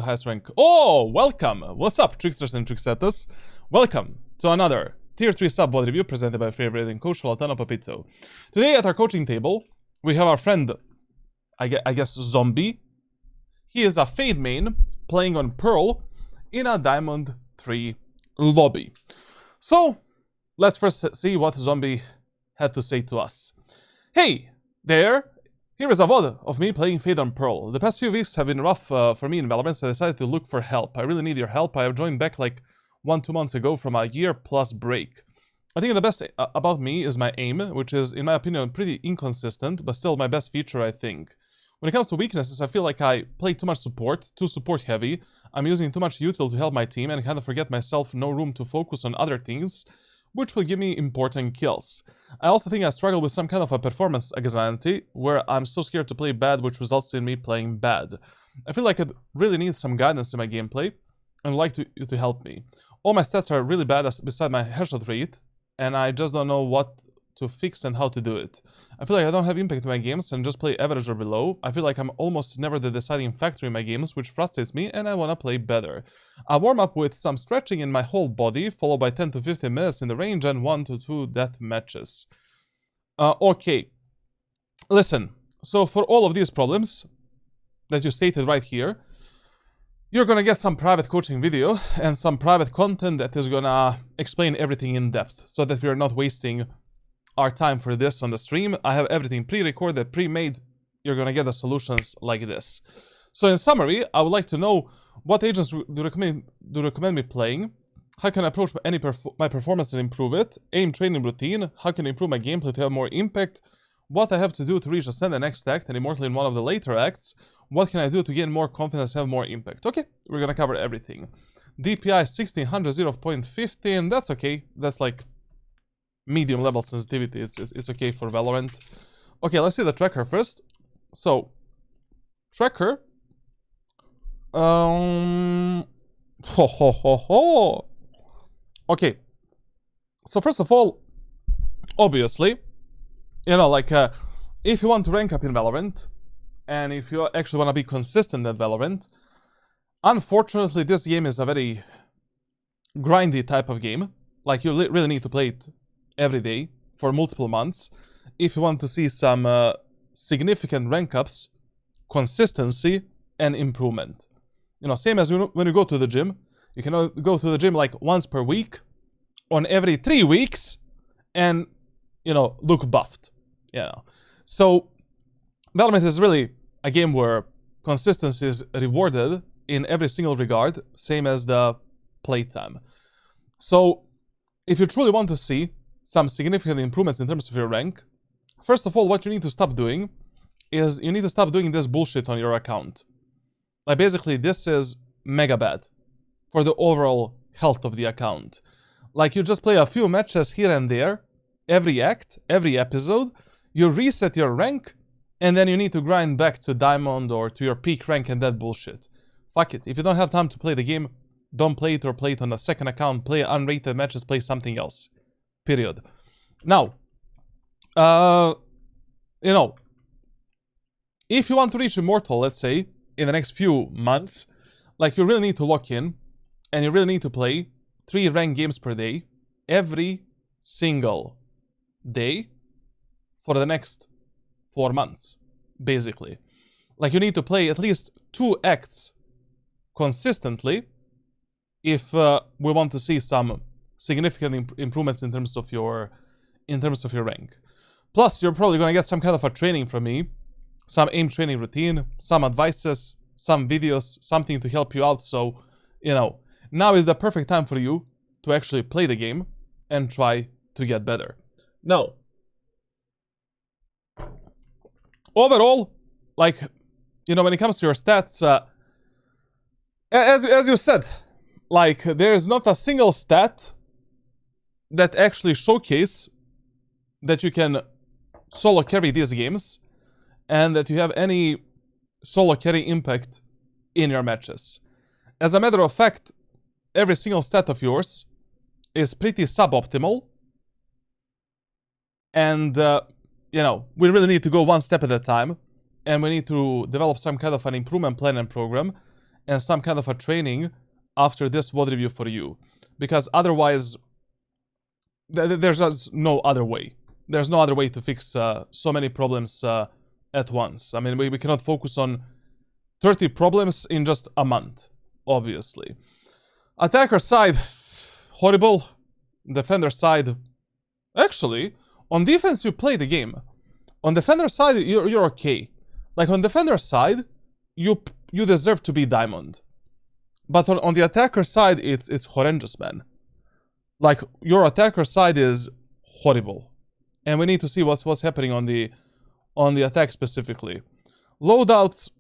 highest rank. Oh, welcome! What's up, tricksters and tricksetters? Welcome to another Tier 3 sub VOD review presented by favorite coach CHARLATAN Papito. Today at our coaching table, we have our friend, I guess, Zombie. He is a Fade main, playing on Pearl in a Diamond 3 lobby. So, let's first see what Zombie had to say to us. Hey, there! Here is a VOD of me playing Fade on Pearl. The past few weeks have been rough for me in Valorant, so I decided to look for help. I really need your help. I have joined back like 1-2 months ago from a year-plus break. I think the best about me is my aim, which is, in my opinion, pretty inconsistent, but still my best feature, I think. When it comes to weaknesses, I feel like I play too much support, too support-heavy. I'm using too much util to help my team and kind of forget myself, no room to focus on other things, which will give me important kills. I also think I struggle with some kind of a performance anxiety, where I'm so scared to play bad, which results in me playing bad. I feel like I really need some guidance in my gameplay, and would like you to help me. All my stats are really bad beside my headshot rate, and I just don't know what to fix and how to do it. I feel like I don't have impact in my games and just play average or below. I feel like I'm almost never the deciding factor in my games, which frustrates me, and I want to play better. I warm up with some stretching in my whole body, followed by 10 to 15 minutes in the range and 1 to 2 death matches. Okay. Listen, so for all of these problems that you stated right here, you're gonna get some private coaching video and some private content that is gonna explain everything in depth, so that we are not wasting our time for this on the stream. I have everything pre-recorded, pre-made. You're gonna get the solutions like this. So in summary, I would like to know what agents do you recommend me playing, how can I approach my performance and improve it, aim training routine, how can I improve my gameplay to have more impact, what I have to do to reach Ascend the next act and Immortal in one of the later acts, what can I do to gain more confidence and have more impact. Okay, we're gonna cover everything. DPI 1600, 0.15, that's okay. That's like medium level sensitivity. It's okay for Valorant. Okay, let's see the tracker first. So, tracker. Okay. So first of all, obviously, you know, like, if you want to rank up in Valorant, and if you actually want to be consistent at Valorant, unfortunately, this game is a very grindy type of game. Like, you really need to play it every day for multiple months if you want to see some significant rank ups, consistency, and improvement. You know, same as when you go to the gym. You can go to the gym like once per week, on every 3 weeks, and, you know, look buffed. You know. So, Valorant is really a game where consistency is rewarded in every single regard, same as the playtime. So, if you truly want to see some significant improvements in terms of your rank, first of all, what you need to stop doing is you need to stop doing this bullshit on your account. Like, basically, this is mega bad for the overall health of the account. Like, you just play a few matches here and there, every act, every episode, you reset your rank, and then you need to grind back to Diamond or to your peak rank and that bullshit. Fuck it. If you don't have time to play the game, don't play it or play it on a second account. Play unrated matches, play something else. Period. Now, you know, if you want to reach Immortal, let's say, in the next few months, like, you really need to lock in, and you really need to play 3 ranked games per day, every single day, for the next 4 months, basically. Like, you need to play at least 2 acts consistently if we want to see some significant improvements in terms of your rank. Plus, you're probably gonna get some kind of a training from me, some aim training routine, some advices, some videos, something to help you out. So, you know, now is the perfect time for you to actually play the game and try to get better. Now, overall, like, you know, when it comes to your stats, as you said, like, there is not a single stat that actually showcase that you can solo carry these games and that you have any solo carry impact in your matches. As a matter of fact, every single stat of yours is pretty suboptimal, and you know, we really need to go one step at a time, and we need to develop some kind of an improvement plan and program. and some kind of a training after this VOD review for you. Because otherwise, there's just no other way. There's no other way to fix so many problems at once. I mean, we cannot focus on 30 problems in just a month, obviously. Attacker side, horrible. Defender side, actually, on defense you play the game. On defender side, you're okay. Like on defender side, you deserve to be diamond. But on the attacker side, it's horrendous, man. Like your attacker side is horrible, and we need to see what's happening on the attack specifically. Loadouts,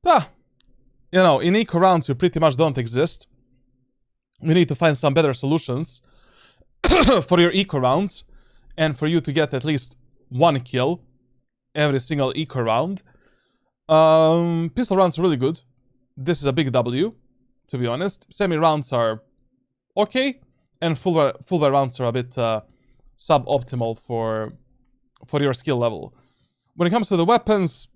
you know, in eco rounds you pretty much don't exist. We need to find some better solutions for your eco rounds, and for you to get at least 1 kill every single eco round. Pistol rounds are really good. This is a big W, to be honest. Semi rounds are okay, and full rounds are a bit suboptimal for your skill level. When it comes to the weapons,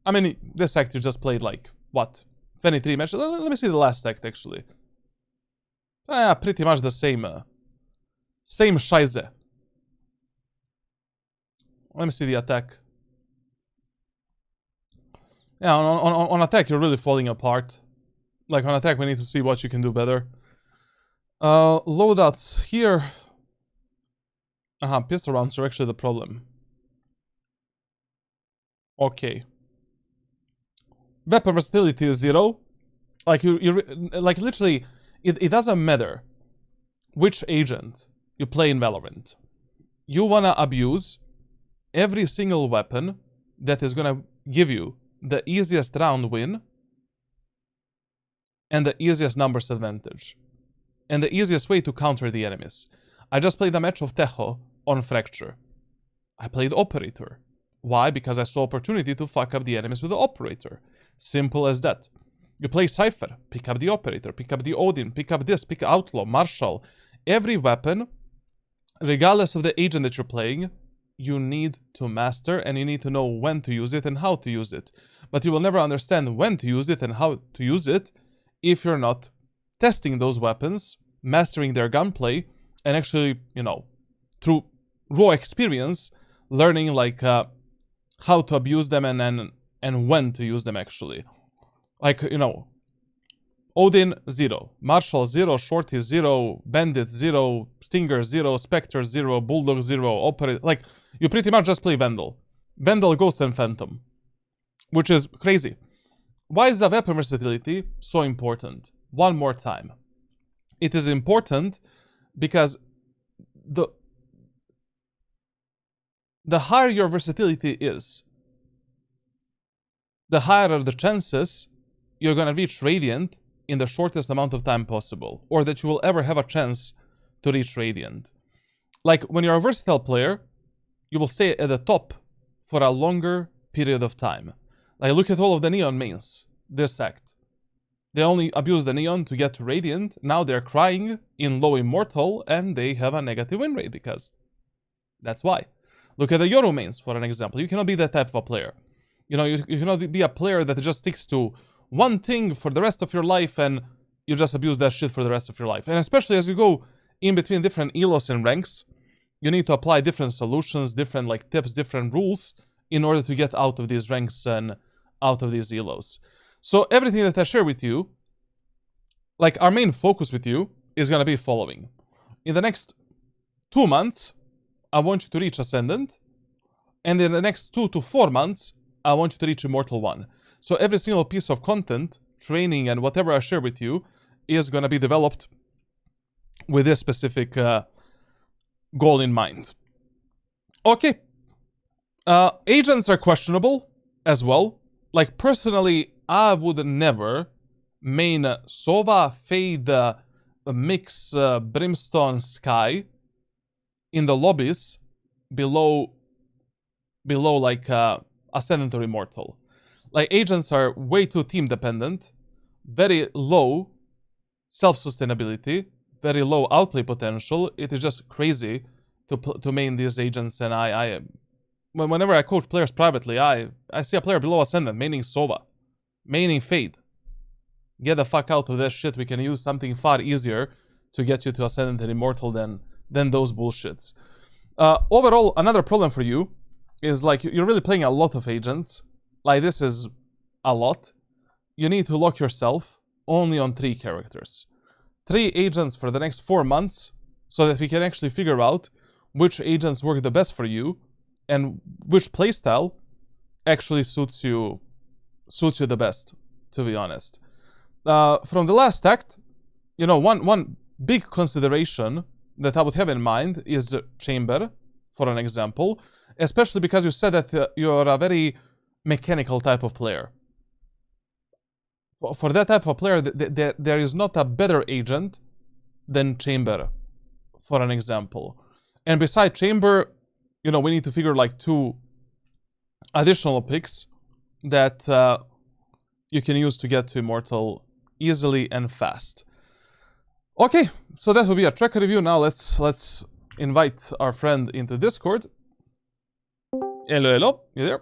I mean, this act you just played like what, 23 matches. Let me see the last act actually. Pretty much the same Scheiße. Let me see the attack. Yeah, on attack you're really falling apart. Like on attack we need to see what you can do better. Loadouts here. Pistol rounds are actually the problem. Okay. Weapon versatility is 0. Like like literally, it doesn't matter which agent you play in Valorant. You wanna abuse every single weapon that is gonna give you the easiest round win and the easiest numbers advantage and the easiest way to counter the enemies. I just played a match of Tejo on Fracture. I played Operator. Why? Because I saw opportunity to fuck up the enemies with the Operator. Simple as that. You play Cypher, pick up the Operator, pick up the Odin, pick up this, pick Outlaw, Marshall. Every weapon, regardless of the agent that you're playing, you need to master, and you need to know when to use it and how to use it. But you will never understand when to use it and how to use it if you're not testing those weapons, mastering their gunplay, and actually, you know, through raw experience, learning like how to abuse them and when to use them actually. Like, you know, Odin 0, Marshall 0, Shorty 0, Bandit 0, Stinger 0, Spectre 0, Bulldog 0, Operator. Like, you pretty much just play Vandal. Vandal, Ghost, and Phantom. Which is crazy. Why is the weapon versatility so important? One more time. It is important because the higher your versatility is, the higher are the chances you're gonna reach Radiant in the shortest amount of time possible, or that you will ever have a chance to reach Radiant. Like, when you're a versatile player, you will stay at the top for a longer period of time. Like, look at all of the Neon mains this act. They only abuse the Neon to get to Radiant. Now they're crying in low Immortal, and they have a negative win rate because that's why. Look at the Yoru mains, for an example. You cannot be that type of a player. You know, you cannot be a player that just sticks to one thing for the rest of your life and you just abuse that shit for the rest of your life. And especially as you go in between different elos and ranks, you need to apply different solutions, different like tips, different rules in order to get out of these ranks and out of these elos. So everything that I share with you, like our main focus with you, is gonna be following. In the next 2 months, I want you to reach Ascendant, and in the next 2 to 4 months, I want you to reach Immortal 1. So every single piece of content, training, and whatever I share with you is gonna be developed with this specific goal in mind. Okay. Agents are questionable as well. Like, personally, I would never main Sova, Fade, Mix, Brimstone, Sky in the lobbies below like Ascendant or Immortal. Like, agents are way too team dependent, very low self-sustainability, very low outplay potential. It is just crazy to main these agents, and whenever I coach players privately, I see a player below Ascendant maining Sova, maining Fade, get the fuck out of that shit. We can use something far easier to get you to Ascendant and Immortal than those bullshits. Overall, another problem for you is like you're really playing a lot of agents. Like this is a lot. You need to lock yourself only on 3 characters. 3 agents for the next 4 months, so that we can actually figure out which agents work the best for you and which playstyle actually suits you the best, to be honest. From the last act, you know, one big consideration that I would have in mind is the chamber, for an example, especially because you said that you're a very mechanical type of player. For that type of player, there is not a better agent than chamber, for an example. And beside chamber, you know, we need to figure like 2 additional picks that you can use to get to Immortal easily and fast. Okay, so that will be a tracker review. Now let's invite our friend into Discord. Hello, you there?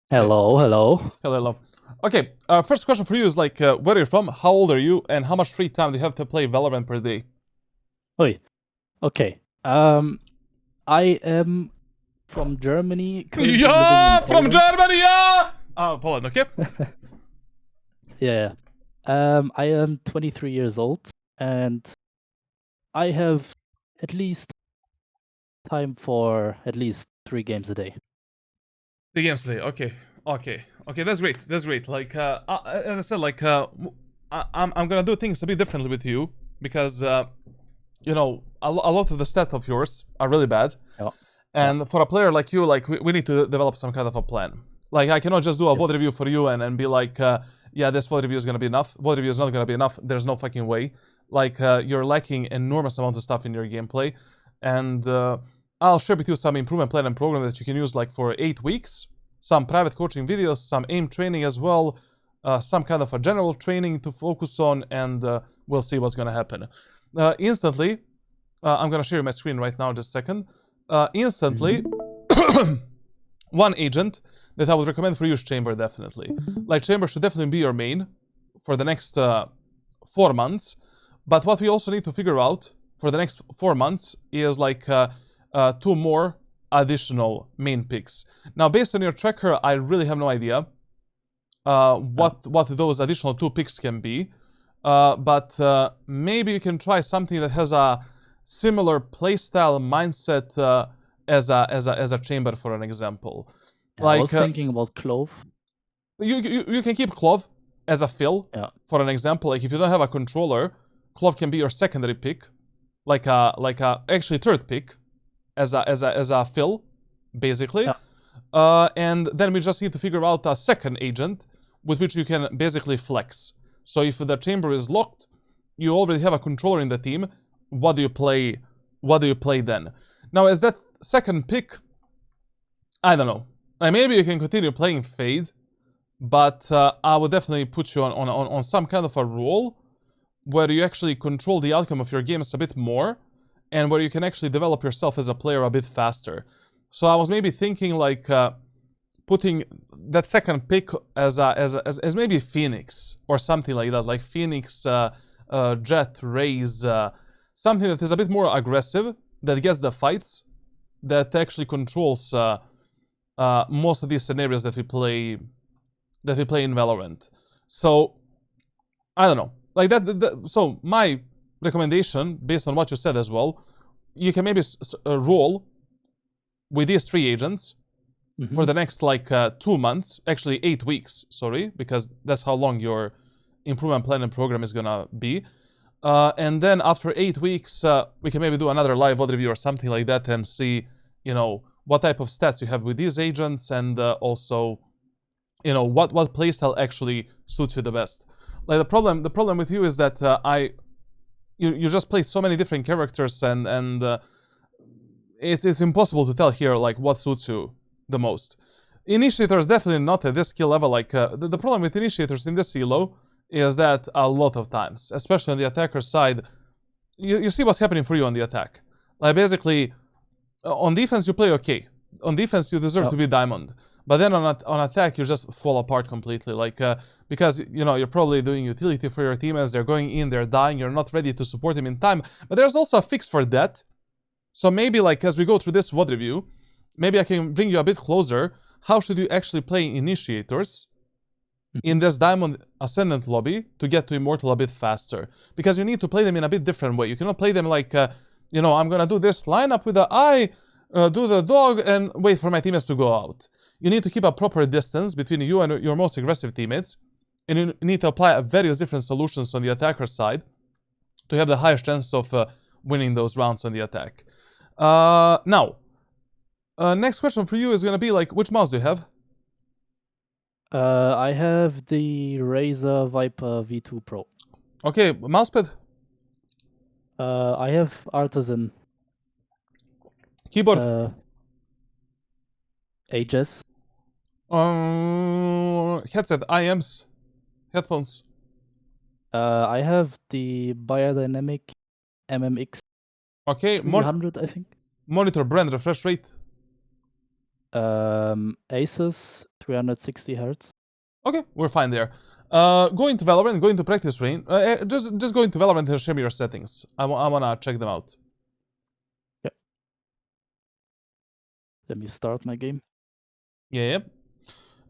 Hello. Okay, first question for you is like, where are you from? How old are you? And how much free time do you have to play Valorant per day? Oi. Okay. I am from Germany. Yeah, from Germany, yeah! Oh, Poland, okay. Yeah. I am 23 years old, and I have at least time for at least 3 games a day. 3 games a day, okay, that's great. Like, as I said, like, I'm gonna do things a bit differently with you, because, you know, a lot of the stats of yours are really bad. Yeah. And for a player like you, like, we need to develop some kind of a plan. Like, I cannot just do a VOD review for you and be like, yeah, this VOD review is gonna be enough. VOD review is not gonna be enough. There's no fucking way. Like, you're lacking enormous amount of stuff in your gameplay. And I'll share with you some improvement plan and program that you can use like for 8 weeks. Some private coaching videos, some aim training as well. Some kind of a general training to focus on, and we'll see what's gonna happen. Instantly, I'm gonna share my screen right now, just a second. Instantly, one agent that I would recommend for you is Chamber, definitely. Like, Chamber should definitely be your main for the next 4 months. But what we also need to figure out for the next 4 months is like 2 more additional main picks. Now, based on your tracker, I really have no idea what those additional 2 picks can be. But maybe you can try something that has a similar playstyle mindset as a chamber, for an example. Yeah, like, I was thinking about Clove. You can keep Clove as a fill, for an example. Like, if you don't have a controller, Clove can be your secondary pick, like a actually 3rd pick, as a fill, basically. Yeah. And then we just need to figure out a second agent with which you can basically flex. So if the chamber is locked, you already have a controller in the team. What do you play? What do you play then? Now, as that second pick, I don't know. Maybe you can continue playing Fade, but I would definitely put you on some kind of a role where you actually control the outcome of your games a bit more, and where you can actually develop yourself as a player a bit faster. So I was maybe thinking like putting that second pick as maybe Phoenix or something like that, like Phoenix, Jet, Raze, something that is a bit more aggressive, that gets the fights, that actually controls most of these scenarios that we play in Valorant. So I don't know, like that. So my recommendation, based on what you said as well, you can maybe roll with these 3 agents for the next like 2 months, actually 8 weeks, sorry, because that's how long your improvement plan and program is gonna be. And then after 8 weeks, we can maybe do another live VOD review or something like that, and see, you know, what type of stats you have with these agents, and also, you know, what playstyle actually suits you the best. Like, the problem with you is that you just play so many different characters, and it's impossible to tell here like what suits you the most. Initiators definitely not at this skill level. Like, the problem with initiators in this elo is that a lot of times, especially on the attacker side, you see what's happening for you on the attack. Like, basically, on defense you play okay. On defense you deserve to be diamond. But then on attack, you just fall apart completely. Like, because, you know, you're probably doing utility for your team as they're going in, they're dying, you're not ready to support them in time. But there's also a fix for that. So maybe, like, as we go through this VOD review, maybe I can bring you a bit closer. How should you actually play initiators in this Diamond Ascendant lobby to get to Immortal a bit faster? Because you need to play them in a bit different way. You cannot play them like, you know, I'm gonna do this lineup with the eye, do the dog, and wait for my teammates to go out. You need to keep a proper distance between you and your most aggressive teammates, and you need to apply various different solutions on the attacker side to have the highest chance of winning those rounds on the attack. Now, next question for you is gonna be like, which mouse do you have? I have the Razer Viper V2 Pro. Okay, mousepad? I have Artisan. Keyboard? Aegis. Headset, IMs, headphones. I have the Biodynamic MMX Okay, 300, I think. Monitor brand, refresh rate. Asus 360 Hz. Okay, we're fine there. Go into Valorant, go into practice range. Just go into Valorant and show me your settings. I wanna check them out. Yep. Let me start my game. Yeah.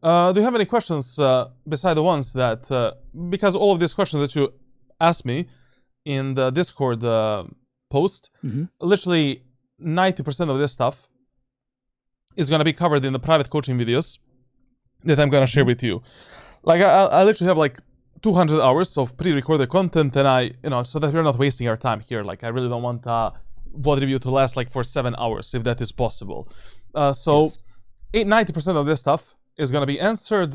Do you have any questions beside the ones that... because all of these questions that you asked me in the Discord post, literally 90% of this stuff is going to be covered in the private coaching videos that I'm going to share with you. Like, I literally have like 200 hours of pre-recorded content, and you know, so that we're not wasting our time here. Like, I really don't want VOD review to last like for 7 hours, if that is possible. So, yes. 90% of this stuff is going to be answered.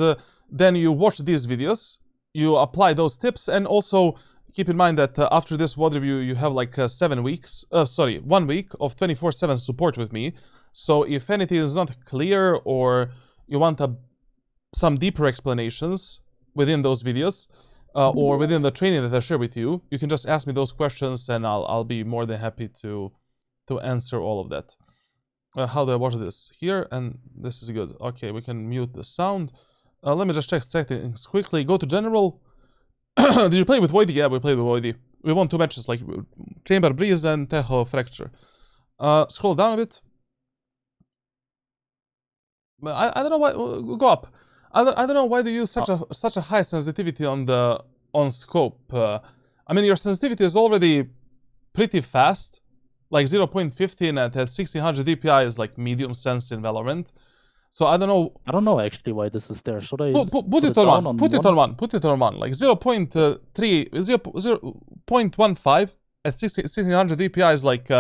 Then you watch these videos, you apply those tips, and also keep in mind that after this VOD review, you have like 1 week of 24/7 support with me. So if anything is not clear or you want some deeper explanations within those videos or within the training that I share with you, you can just ask me those questions and I'll be more than happy to answer all of that. How do I watch this? Here, and this is good. Okay, we can mute the sound. Let me just check settings quickly. Go to general. Did you play with VOD? Yeah, we played with VOD. We won 2 matches, like Chamber Breeze and Teho Fracture. Scroll down a bit. I don't know why. Go up. I don't know why do you use such a high sensitivity on scope. I mean, your sensitivity is already pretty fast. Like 0.15 at 1600 DPI is like medium sense in Valorant. So I don't know. I don't know actually why this is there. Should I put it on 1? Put it on 1. Put it on 1. Like 0.15 at 1600 DPI is like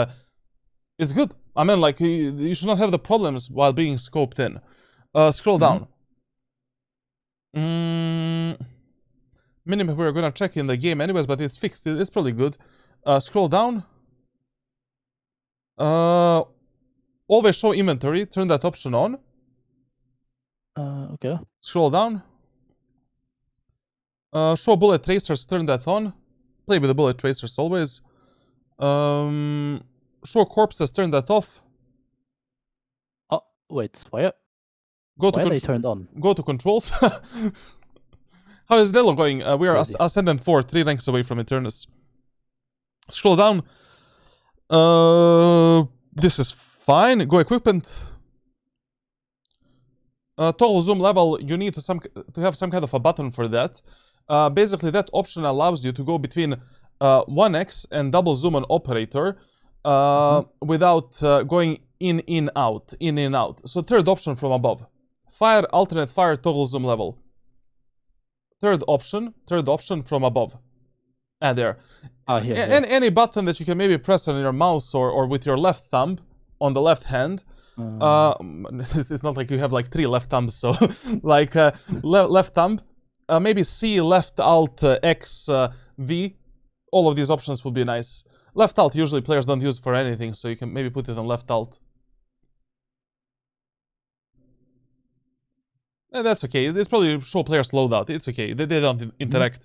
it's good. I mean, like you should not have the problems while being scoped in. Scroll down. Minimap we're gonna check in the game anyways, but it's fixed. It's probably good. Scroll down. Always show inventory. Turn that option on. Okay. Scroll down. Show bullet tracers. Turn that on. Play with the bullet tracers always. Show corpses. Turn that off. Oh wait, why? Why are they turned on? Go to controls. How is Delo going? We are Ascendant 4, 3 ranks away from Eternus. Scroll down. This is fine. Go equipment. Total zoom level, you need to have some kind of a button for that. Basically, that option allows you to go between 1x and double zoom on operator without going in, out. So third option from above. Fire, alternate fire, toggle zoom level. Third option from above. And there. Here. Any button that you can maybe press on your mouse or with your left thumb on the left hand. It's not like you have like 3 left thumbs, so like left thumb, maybe C, left, alt, X, V. All of these options would be nice. Left alt usually players don't use for anything, so you can maybe put it on left alt. And that's okay. It's probably show players loadout. It's okay. They don't interact.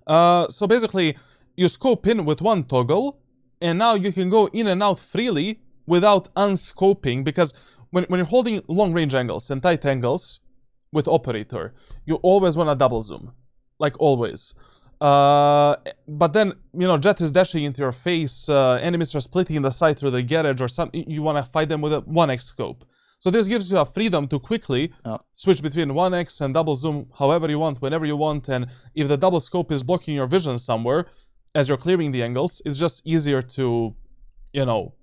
So basically, you scope in with 1 toggle, and now you can go in and out freely without unscoping, because when you're holding long range angles and tight angles, with operator, you always want to double zoom, like always. But then, you know, Jet is dashing into your face, enemies are splitting in the side through the garage or something, you want to fight them with a 1x scope. So this gives you a freedom to quickly switch between 1x and double zoom however you want, whenever you want, and if the double scope is blocking your vision somewhere, as you're clearing the angles, it's just easier to, you know,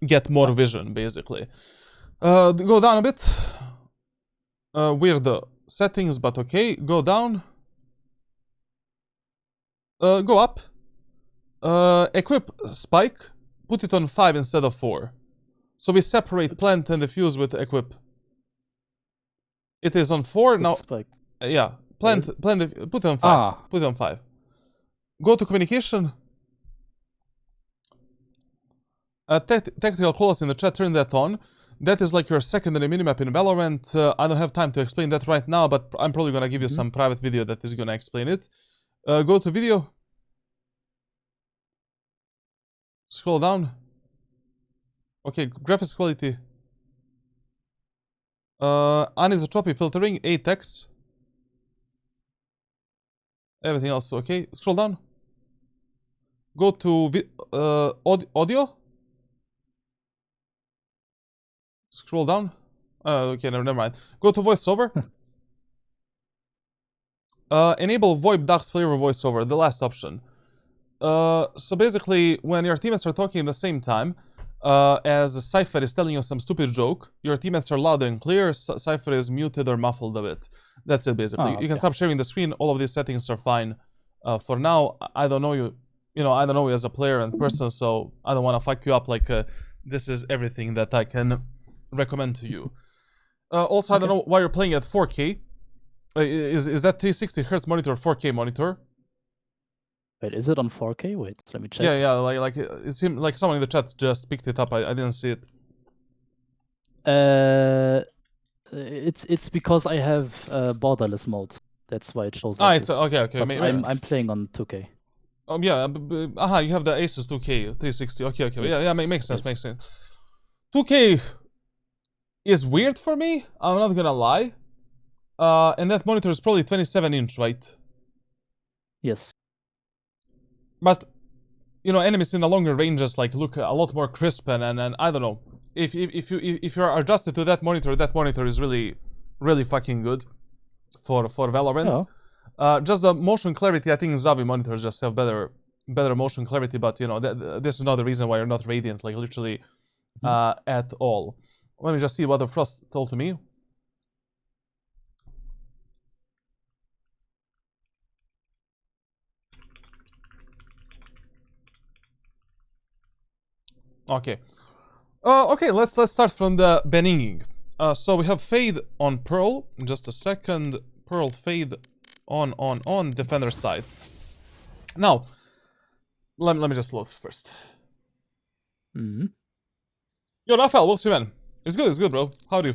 get more vision, basically. Go down a bit. Weird settings, but okay. Go down. Go up. Equip spike. Put it on 5 instead of 4. So we separate plant and diffuse with equip. It is on 4 now. Spike. Yeah, plant. Put it on 5. Put it on 5. Go to communication. Tactical calls in the chat. Turn that on. That is like your secondary minimap in Valorant. I don't have time to explain that right now, but I'm probably gonna give you some private video that is gonna explain it. Go to video. Scroll down. Okay, graphics quality. Anisotropy filtering, 8x. Everything else okay. Scroll down. Go to audio. Scroll down. Okay, never mind. Go to voiceover. Enable VoIP Ducks flavor voiceover, the last option. So basically, when your teammates are talking at the same time, as Cypher is telling you some stupid joke, your teammates are loud and clear, Cypher is muted or muffled a bit. That's it, basically. Okay. You can stop sharing the screen. All of these settings are fine. For now, I don't know you. You know, I don't know you as a player and person, so I don't want to fuck you up. Like, this is everything that I can recommend to you. Also, I don't know why you're playing at 4K. Is that 360 Hz monitor 4K monitor? Wait, is it on 4K? Wait, let me check. Yeah, like it seemed like someone in the chat just picked it up. I didn't see it. It's because I have borderless mode. That's why it shows. It's okay. But I'm playing on 2K. Yeah. You have the Asus 2K 360. Okay. Yes. Yeah. Makes sense. Makes sense. 2K is weird for me. I'm not gonna lie. And that monitor is probably 27-inch, right? Yes. But you know, enemies in the longer ranges like look a lot more crisp and I don't know. If you're adjusted to that monitor is really fucking good for Valorant. Just the motion clarity, I think Zavi monitors just have better motion clarity, but you know, this is not the reason why you're not radiant, like literally at all. Let me just see what the Frost told to me. Okay. Okay, let's start from the beginning. So we have fade on Pearl. Just a second. Pearl fade on defender side. Now, let me just load first. Yo, Rafael, what's your man? It's good, bro. How do you?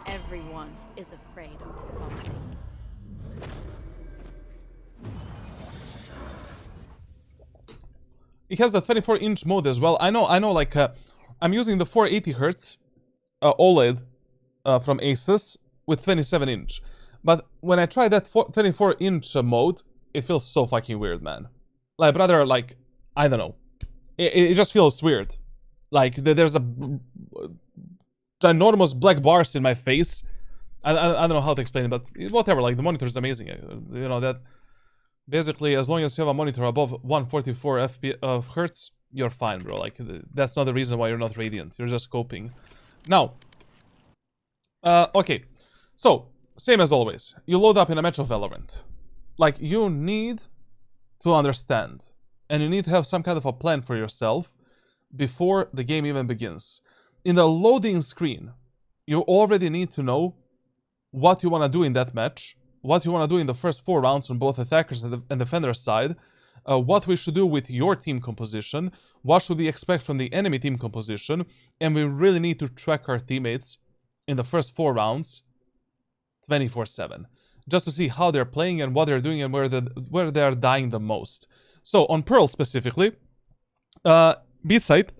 Everyone is afraid of something. It has the 24-inch mode as well. I know. Like, I'm using the 480 Hz OLED from Asus with 27-inch. But when I try that 24-inch mode, it feels so fucking weird, man. Like, brother, like, I don't know. It just feels weird. Like, there's a ginormous black bars in my face. I don't know how to explain it, but whatever. Like, the monitor is amazing. You know that. Basically, as long as you have a monitor above 144 Hertz, you're fine, bro. Like, that's not the reason why you're not radiant. You're just coping. Now, okay. So, same as always. You load up in a match of Valorant. Like, you need to understand. And you need to have some kind of a plan for yourself before the game even begins. In the loading screen, you already need to know what you want to do in that match, what you want to do in the first 4 rounds on both attackers and defender side, what we should do with your team composition, what should we expect from the enemy team composition, and we really need to track our teammates in the first 4 rounds 24/7, just to see how they're playing and what they're doing and where they're dying the most. So on Pearl specifically, B site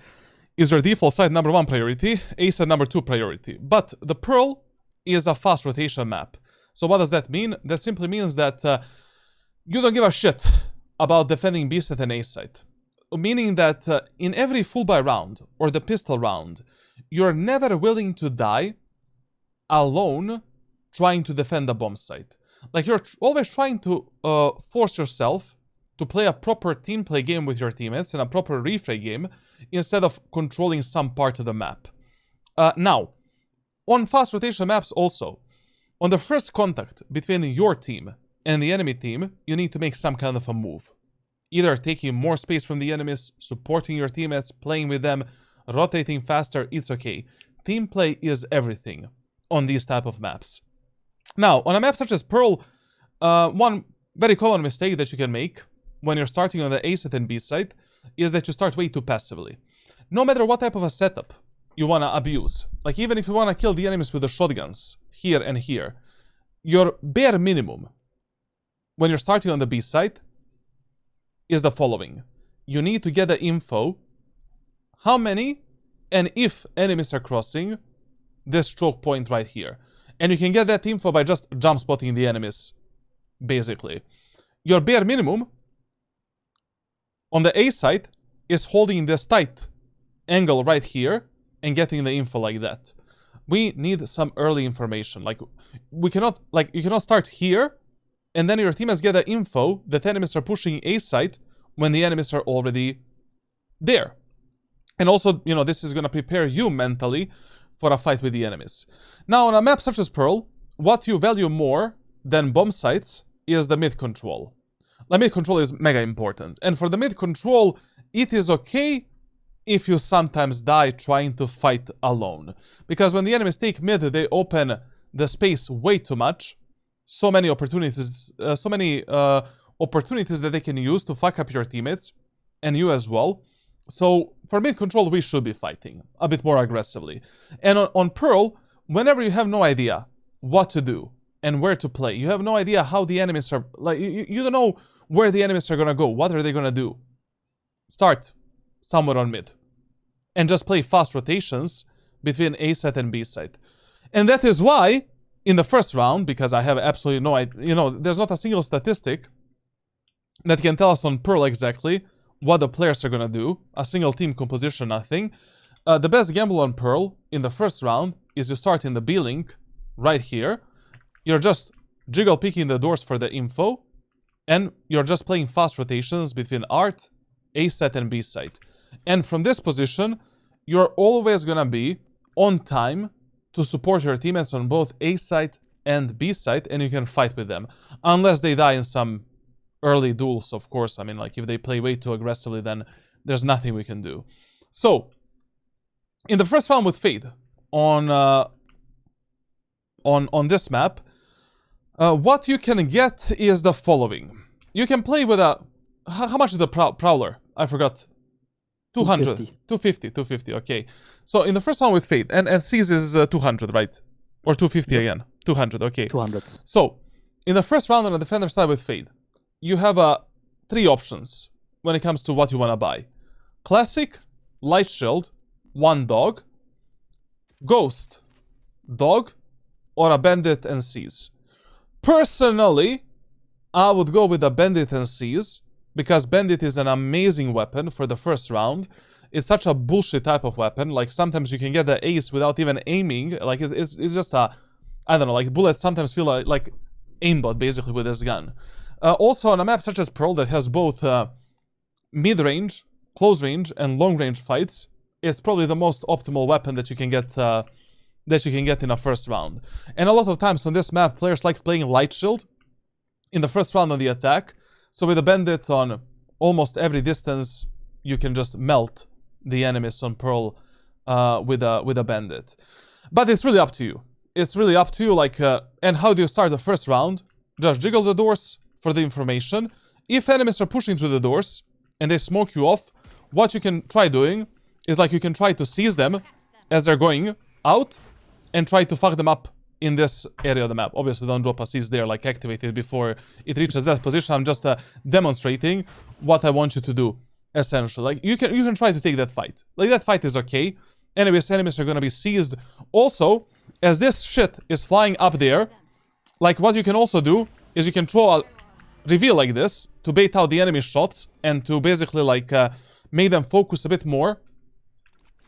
is your default site number 1 priority, A site number 2 priority, but the Pearl is a fast rotation map. So what does that mean? That simply means that you don't give a shit about defending B site and A site. Meaning that in every full buy round, or the pistol round, you're never willing to die alone trying to defend the bomb site. Like, you're always trying to force yourself to play a proper team play game with your teammates and a proper refray game instead of controlling some part of the map. Now, on fast rotation maps also, on the first contact between your team and the enemy team, you need to make some kind of a move. Either taking more space from the enemies, supporting your teammates, playing with them, rotating faster, it's okay. Team play is everything on these type of maps. Now, on a map such as Pearl, one very common mistake that you can make when you're starting on the A site and B site is that you start way too passively. No matter what type of a setup you want to abuse, like even if you want to kill the enemies with the shotguns here and here, your bare minimum when you're starting on the B site is the following. You need to get the info how many and if enemies are crossing this choke point right here. And you can get that info by just jump spotting the enemies, basically. Your bare minimum on the A side is holding this tight angle right here and getting the info like that. We need some early information. Like, you cannot start here and then your teammates get the info that enemies are pushing A side when the enemies are already there. And also, you know, this is going to prepare you mentally for a fight with the enemies. Now, on a map such as Pearl, what you value more than bomb sites is the mid control. The mid control is mega important. And for the mid control, it is okay if you sometimes die trying to fight alone. Because when the enemies take mid, they open the space way too much. So many opportunities that they can use to fuck up your teammates and you as well. So for mid control, we should be fighting a bit more aggressively. And on Pearl, whenever you have no idea what to do and where to play, you have no idea how the enemies are, like, you don't know where the enemies are gonna go, what are they gonna do, start somewhere on mid and just play fast rotations between A site and B site. And that is why in the first round, because I have absolutely no idea, you know, there's not a single statistic that can tell us on Pearl exactly what the players are gonna do, a single team composition, nothing. The best gamble on Pearl in the first round is you start in the B link right here. You're just jiggle picking the doors for the info, and you're just playing fast rotations between Art, A site, and B site. And from this position, you're always gonna be on time to support your teammates on both A site and B site, and you can fight with them. Unless they die in some early duels, of course. I mean, like, if they play way too aggressively, then there's nothing we can do. So, in the first round with Fade, on this map, what you can get is the following. You can play with a... How much is the Prowler? I forgot. 200. 250, okay. So, in the first round with Fade, and Seize is 200, right? Or 250 again. 200, okay. 200. So, in the first round on the defender side with Fade, you have 3 options when it comes to what you want to buy. Classic, Light Shield, 1 dog, Ghost, dog, or a Bandit and Seize. Personally, I would go with a Bandit and Seize, because Bandit is an amazing weapon for the first round. It's such a bullshit type of weapon. Like, sometimes you can get the ace without even aiming. Like, it's just a... I don't know, like, bullets sometimes feel like aimbot, basically, with this gun. Also, on a map such as Pearl that has both mid-range, close-range, and long-range fights, it's probably the most optimal weapon that you can get in a first round. And a lot of times on this map, players like playing Light Shield in the first round on the attack. So with a Bandit on almost every distance, you can just melt the enemies on Pearl with a Bandit. But it's really up to you. It's really up to you, like, and how do you start the first round? Just jiggle the doors for the information. If enemies are pushing through the doors and they smoke you off, what you can try doing is, like, you can try to seize them as they're going out and try to fuck them up in this area of the map. Obviously, don't drop a seize there, like, activate it before it reaches that position. I'm just demonstrating what I want you to do, essentially. Like, you can try to take that fight. Like, that fight is okay. Anyways, enemies are gonna be seized. Also, as this shit is flying up there, like what you can also do is you can throw a reveal like this to bait out the enemy shots and to basically like make them focus a bit more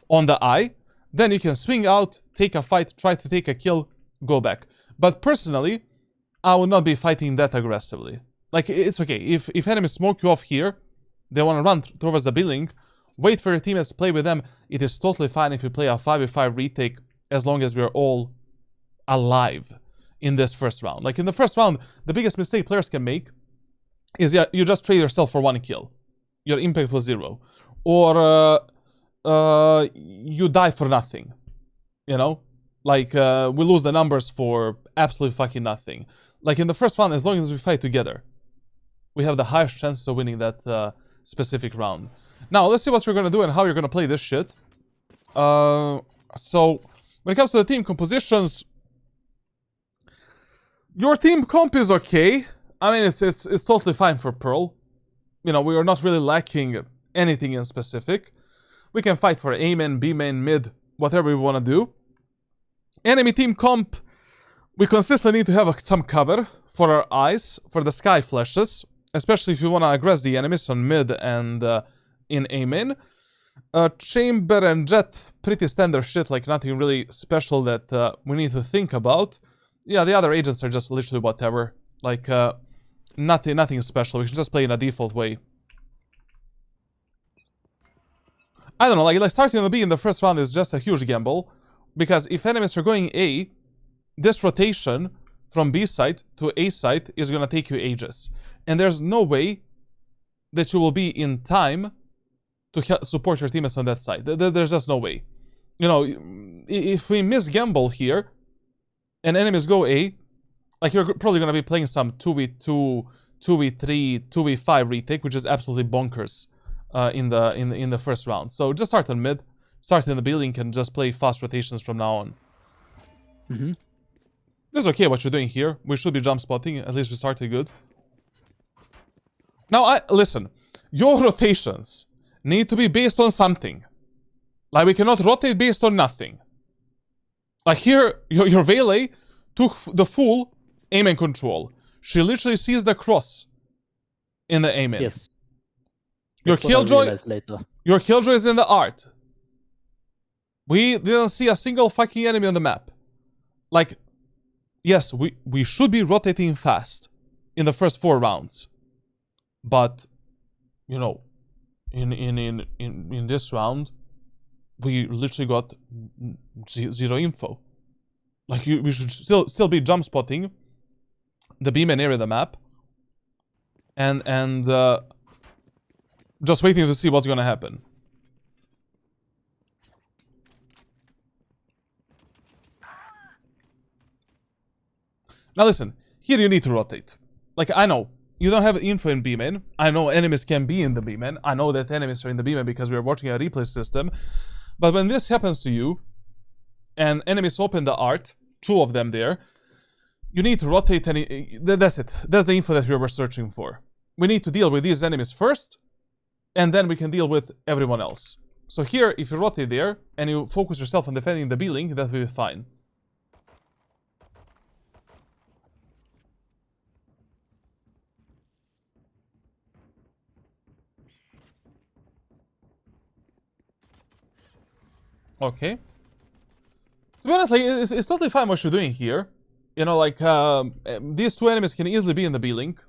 on the eye. Then you can swing out, take a fight, try to take a kill, go back. But personally, I would not be fighting that aggressively. Like, it's okay. If enemies smoke you off here, they want to run towards the building, wait for your teammates to play with them. It is totally fine if you play a 5v5 retake as long as we're all alive in this first round. Like, in the first round, the biggest mistake players can make is you just trade yourself for 1 kill. Your impact was 0. Or you die for nothing. You know? Like, we lose the numbers for absolutely fucking nothing. Like, in the first round, as long as we fight together, we have the highest chances of winning that specific round. Now, let's see what you're gonna do and how you're gonna play this shit. So, when it comes to the team compositions, your team comp is okay. I mean, it's totally fine for Pearl. You know, we are not really lacking anything in specific. We can fight for A main, B main, mid, whatever we want to do. Enemy team comp, we consistently need to have some cover for our eyes, for the sky flashes, especially if you want to aggress the enemies on mid and in A main. Chamber and Jet, pretty standard shit, like nothing really special that we need to think about. Yeah, the other agents are just literally whatever. Like, nothing special. We can just play in a default way. I don't know, like starting on the B in the first round is just a huge gamble. Because if enemies are going A, this rotation from B side to A side is gonna take you ages. And there's no way that you will be in time to support your teammates on that side. There's just no way. You know, if we miss gamble here, and enemies go A, like you're probably gonna be playing some 2v2, 2v3, 2v5 retake, which is absolutely bonkers in the first round. So just start on mid, start in the building, and just play fast rotations from now on. Mm-hmm. This is okay what you're doing here. We should be jump spotting. At least we started good. Now, listen. Your rotations need to be based on something. Like, we cannot rotate based on nothing. Like here, your Valet took the full aim and control. She literally sees the cross in the aim in. Yes. Your That's what I Killjoy, realized later. your Killjoy is in the art. We didn't see a single fucking enemy on the map. Like, yes, we should be rotating fast in the first 4 rounds. But, you know, in this round, we literally got 0 info. Like, we should still be jump spotting the B main area of the map. And just waiting to see what's gonna happen. Now listen, here you need to rotate. Like, I know, you don't have info in B main. I know enemies can be in the B main. I know that enemies are in the B main because we're watching a replay system. But when this happens to you, and enemies open the art, 2 of them there, you need to rotate that's it. That's the info that we were searching for. We need to deal with these enemies first, and then we can deal with everyone else. So here, if you rotate there, and you focus yourself on defending the B-link, that will be fine. Okay. To be honest, like, it's totally fine what you're doing here. You know, like, these 2 enemies can easily be in the B-link.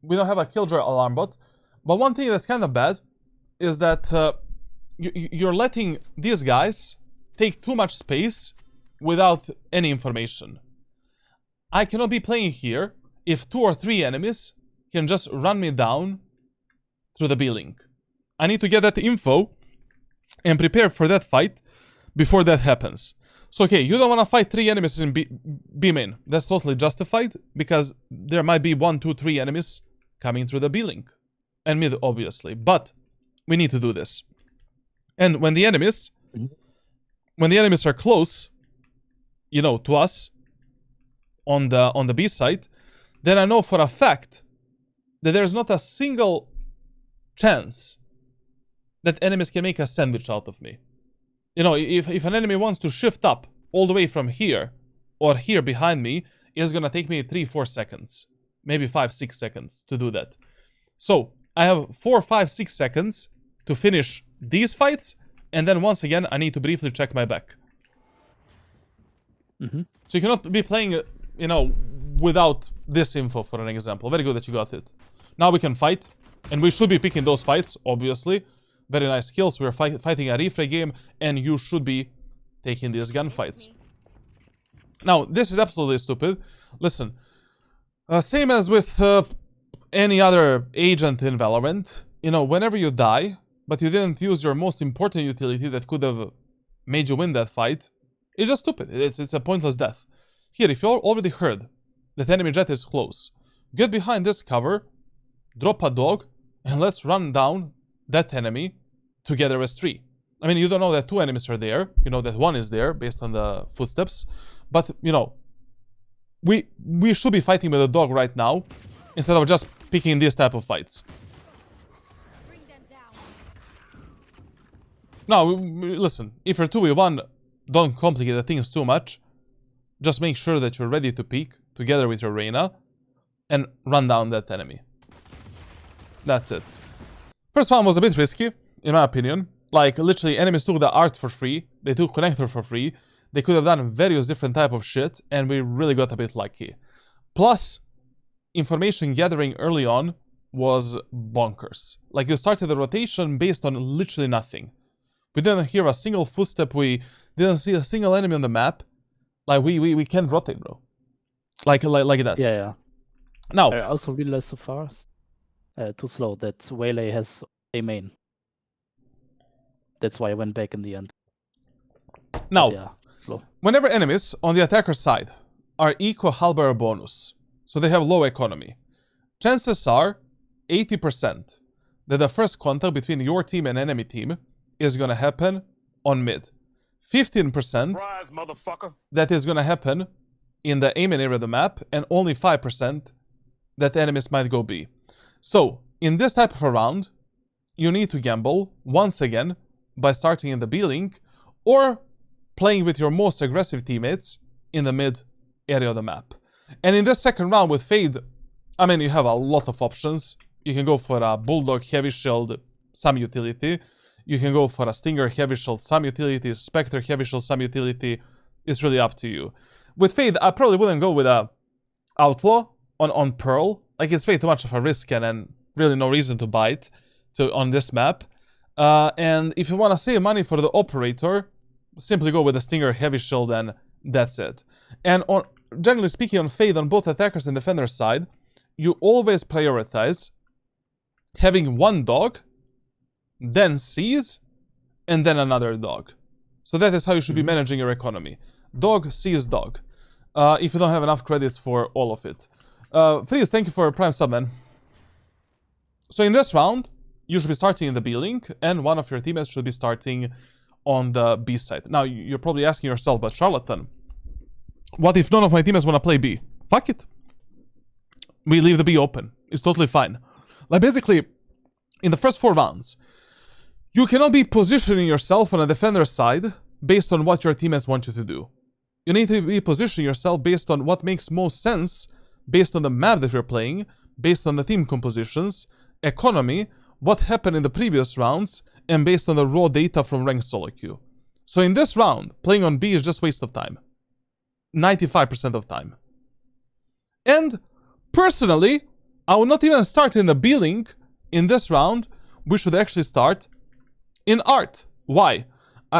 We don't have a Killjoy alarm bot. But one thing that's kind of bad is that you're letting these guys take too much space without any information. I cannot be playing here if 2 or 3 enemies can just run me down through the B-link. I need to get that info and prepare for that fight before that happens. So, okay, you don't want to fight 3 enemies in B main. That's totally justified, because there might be 1, 2, 3 enemies coming through the B-link. And mid, obviously. But we need to do this. And when the enemies are close, you know, to us, on the B side, then I know for a fact that there's not a single chance that enemies can make a sandwich out of me. You know, if an enemy wants to shift up all the way from here or here behind me is gonna take me 3-4 seconds. Maybe 5-6 seconds to do that. So, I have 4-5-6 seconds to finish these fights, and then once again, I need to briefly check my back. So you cannot be playing, you know, without this info, for an example. Very good that you got it. Now we can fight, and we should be picking those fights, obviously. Very nice kills. We're fighting a replay game, and you should be taking these gunfights. Now, this is absolutely stupid. Listen, same as with any other agent in Valorant, you know, whenever you die, but you didn't use your most important utility that could have made you win that fight, it's just stupid. It's a pointless death. Here, if you already heard that enemy jet is close, get behind this cover, drop a dog, and let's run down that enemy together as 3. I mean, you don't know that 2 enemies are there. You know that 1 is there based on the footsteps. But, you know, we should be fighting with a dog right now instead of just picking these type of fights. Bring them down. Now, listen, if you're 2v1, don't complicate the things too much. Just make sure that you're ready to peek together with your Reyna and run down that enemy. That's it. First one was a bit risky, in my opinion. Like, literally, enemies took the art for free. They took connector for free. They could have done various different type of shit, and we really got a bit lucky. Plus, information gathering early on was bonkers. Like, you started the rotation based on literally nothing. We didn't hear a single footstep. We didn't see a single enemy on the map. Like, we can't rotate, bro. Like that. Yeah. Now, I also realized so fast, too slow, that Waylay has a main. That's why I went back in the end. now, But yeah, slow. whenever enemies on the attacker's side are eco halberd bonus, so they have low economy, chances are 80% that the first contact between your team and enemy team is gonna happen on mid. 15% Surprise, motherfucker. that is gonna happen in the aiming area of the map, and only 5% that enemies might go B. So, in this type of a round, you need to gamble, once again, by starting in the B link, or playing with your most aggressive teammates in the mid area of the map. And in this second round with Fade, I mean, you have a lot of options. You can go for a Bulldog Heavy Shield, some utility. You can go for a Stinger Heavy Shield, some utility. Spectre Heavy Shield, some utility. It's really up to you. With Fade, I probably wouldn't go with a Outlaw on Pearl. Like, it's way too much of a risk and then really no reason to buy it on this map. And if you want to save money for the Operator, simply go with a Stinger Heavy Shield and that's it. And generally speaking, on Fade, on both attackers and defender side, you always prioritize having one dog, then C's, and then another dog. So that is how you should be managing your economy. Dog, C's, dog. If you don't have enough credits for all of it. Freeze, thank you for Prime sub, man. So in this round, you should be starting in the B link, and one of your teammates should be starting on the B side. Now, you're probably asking yourself, but Charlatan, what if none of my teammates want to play B? Fuck it. We leave the B open. It's totally fine. Like, basically, in the first 4 rounds, you cannot be positioning yourself on a defender's side based on what your teammates want you to do. You need to be positioning yourself based on what makes most sense, based on the map that you're playing, based on the team compositions, economy, what happened in the previous rounds, and based on the raw data from ranked solo queue. So in this round, playing on B is just waste of time. 95% of time. And personally, I would not even start in the B link in this round. We should actually start in art. Why?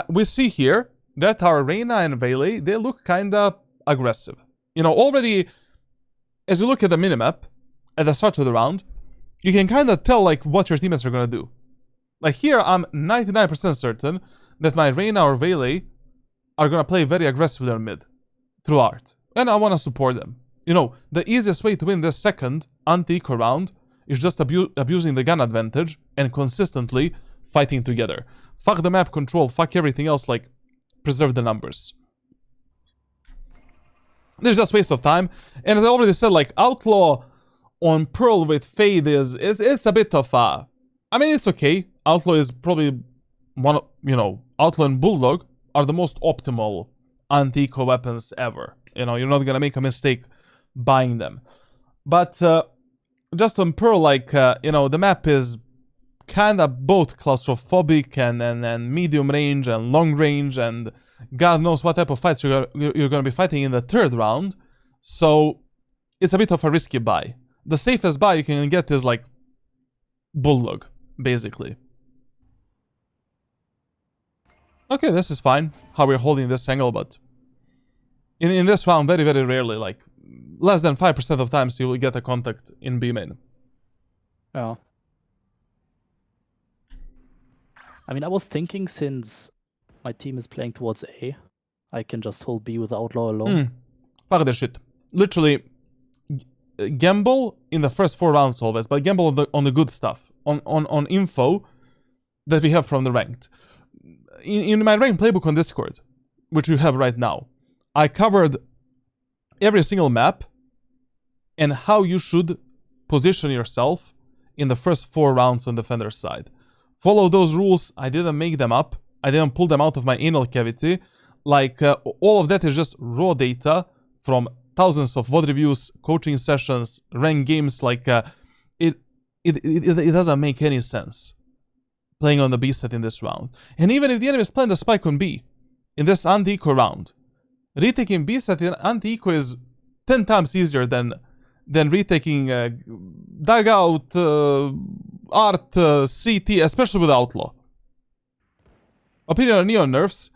We see here that our Reyna and Vayley, they look kinda aggressive. You know, already, as you look at the minimap at the start of the round, you can kinda tell, like, what your teammates are gonna do. Like, here, I'm 99% certain that my Reyna or Vayley are gonna play very aggressively on mid through art. And I wanna support them. You know, the easiest way to win this second anti-eco round is just abusing the gun advantage and consistently fighting together. Fuck the map control, fuck everything else, like, preserve the numbers. There's just waste of time. And as I already said, like, Outlaw on Pearl with Fade it's a bit of a... I mean, it's okay. Outlaw is probably one of, you know, Outlaw and Bulldog are the most optimal anti-eco weapons ever. You know, you're not gonna make a mistake buying them. But just on Pearl, like, the map is kind of both claustrophobic and medium range and long range, and God knows what type of fights you're going to be fighting in the third round. So it's a bit of a risky buy. The safest buy you can get is like Bulldog, basically. Okay, this is fine, how we're holding this angle, but in this round, very, very rarely, like, less than 5% of times you will get a contact in B main. Yeah. I mean, I was thinking since my team is playing towards A, I can just hold B with the Outlaw alone. Fuck this shit. Literally, gamble in the first 4 rounds always, but gamble on the good stuff, on info that we have from the ranked. In my ranked playbook on Discord, which you have right now, I covered every single map and how you should position yourself in the first 4 rounds on Defender's side. Follow those rules. I didn't make them up. I didn't pull them out of my anal cavity. Like, all of that is just raw data from thousands of VOD reviews, coaching sessions, ranked games. Like, it doesn't make any sense playing on the B set in this round. And even if the enemy is playing the spike on B, in this anti-eco round, retaking B set in anti-eco is 10 times easier than retaking dugout, art, CT, especially with Outlaw. Opinion on Neon nerfs,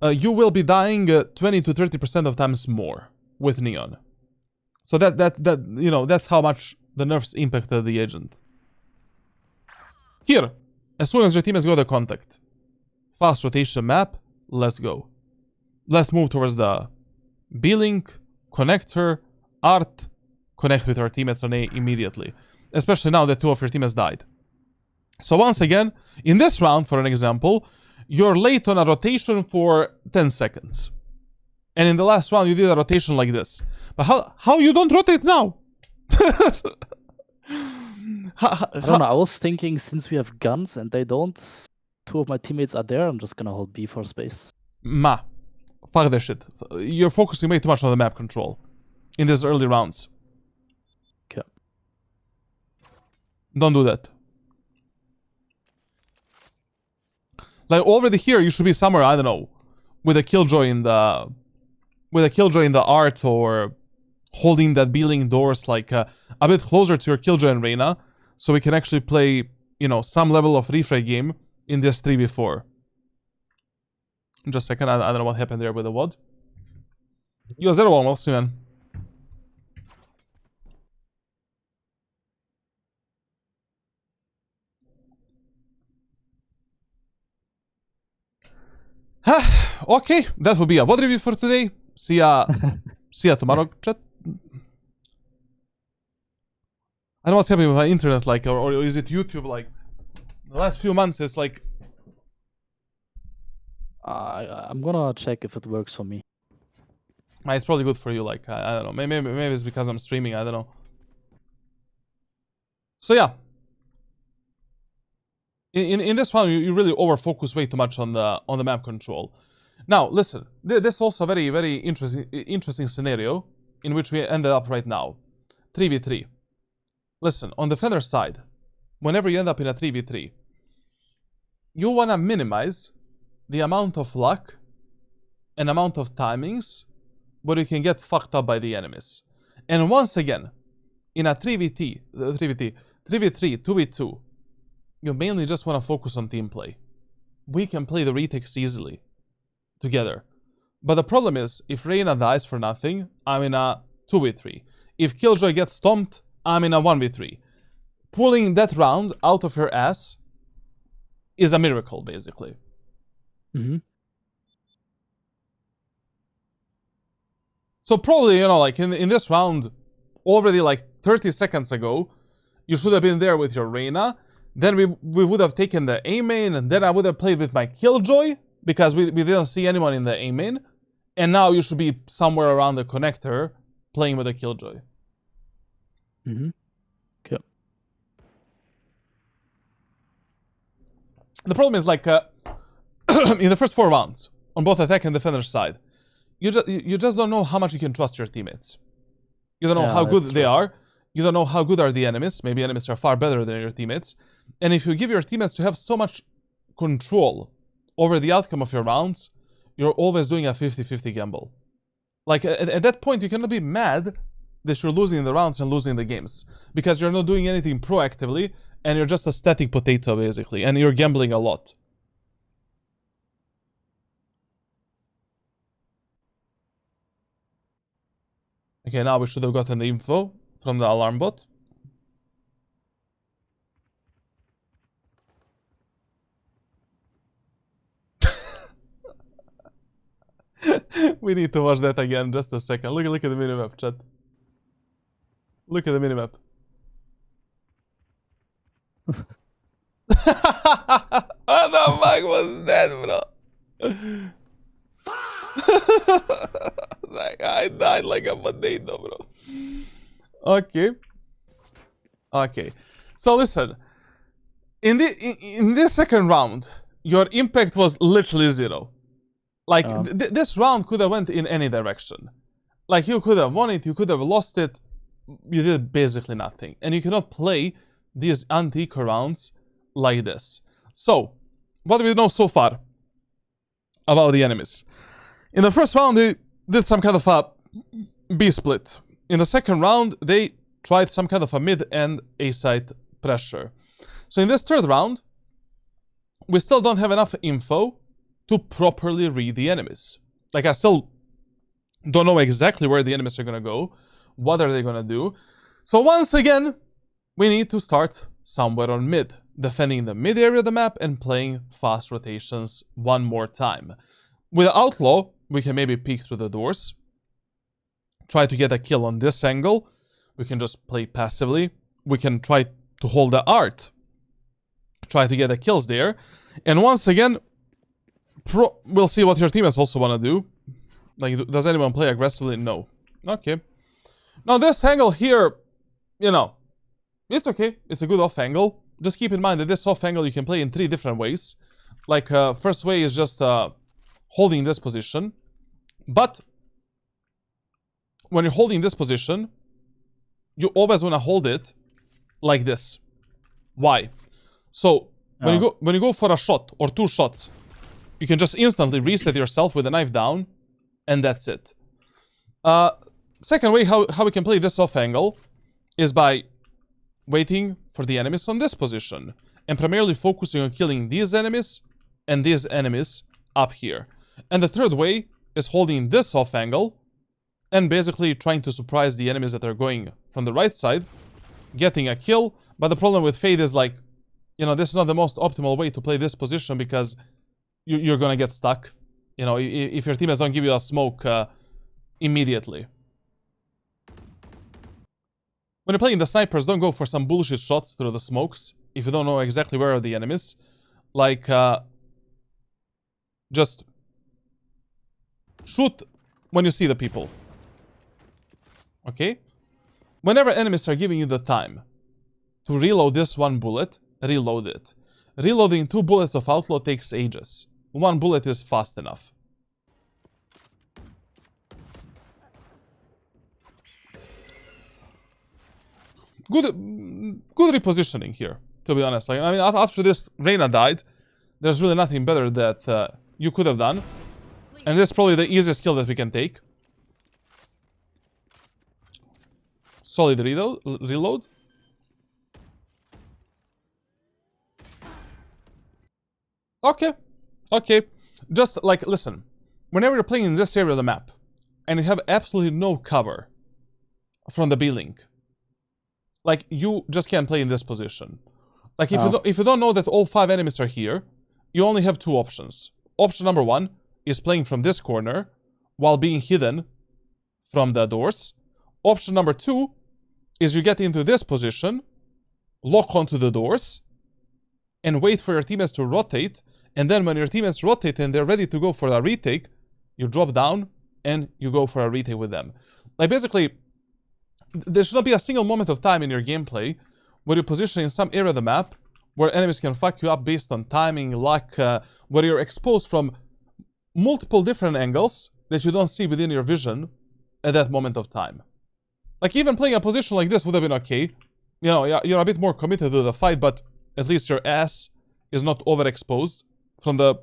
you will be dying 20 to 30% of times more with Neon. So that's how much the nerfs impacted the agent. Here, as soon as your team has got a contact, fast rotation map, let's go. Let's move towards the B-Link, connector, art, connect with our teammates on A immediately. Especially now that 2 of your team has died. So once again, in this round, for an example, you're late on a rotation for 10 seconds. And in the last round, you did a rotation like this. But how you don't rotate now? I don't know, I was thinking since we have guns and they don't, 2 of my teammates are there, I'm just gonna hold B for space. Fuck that shit. You're focusing way too much on the map control in these early rounds. Okay. Don't do that. Like, already here, you should be somewhere, I don't know, with a killjoy in the art, or holding that B-Link doors like a bit closer to your killjoy and Reyna, so we can actually play, some level of refrag game in this 3v4. Just a second, I don't know what happened there with the WOD. Yo, 0-1, well, see you, man. Okay, that will be a VOD review for today. See ya tomorrow, chat. I don't know what's happening with my internet, like, or is it YouTube, like, the last few months, it's like... I'm gonna check if it works for me. It's probably good for you, like, I don't know, maybe it's because I'm streaming, I don't know. So yeah. In this one, you really over-focus way too much on the map control. Now, listen, this is also a very, very interesting scenario in which we ended up right now. 3v3. Listen, on the Defender's side, whenever you end up in a 3v3, you want to minimize the amount of luck and amount of timings where you can get fucked up by the enemies. And once again, in a 3v3, 2v2, you mainly just want to focus on team play. We can play the retakes easily together. But the problem is, if Reyna dies for nothing, I'm in a 2v3. If Killjoy gets stomped, I'm in a 1v3. Pulling that round out of your ass is a miracle, basically. Mm-hmm. So probably, like, in this round, already like 30 seconds ago, you should have been there with your Reyna. Then we would have taken the A main, and then I would have played with my Killjoy, because we didn't see anyone in the A main. And now you should be somewhere around the connector, playing with a Killjoy. Mm-hmm. Okay. The problem is, like, in the first 4 rounds, on both attack and defender side, you just don't know how much you can trust your teammates. You don't know Yeah, how good that's they true. are. You don't know how good are the enemies. Maybe enemies are far better than your teammates. And if you give your teammates to have so much control over the outcome of your rounds, you're always doing a 50-50 gamble. Like, at that point, you cannot be mad that you're losing the rounds and losing the games. Because you're not doing anything proactively, and you're just a static potato, basically. And you're gambling a lot. Okay, now we should have gotten the info from the alarm bot. We need to watch that again, just a second. Look at the minimap, chat. Look at the minimap. What the fuck was that, bro? Like, I died like a potato, bro. Okay. Okay. So listen. In this second round, your impact was literally zero. Like, this round could have went in any direction. Like, you could have won it, you could have lost it. You did basically nothing. And you cannot play these anti-eco rounds like this. So, what do we know so far about the enemies? In the first round, they did some kind of a B split. In the second round, they tried some kind of a mid and A side pressure. So in this third round, we still don't have enough info to properly read the enemies. Like, I still don't know exactly where the enemies are gonna go. What are they gonna do? So once again, we need to start somewhere on mid, defending the mid area of the map and playing fast rotations one more time. With Outlaw, we can maybe peek through the doors, try to get a kill on this angle. We can just play passively. We can try to hold the art, try to get the kills there. And once again, we'll see what your teammates also want to do. Like, does anyone play aggressively? No. Okay. Now this angle here, you know, it's okay. It's a good off angle. Just keep in mind that this off angle you can play in 3 different ways. Like, first way is just holding this position. But when you're holding this position, you always want to hold it like this. Why? So when you go for a shot or 2 shots, you can just instantly reset yourself with a knife down, and that's it. Second way how we can play this off angle is by waiting for the enemies on this position and primarily focusing on killing these enemies and these enemies up here. And the third way is holding this off angle and basically trying to surprise the enemies that are going from the right side, getting a kill. But the problem with Fade is, like, you know, this is not the most optimal way to play this position because you're gonna get stuck. You know, if your teammates don't give you a smoke immediately. When you're playing the snipers, don't go for some bullshit shots through the smokes if you don't know exactly where are the enemies. Like, just shoot when you see the people. Okay? Whenever enemies are giving you the time to reload this 1 bullet, reload it. Reloading 2 bullets of Outlaw takes ages. 1 bullet is fast enough. Good repositioning here, to be honest. Like, I mean, after this Reyna died, there's really nothing better that you could have done. And this is probably the easiest kill that we can take. Solid reload. Okay. Okay. Just, like, listen. Whenever you're playing in this area of the map, and you have absolutely no cover from the B-Link, like, you just can't play in this position. Like, if you don't know that all 5 enemies are here, you only have 2 options. Option number 1 is playing from this corner while being hidden from the doors. Option number 2 is you get into this position, lock onto the doors, and wait for your teammates to rotate. And then when your teammates rotate and they're ready to go for a retake, you drop down and you go for a retake with them. Like, basically, there should not be a single moment of time in your gameplay where you position in some area of the map where enemies can fuck you up based on timing, luck, where you're exposed from multiple different angles that you don't see within your vision at that moment of time. Like, even playing a position like this would have been okay. You know, you're a bit more committed to the fight, but at least your ass is not overexposed from the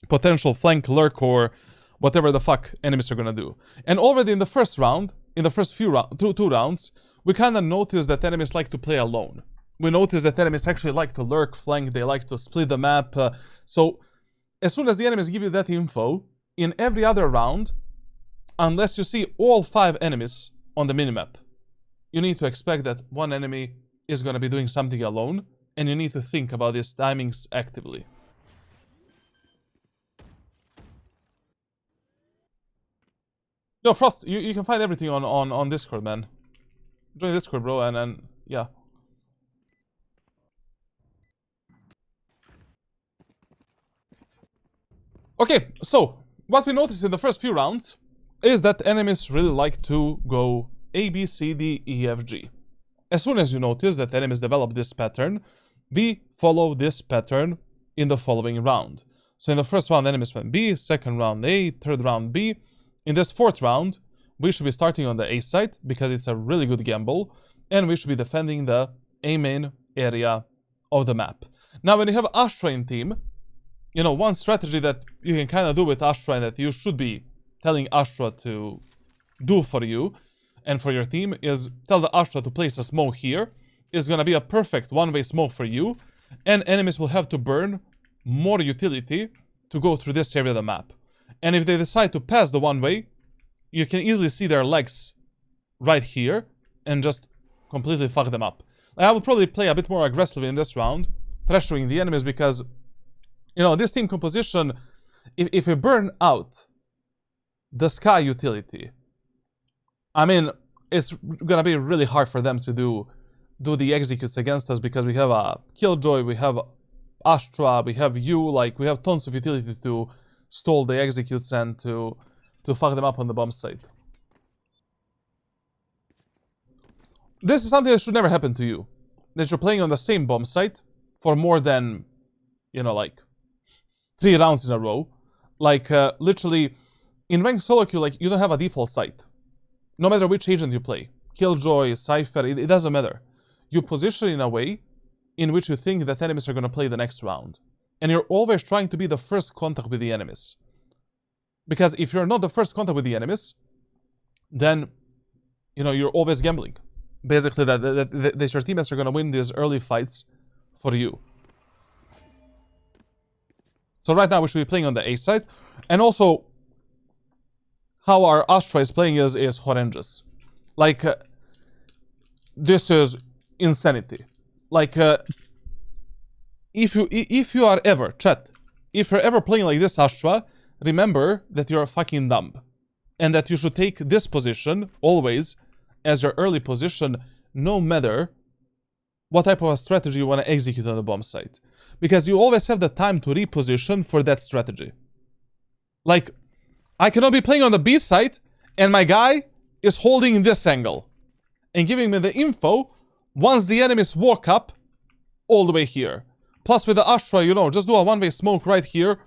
potential flank lurk or whatever the fuck enemies are gonna do. And already in the first round, in the first few two rounds, we kind of noticed that enemies like to play alone. We noticed that enemies actually like to lurk, flank, they like to split the map. So as soon as the enemies give you that info, in every other round, unless you see all 5 enemies on the minimap, you need to expect that one enemy is going to be doing something alone, and you need to think about these timings actively. No, Frost, you can find everything on Discord, man. Join Discord, bro, and yeah. Okay, so what we noticed in the first few rounds is that enemies really like to go A, B, C, D, E, F, G. As soon as you notice that enemies develop this pattern, we follow this pattern in the following round. So in the first round, enemies went B, second round A, third round B. In this fourth round, we should be starting on the A site because it's a really good gamble, and we should be defending the A main area of the map. Now, when you have Astra in team, you know, one strategy that you can kind of do with Astra and that you should be telling Astra to do for you and for your team is tell the Astra to place a smoke here. It's going to be a perfect one-way smoke for you, and enemies will have to burn more utility to go through this area of the map. And if they decide to pass the one-way, you can easily see their legs right here and just completely fuck them up. I would probably play a bit more aggressively in this round, pressuring the enemies because, you know, this team composition, if we burn out the sky utility, I mean, it's gonna be really hard for them to do the executes against us because we have a Killjoy, we have Astra, we have you, like, we have tons of utility to stall the executes and to fuck them up on the bomb site. This is something that should never happen to you. That you're playing on the same bomb site for more than, you know, like 3 rounds in a row. Like, literally, in ranked solo queue, like, you don't have a default site. No matter which agent you play. Killjoy, Cypher, it doesn't matter. You position in a way in which you think that enemies are going to play the next round. And you're always trying to be the first contact with the enemies. Because if you're not the first contact with the enemies, then, you know, you're always gambling. Basically, that your teammates are going to win these early fights for you. So right now we should be playing on the A side. And also, how our Astra is playing is horrendous. Like, this is insanity. Like, if you are ever, chat, if you're ever playing like this Astra, remember that you're fucking dumb. And that you should take this position, always, as your early position, no matter what type of a strategy you want to execute on the bomb site. Because you always have the time to reposition for that strategy. Like, I cannot be playing on the B site, and my guy is holding this angle. And giving me the info once the enemies walk up all the way here. Plus with the Astra, you know, just do a one-way smoke right here.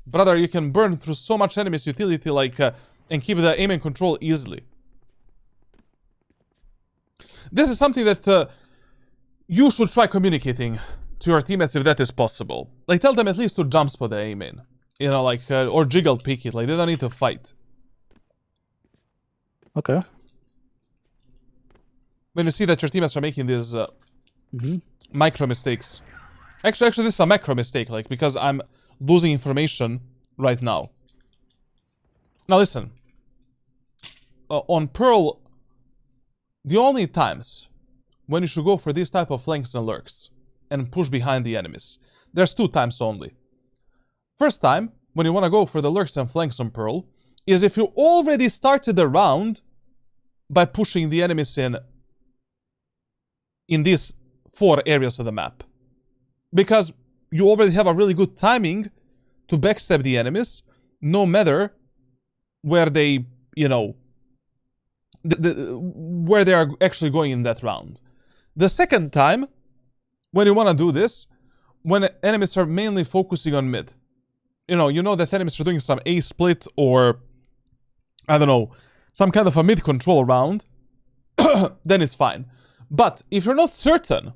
Brother, you can burn through so much enemies utility, like, and keep the aim and control easily. This is something that you should try communicating to your teammates if that is possible. Like, tell them at least to jump spot the aim in. You know, like, or jiggle pick it. Like, they don't need to fight. Okay. When you see that your teammates are making these micro mistakes. Actually, this is a macro mistake, like, because I'm losing information right now. Now, listen. On Pearl, the only times when you should go for these type of flanks and lurks and push behind the enemies, there's 2 times only. First time, when you want to go for the lurks and flanks on Pearl, is if you already started the round by pushing the enemies in these 4 areas of the map. Because you already have a really good timing to backstab the enemies, no matter where they, you know, where they are actually going in that round. The second time, when you want to do this, when enemies are mainly focusing on mid. You know that enemies are doing some A split or, I don't know, some kind of a mid control round. then it's fine. But if you're not certain,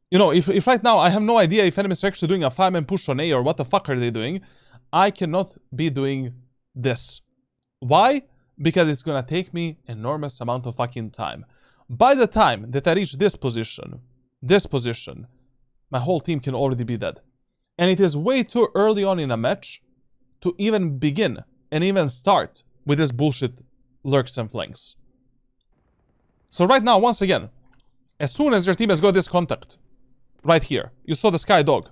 you know, if right now I have no idea if enemies are actually doing a 5-man push on A or what the fuck are they doing, I cannot be doing this. Why? Because it's gonna take me enormous amount of fucking time. By the time that I reach this position, my whole team can already be dead. And it is way too early on in a match to even begin and even start with this bullshit lurks and flanks. So right now, once again, as soon as your team has got this contact, right here, you saw the sky dog.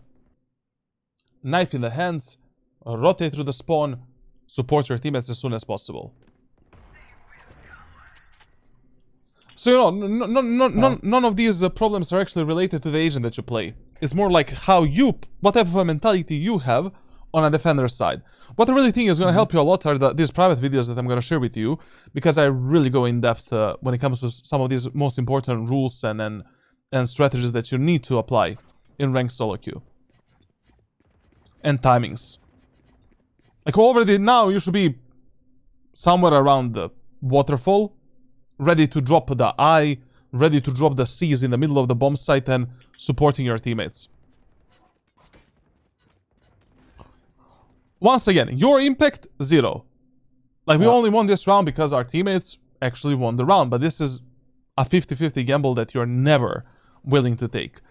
Knife in the hands, rotate through the spawn, support your teammates as soon as possible. So, you know, none of these problems are actually related to the agent that you play. It's more like how you, what type of a mentality you have on a defender's side. What I really think is going to help you a lot are these private videos that I'm going to share with you, because I really go in depth when it comes to some of these most important rules and strategies that you need to apply in ranked solo queue. And timings. Like already now you should be somewhere around the waterfall, ready to drop the I, ready to drop the C's in the middle of the bomb site and supporting your teammates. Once again, your impact, 0. Like, we only won this round because our teammates actually won the round, but this is a 50-50 gamble that you're never willing to take.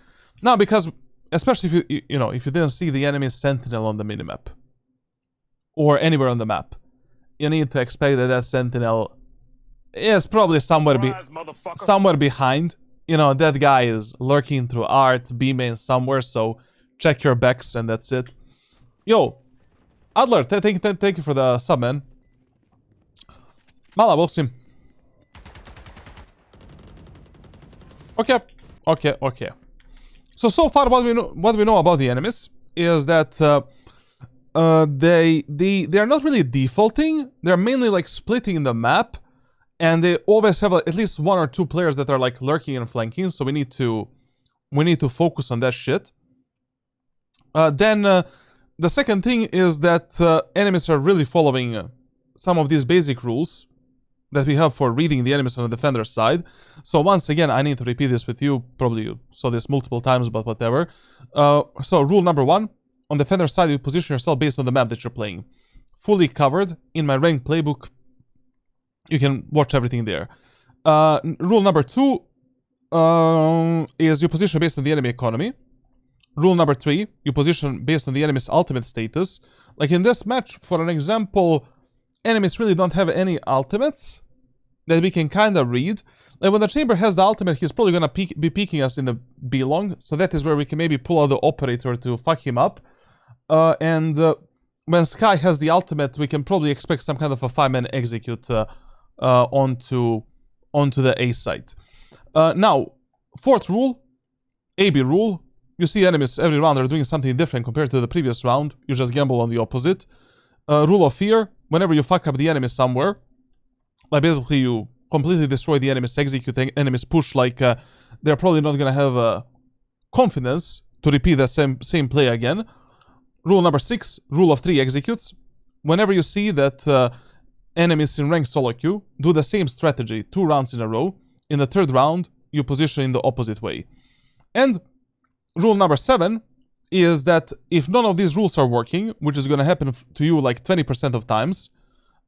Now, because, especially if if you didn't see the enemy sentinel on the minimap, or anywhere on the map, you need to expect that sentinel is probably somewhere behind. You know, that guy is lurking through art, B-main somewhere, so check your backs and that's it. Yo, Adler, thank you for the sub, man. Mala, we'll see. Okay. So far, what we know about the enemies is that they are not really defaulting. They're mainly like splitting the map, and they always have at least 1 or 2 players that are like lurking and flanking. So we need to focus on that shit. Then the second thing is that enemies are really following some of these basic rules that we have for reading the enemies on the defender's side. So once again, I need to repeat this with you. Probably you saw this multiple times, but whatever. So rule number 1, on the defender's side, you position yourself based on the map that you're playing. Fully covered. In my ranked playbook, you can watch everything there. Rule number 2 is you position based on the enemy economy. Rule number 3, you position based on the enemy's ultimate status. Like in this match, for an example, enemies really don't have any ultimates that we can kind of read. Like when the chamber has the ultimate, he's probably gonna be peeking us in the B long, so that is where we can maybe pull out the operator to fuck him up. When Sky has the ultimate, we can probably expect some kind of a 5-man execute onto the A site. Now, 4th rule, AB rule. You see enemies every round are doing something different compared to the previous round. You just gamble on the opposite. Rule of fear. Whenever you fuck up the enemy somewhere, like basically you completely destroy the enemy's execute, enemy's push, like they're probably not gonna have confidence to repeat the same play again. Rule number 6, rule of 3 executes. Whenever you see that enemies in ranked solo queue do the same strategy 2 rounds in a row, in the 3rd round, you position in the opposite way. And rule number 7 is that if none of these rules are working, which is going to happen to you like 20% of times,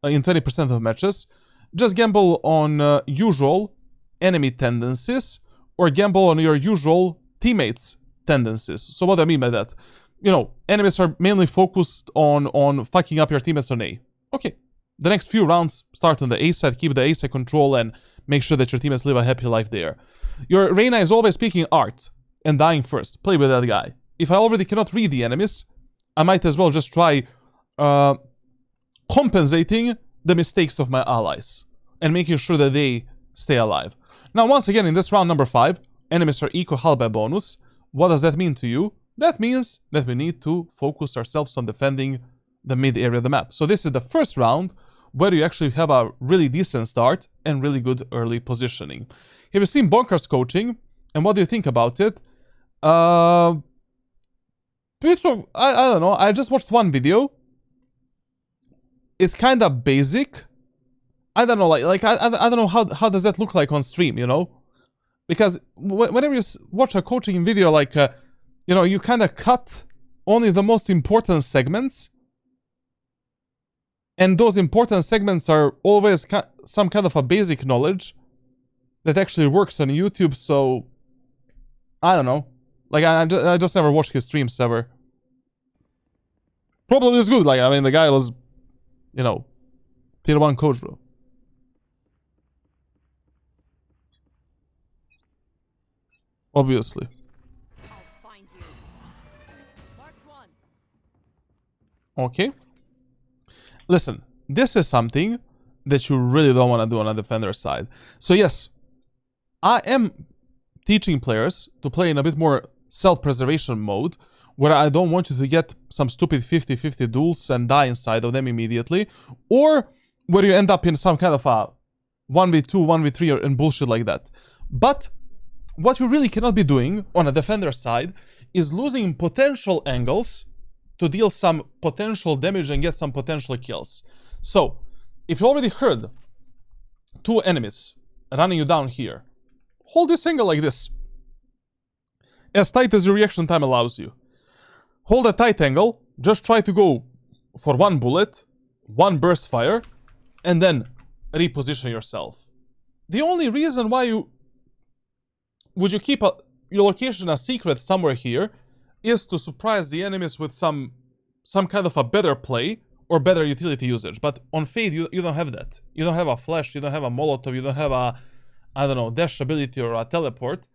in 20% of matches, just gamble on usual enemy tendencies, or gamble on your usual teammates' tendencies. So what do I mean by that? You know, enemies are mainly focused on fucking up your teammates on A. Okay, the next few rounds start on the A side, keep the A side control, and make sure that your teammates live a happy life there. Your Reyna is always picking art and dying first. Play with that guy. If I already cannot read the enemies, I might as well just try compensating the mistakes of my allies and making sure that they stay alive. Now, once again, in this round number 5, enemies are equal hull by bonus. What does that mean to you? That means that we need to focus ourselves on defending the mid area of the map. So this is the first round where you actually have a really decent start and really good early positioning. Have you seen Bonkers coaching? And what do you think about it? I don't know. I just watched one video. It's kind of basic. I don't know, like I don't know how does that look like on stream, you know? Because whenever you watch a coaching video, like, you know, you kind of cut only the most important segments. And those important segments are always some kind of a basic knowledge that actually works on YouTube, so... I don't know. Like, I just never watched his streams ever. Probably is good, like, I mean, the guy was, you know, tier 1 coach, bro. Obviously. I'll find you. Marked one. Okay. Listen, this is something that you really don't want to do on a defender side. So yes, I am teaching players to play in a bit more self-preservation mode, where I don't want you to get some stupid 50-50 duels and die inside of them immediately, or where you end up in some kind of a 1v2, 1v3 and bullshit like that. But what you really cannot be doing on a defender side is losing potential angles to deal some potential damage and get some potential kills. So, if you already heard 2 enemies running you down here, hold this angle like this, as tight as your reaction time allows you. Hold a tight angle, just try to go for 1 bullet, 1 burst fire, and then reposition yourself. The only reason why you would keep your location a secret somewhere here is to surprise the enemies with some kind of a better play or better utility usage. But on Fade, you don't have that. You don't have a flash, you don't have a Molotov, you don't have a, I don't know, dash ability or a teleport.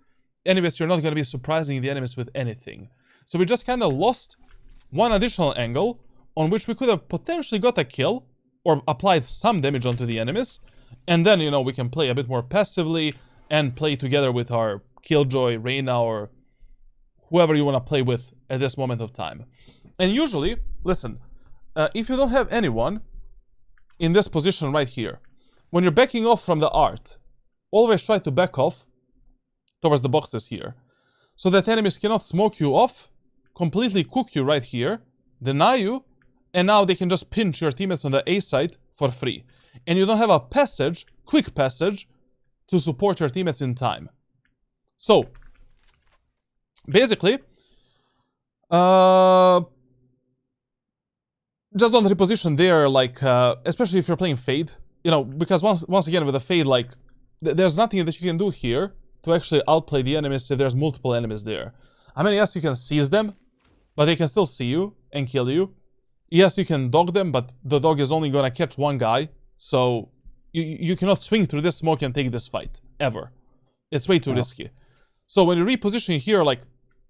Anyways, you're not going to be surprising the enemies with anything. So we just kind of lost one additional angle on which we could have potentially got a kill or applied some damage onto the enemies. And then, you know, we can play a bit more passively and play together with our Killjoy, Reyna, or whoever you want to play with at this moment of time. And usually, listen, if you don't have anyone in this position right here, when you're backing off from the art, always try to back off towards the boxes here, so that enemies cannot smoke you off, completely cook you right here, deny you, and now they can just pinch your teammates on the A side for free. And you don't have a passage, quick passage, to support your teammates in time. So, basically, just don't reposition there, like, especially if you're playing Fade, you know, because once again, with a Fade, like, there's nothing that you can do here to actually outplay the enemies if there's multiple enemies there. I mean, yes, you can seize them, but they can still see you and kill you. Yes, you can dog them, but the dog is only gonna catch one guy, so you cannot swing through this smoke and take this fight, ever. It's way too risky. So when you reposition here, like,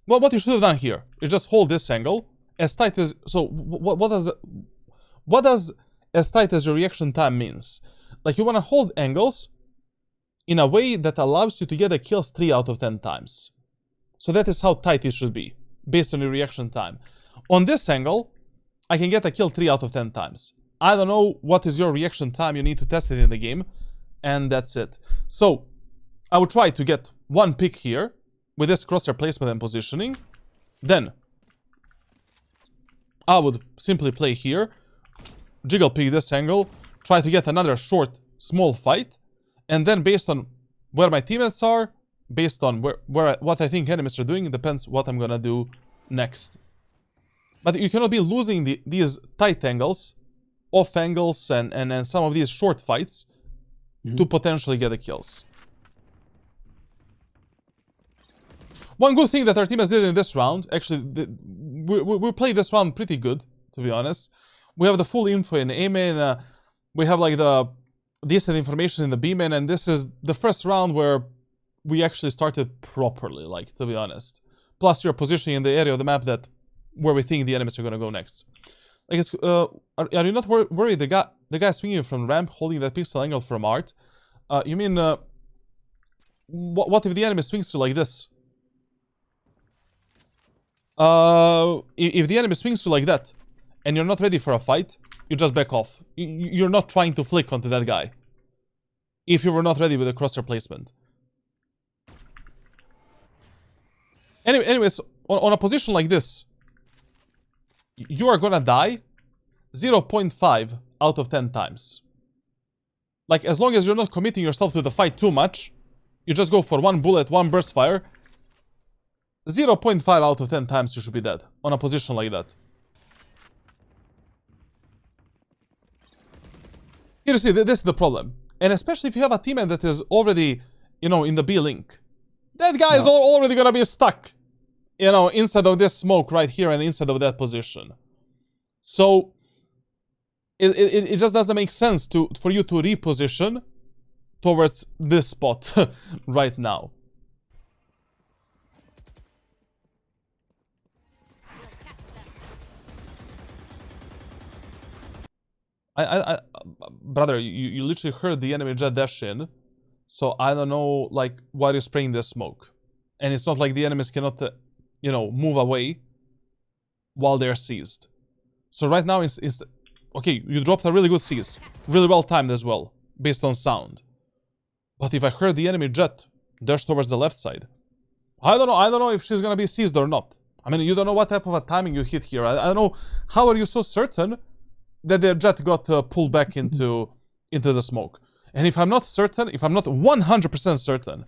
well, what you should have done here is just hold this angle as tight as... So what does as tight as your reaction time means? Like, you want to hold angles in a way that allows you to get the kills 3 out of 10 times. So that is how tight it should be, based on your reaction time. On this angle, I can get a kill 3 out of 10 times. I don't know what is your reaction time, you need to test it in the game, and that's it. So, I would try to get one pick here, with this crosshair placement and positioning. Then, I would simply play here, jiggle pick this angle, try to get another short, small fight, and then based on where my teammates are, based on what I think enemies are doing, it depends what I'm gonna do next. But you cannot be losing these tight angles, off angles, and some of these short fights to potentially get the kills. One good thing that our teammates did in this round, actually, we played this round pretty good, to be honest. We have the full info in A main, we have like the decent information in the B main, and this is the first round where we actually started properly, like, to be honest. Plus, you're positioning in the area of the map where we think the enemies are gonna go next. Like, it's, are you not worried the guy swinging from ramp, holding that pixel angle from art? You mean, what if the enemy swings to like this? If the enemy swings to like that, and you're not ready for a fight, you just back off. You're not trying to flick onto that guy. If you were not ready with the crosshair placement. Anyways, on a position like this, you are gonna die 0.5 out of 10 times. Like, as long as you're not committing yourself to the fight too much, you just go for one bullet, one burst fire, 0.5 out of 10 times you should be dead on a position like that. You see, this is the problem. And especially if you have a teammate that is already, you know, in the B link. That guy is already gonna be stuck, you know, inside of this smoke right here and inside of that position. So, it just doesn't make sense for you to reposition towards this spot right now. Brother, you literally heard the enemy jet dash in, so I don't know, like, why you're spraying this smoke. And it's not like the enemies cannot, you know, move away while they're seized. So right now, okay, you dropped a really good seize. Really well timed as well, based on sound. But if I heard the enemy jet dash towards the left side, I don't know if she's gonna be seized or not. I mean, you don't know what type of a timing you hit here. I don't know, how are you so certain that the jet got pulled back into the smoke? And if I'm not certain, if I'm not 100% certain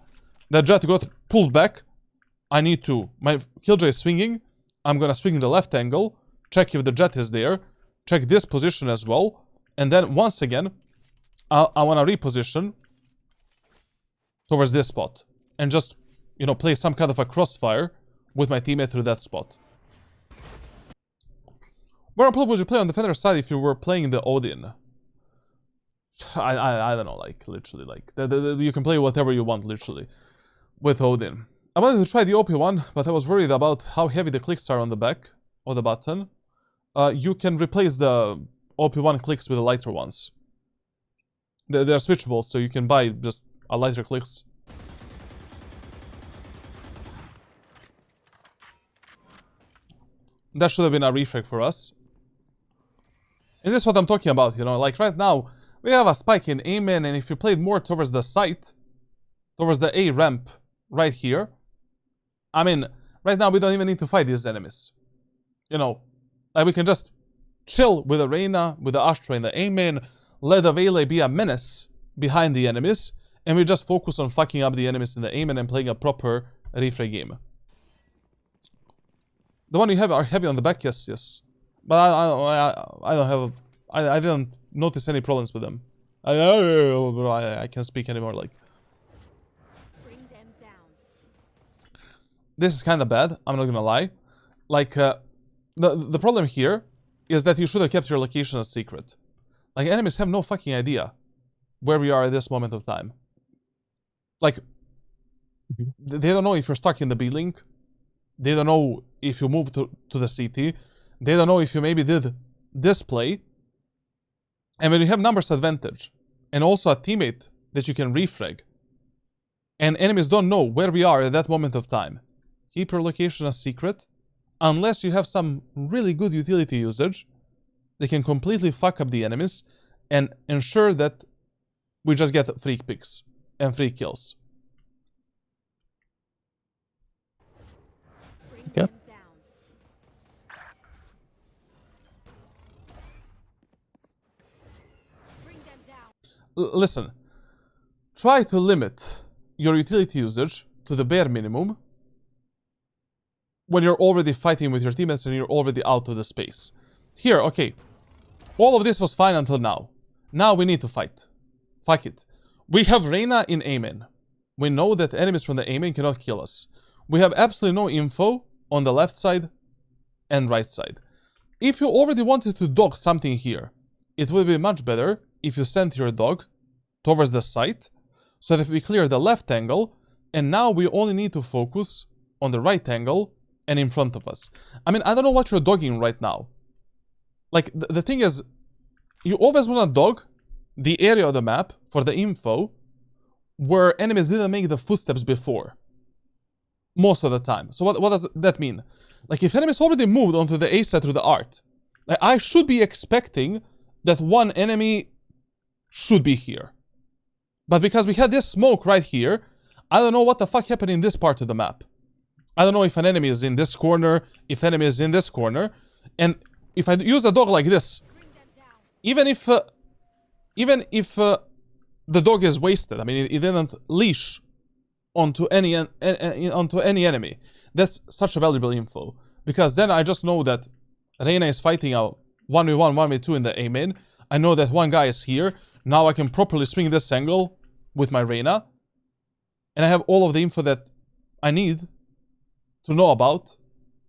that jet got pulled back, I need to, my killjoy is swinging, I'm gonna swing in the left angle, check if the jet is there, check this position as well, and then once again, I wanna reposition towards this spot, and just, you know, play some kind of a crossfire with my teammate through that spot. Where would you play on the defender side if you were playing the Odin? I don't know, like, literally, like, you can play whatever you want, literally, with Odin. I wanted to try the OP one, but I was worried about how heavy the clicks are on the back of the button. You can replace the OP1 clicks with the lighter ones. They're switchable, so you can buy just a lighter clicks. That should have been a refrag for us. And this is what I'm talking about, you know, like right now, we have a spike in A main, and if you played more towards the site, towards the A ramp right here, I mean, right now we don't even need to fight these enemies. You know, like we can just chill with the Reyna, with the Astra in the A main, let the Vele be a menace behind the enemies, and we just focus on fucking up the enemies in the A main and playing a proper refrag game. The one you have are heavy on the back, yes. But I don't have, I didn't notice any problems with them. I can't speak anymore, like. Bring them down. This is kind of bad, I'm not gonna lie. Like, the problem here is that you should have kept your location a secret. Like, enemies have no fucking idea where we are at this moment of time. Like, they don't know if you're stuck in the B link. They don't know if you moved to the CT. They don't know if you maybe did this play. And when you have numbers advantage, and also a teammate that you can refrag, and enemies don't know where we are at that moment of time, keep your location a secret, unless you have some really good utility usage. They can completely fuck up the enemies and ensure that we just get free picks and free kills. Bring Yep. them down. Bring them down. Listen, try to limit your utility usage to the bare minimum when you're already fighting with your teammates and you're already out of the space. Here, okay, all of this was fine until now. Now we need to fight. Fuck it. We have Reyna in A main. We know that enemies from the A main cannot kill us. We have absolutely no info on the left side and right side. If you already wanted to dog something here, it would be much better if you sent your dog towards the site, so that we clear the left angle, and now we only need to focus on the right angle and in front of us. I mean, I don't know what you're dogging right now. Like, the thing is, you always want to dog the area of the map for the info where enemies didn't make the footsteps before. Most of the time. So what does that mean? Like, if enemies already moved onto the A side through the art, like, I should be expecting that one enemy should be here. But because we had this smoke right here, I don't know what the fuck happened in this part of the map. I don't know if an enemy is in this corner, if enemy is in this corner, and if I use a dog like this, Bring them down. even if the dog is wasted. I mean, it didn't leash onto any enemy. That's such a valuable info. Because then I just know that Reyna is fighting a 1v1, 1v2 in the A main. I know that one guy is here. Now I can properly swing this angle with my Reyna. And I have all of the info that I need to know about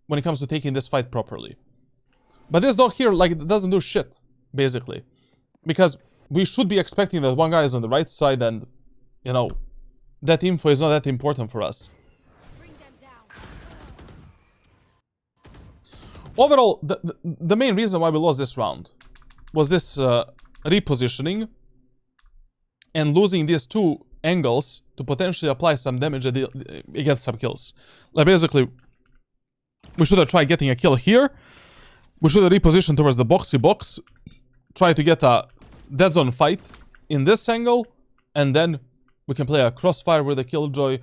when it comes to taking this fight properly. But this dog here, like, doesn't do shit, basically. Because we should be expecting that one guy is on the right side and, you know, that info is not that important for us. Bring them down. Overall, the main reason why we lost this round was this repositioning and losing these two angles to potentially apply some damage against some kills. Like, basically, we should have tried getting a kill here. We should have repositioned towards the boxy box, try to get a dead zone fight in this angle, and then we can play a crossfire with the Killjoy.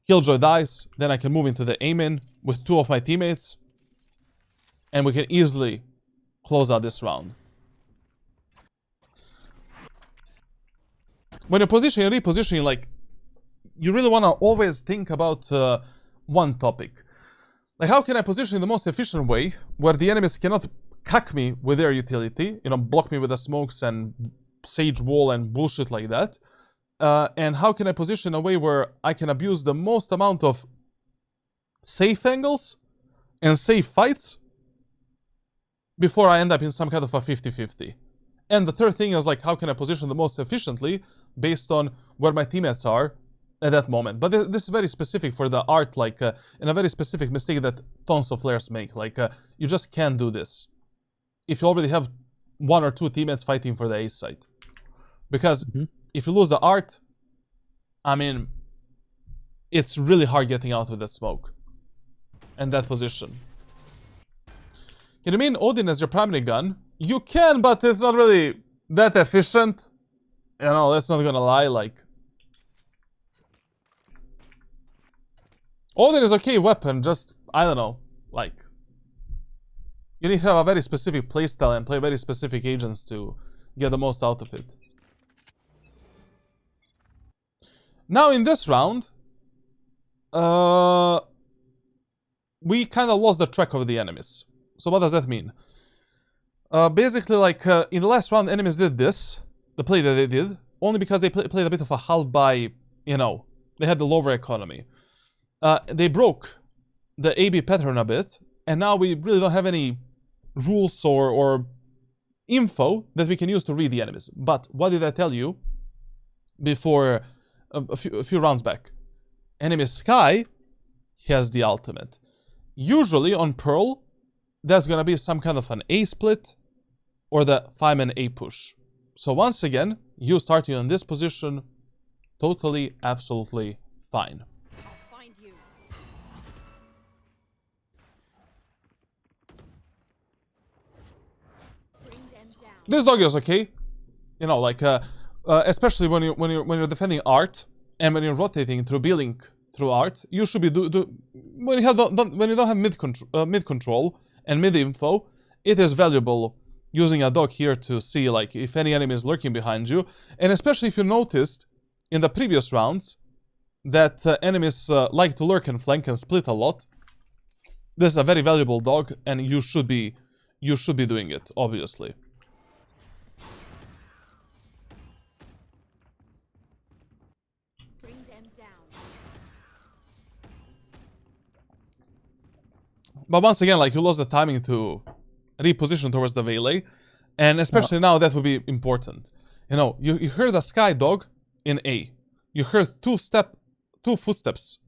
Killjoy dies, then I can move into the A-main with two of my teammates, and we can easily close out this round. When you're positioning and repositioning, like, you really want to always think about one topic. Like, how can I position in the most efficient way where the enemies cannot cack me with their utility, you know, block me with the smokes and sage wall and bullshit like that. And how can I position in a way where I can abuse the most amount of safe angles and safe fights before I end up in some kind of a 50-50. And the third thing is, like, how can I position the most efficiently based on where my teammates are at that moment. But this is very specific for the art, like, and a very specific mistake that tons of players make. Like, you just can't do this if you already have one or two teammates fighting for the ace site. Because if you lose the art, I mean, it's really hard getting out with that smoke and that position. Can you mean Odin as your primary gun? You can, but it's not really that efficient. You know, that's not gonna lie, like... Odin is okay weapon, just, I don't know, like... You need to have a very specific playstyle and play very specific agents to get the most out of it. Now in this round, we kind of lost the track of the enemies. So what does that mean? Basically, like, in the last round, enemies did this, the play that they did, only because they played a bit of a half by, you know, they had the lower economy. They broke the AB pattern a bit, and now we really don't have any rules or info that we can use to read the enemies. But what did I tell you before a few rounds back? Enemy Sky has the ultimate. Usually on Pearl, there's gonna be some kind of an A split or the 5-man A push. So once again, you starting on this position, totally, absolutely fine. I'll find you. Bring them down. This dog is okay, you know, like, especially when you're defending art and when you're rotating through B-Link through art, you should be when you don't have mid control and mid info, it is valuable using a dog here to see, like, if any enemy is lurking behind you, and especially if you noticed in the previous rounds that enemies like to lurk and flank and split a lot. This is a very valuable dog, and you should be doing it, obviously. Bring them down. But once again, like, you lost the timing to reposition towards the Valet, and especially now that would be important. You know, you heard a Sky dog in A. You heard two footsteps,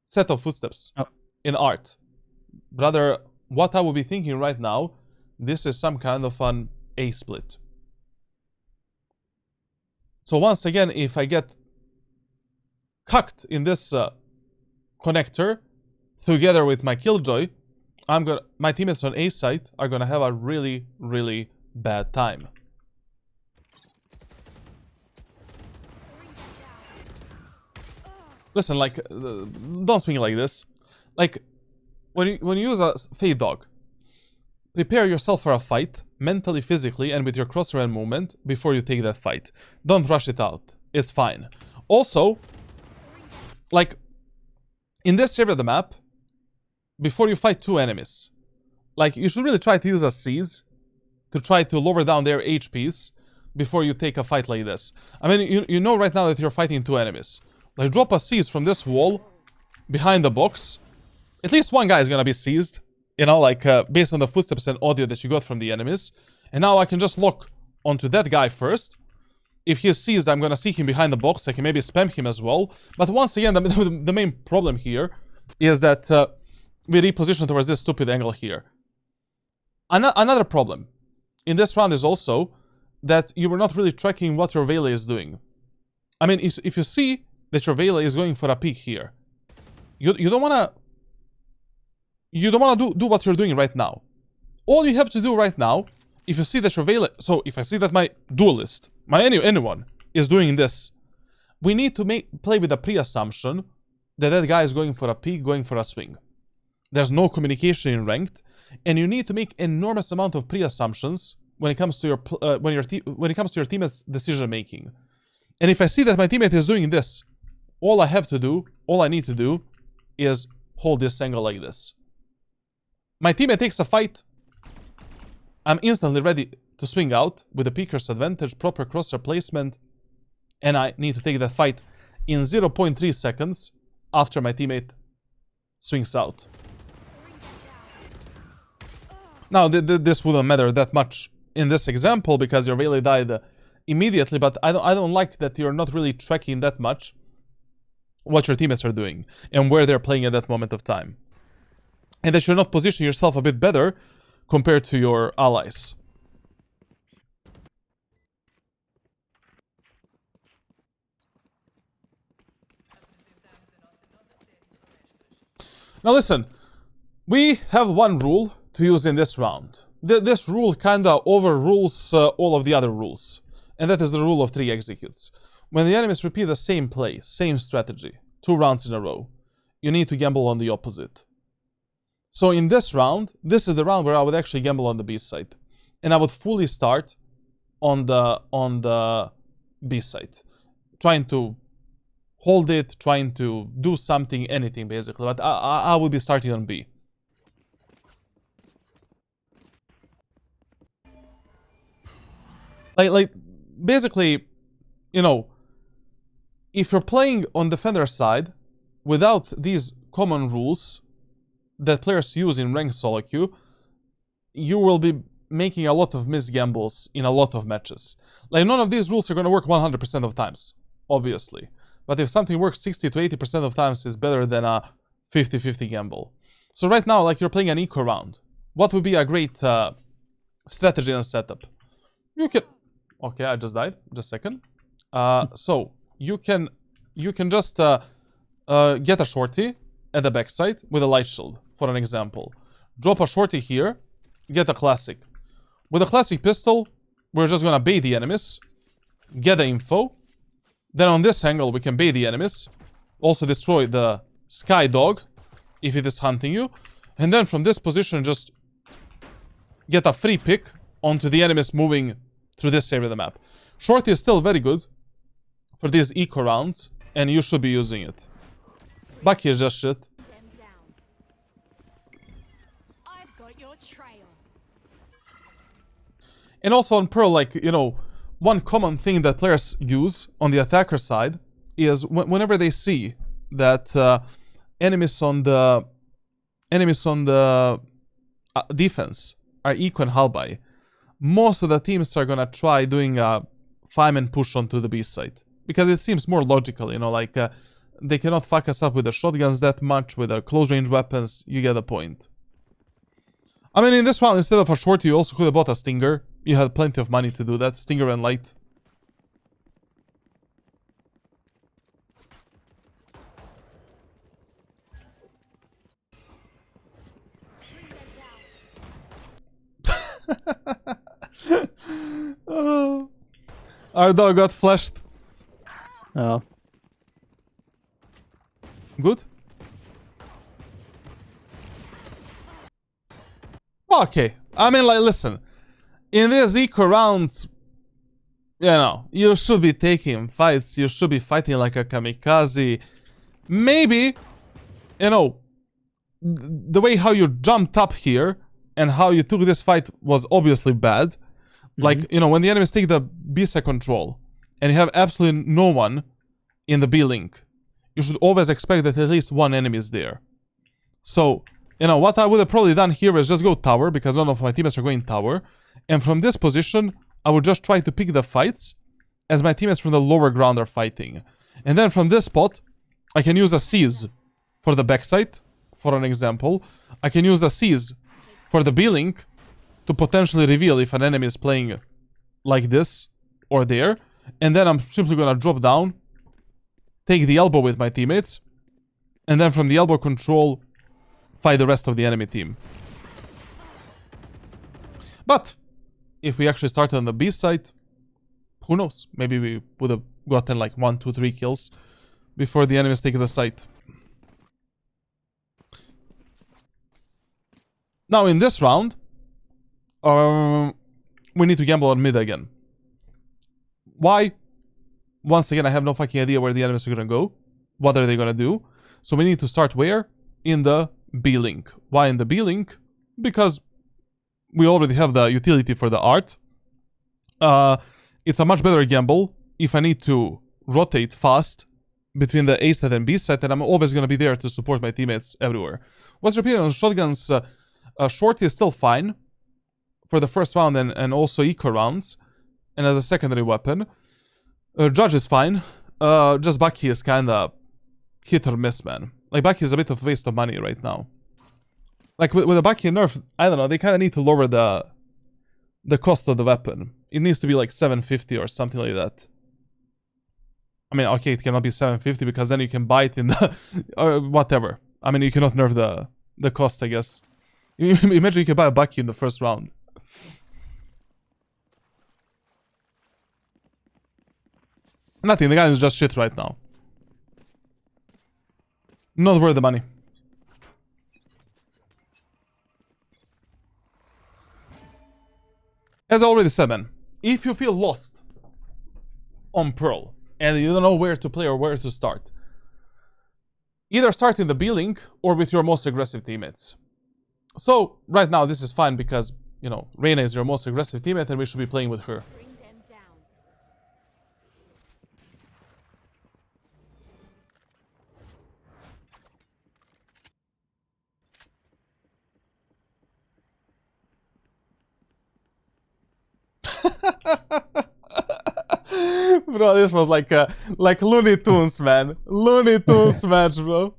set of footsteps in art. Brother, what I would be thinking right now, this is some kind of an A split. So once again, if I get cucked in this connector together with my Killjoy, my teammates on A site are gonna have a really, really bad time. Listen, like, don't swing like this. Like, when you use a Fade Dog, prepare yourself for a fight, mentally, physically, and with your crosshair and movement before you take that fight. Don't rush it out. It's fine. Also, like, in this area of the map, before you fight two enemies, like, you should really try to use a seize to try to lower down their HPs before you take a fight like this. I mean, you know right now that you're fighting two enemies. Like, drop a seize from this wall behind the box. At least one guy is gonna be seized, you know, like, based on the footsteps and audio that you got from the enemies. And now I can just lock onto that guy first. If he is seized, I'm gonna see him behind the box. I can maybe spam him as well. But once again, the main problem here is that we reposition towards this stupid angle here. Another problem in this round is also that you were not really tracking what your Vela is doing. I mean, if you see that your Vela is going for a peek here, you don't wanna do what you're doing right now. All you have to do right now, if you see that your Vela, so if I see that my duelist, anyone is doing this, we need to play with a pre-assumption that that guy is going for a peek, going for a swing. There's no communication in ranked, and you need to make enormous amount of pre-assumptions when it comes to your when it comes to your teammate's decision making. And if I see that my teammate is doing this, all I need to do is hold this angle like this. My teammate takes a fight, I'm instantly ready to swing out with the peeker's advantage, proper crosshair placement, and I need to take that fight in 0.3 seconds after my teammate swings out. Now, this wouldn't matter that much in this example because your Vela died immediately, but I don't like that you're not really tracking that much what your teammates are doing and where they're playing at that moment of time. And that you're not positioning yourself a bit better compared to your allies. Now listen, we have one rule to use in this round. This rule kinda overrules all of the other rules. And that is the rule of 3 executes. When the enemies repeat the same play, same strategy, 2 rounds in a row, you need to gamble on the opposite. So in this round, this is the round where I would actually gamble on the B side. And I would fully start on the B side. Trying to hold it, trying to do something, anything basically. But I will be starting on B. Like basically, you know, if you're playing on defender side without these common rules that players use in ranked solo queue, you will be making a lot of missed gambles in a lot of matches. Like, none of these rules are going to work 100% of times, obviously. But if something works 60 to 80% of times, it's better than a 50-50 gamble. So right now, like, you're playing an eco round. What would be a great strategy and setup? You can... Okay, I just died. Just a second. So, you can just get a shorty at the backside with a light shield, for an example. Drop a shorty here, get a classic. With a classic pistol, we're just gonna bait the enemies, get the info. Then on this angle, we can bait the enemies. Also destroy the sky dog, if it is hunting you. And then from this position, just get a free pick onto the enemies moving through this area of the map. Shorty is still very good for these eco rounds, and you should be using it. Bucky is just shit. Them down. I've got your trail. And also on Pearl, like, you know, one common thing that players use on the attacker side is whenever they see that enemies on the defense are eco and halbay, most of the teams are gonna try doing a 5-man push onto the B side because it seems more logical, you know, like they cannot fuck us up with the shotguns that much, with the close range weapons. You get the point. I mean, in this round, instead of a shorty, you also could have bought a stinger. You had plenty of money to do that. Stinger and light. Oh. Our dog got flashed. Oh. Good. Okay, I mean, like, listen. In these eco rounds, you know, you should be taking fights. You should be fighting like a kamikaze. Maybe, you know, the way how you jumped up here and how you took this fight was obviously bad. Like, you know, when the enemies take the B side control and you have absolutely no one in the B link, you should always expect that at least one enemy is there. So, you know, what I would have probably done here is just go tower, because none of my teammates are going tower. And from this position, I would just try to pick the fights as my teammates from the lower ground are fighting. And then from this spot, I can use the C's for the backside, for an example. I can use the C's for the B link to potentially reveal if an enemy is playing like this or there. And then I'm simply gonna drop down, take the elbow with my teammates, and then from the elbow control, fight the rest of the enemy team. But if we actually started on the B side, who knows? Maybe we would have gotten like 1, 2, 3 kills before the enemies take the site. Now in this round, we need to gamble on mid again. Why? Once again, I have no fucking idea where the enemies are gonna go. What are they gonna do? So we need to start where? In the B link. Why in the B link? Because we already have the utility for the art. It's a much better gamble if I need to rotate fast between the A side and B side, and I'm always gonna be there to support my teammates everywhere. What's your opinion on shotguns? Short is still fine for the first round and also eco rounds, and as a secondary weapon. Judge is fine. Just Bucky is kinda hit or miss, man. Like, Bucky is a bit of a waste of money right now. Like, with the Bucky nerf, I don't know, they kinda need to lower the cost of the weapon. It needs to be like 750 or something like that. I mean, okay, it cannot be 750 because then you can buy it in the... or whatever. I mean, you cannot nerf the cost, I guess. Imagine you can buy a Bucky in the first round. Nothing, the guy is just shit right now. Not worth the money. As I already said, man, if you feel lost on Pearl and you don't know where to play or where to start, either start in the B link or with your most aggressive teammates. So, right now this is fine because, you know, Reyna is your most aggressive teammate and we should be playing with her. Bring them down. Bro, this was like Looney Tunes, man. Looney Tunes match, bro.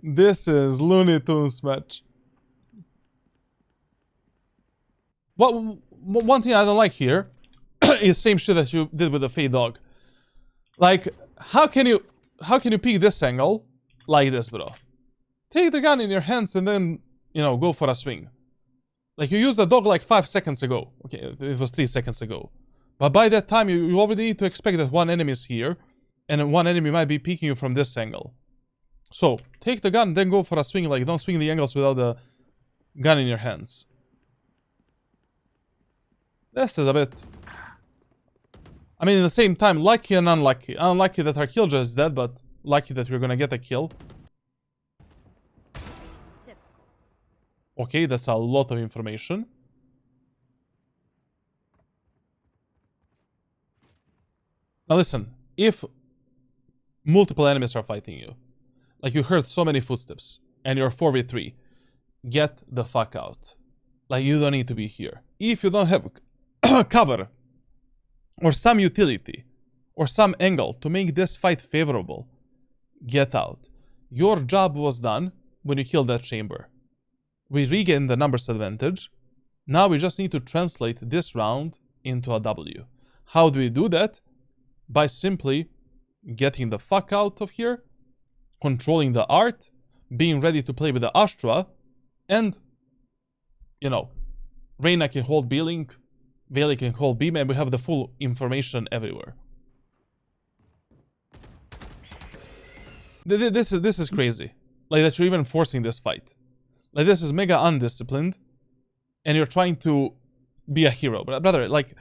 This is Looney Tunes match. One thing I don't like here is same shit that you did with the Fade Dog. Like, how can you peek this angle like this, bro? Take the gun in your hands and then, you know, go for a swing. Like, you used the dog like 5 seconds ago. Okay, it was 3 seconds ago. But by that time, you already need to expect that one enemy is here. And one enemy might be peeking you from this angle. So, take the gun, then go for a swing. Like, don't swing the angles without the gun in your hands. This is a bit... I mean, at the same time, lucky and unlucky. Unlucky that our killjoy is dead, but lucky that we're gonna get a kill. Okay, that's a lot of information. Now listen, if multiple enemies are fighting you, like you heard so many footsteps, and you're 4v3, get the fuck out. Like, you don't need to be here. If you don't have cover, or some utility, or some angle to make this fight favorable, get out. Your job was done when you killed that chamber. We regain the numbers advantage. Now we just need to translate this round into a W. How do we do that? By simply getting the fuck out of here, controlling the art, being ready to play with the Astra, and, you know, Reyna can hold B-Link, Veli can hold B, and we have the full information everywhere. This is crazy. Like, that you're even forcing this fight. Like, this is mega undisciplined, and you're trying to be a hero. But brother, like,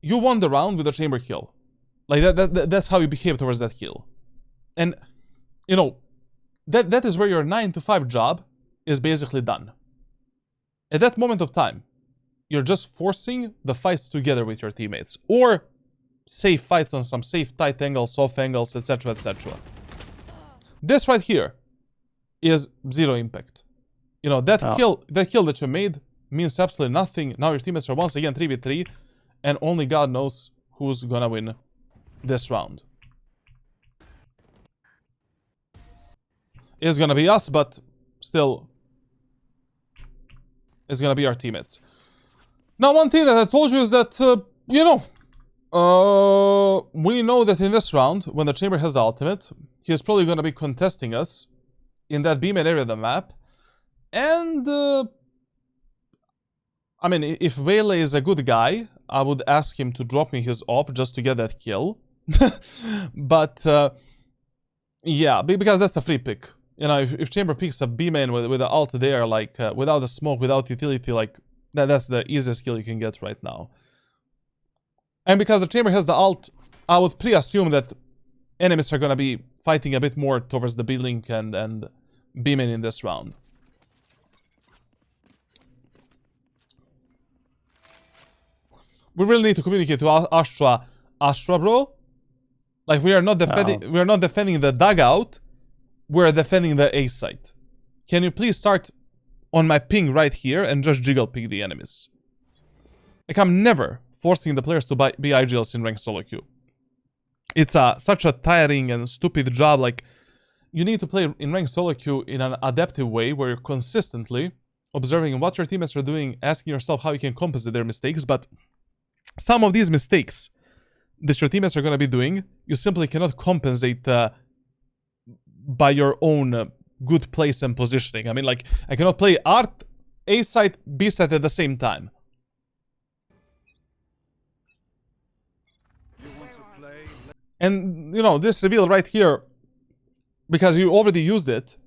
you won the round with a chamber kill. Like, that's how you behave towards that kill. And, you know, that is where your 9 to 5 job is basically done. At that moment of time, you're just forcing the fights together with your teammates. Or safe fights on some safe tight angles, soft angles, etc, etc. This right here is zero impact. You know, that kill that you made means absolutely nothing. Now your teammates are once again 3v3, and only God knows who's gonna win this round. It's gonna be us, but still, it's gonna be our teammates. Now, one thing that I told you is that, you know, we know that in this round, when the chamber has the ultimate, he's probably gonna be contesting us in that B-main area of the map. And, I mean, if Wele is a good guy, I would ask him to drop me his op just to get that kill. But, yeah, because that's a free pick. You know, if Chamber picks a B-main with the ult there, like, without the smoke, without utility, like, that's the easiest kill you can get right now. And because the Chamber has the ult, I would pre-assume that enemies are gonna be fighting a bit more towards the B-link and B-main in this round. We really need to communicate to Astra, bro. Like, we are not defending the dugout. We're defending the A site. Can you please start on my ping right here and just jiggle pick the enemies? Like, I'm never forcing the players to be IGLs in ranked solo queue. It's such a tiring and stupid job. Like, you need to play in ranked solo queue in an adaptive way where you're consistently observing what your teammates are doing, asking yourself how you can compensate their mistakes. But some of these mistakes that your teammates are going to be doing, you simply cannot compensate by your own good place and positioning. I mean, like, I cannot play art, A site, B site at the same time. And, you know, this reveal right here, because you already used it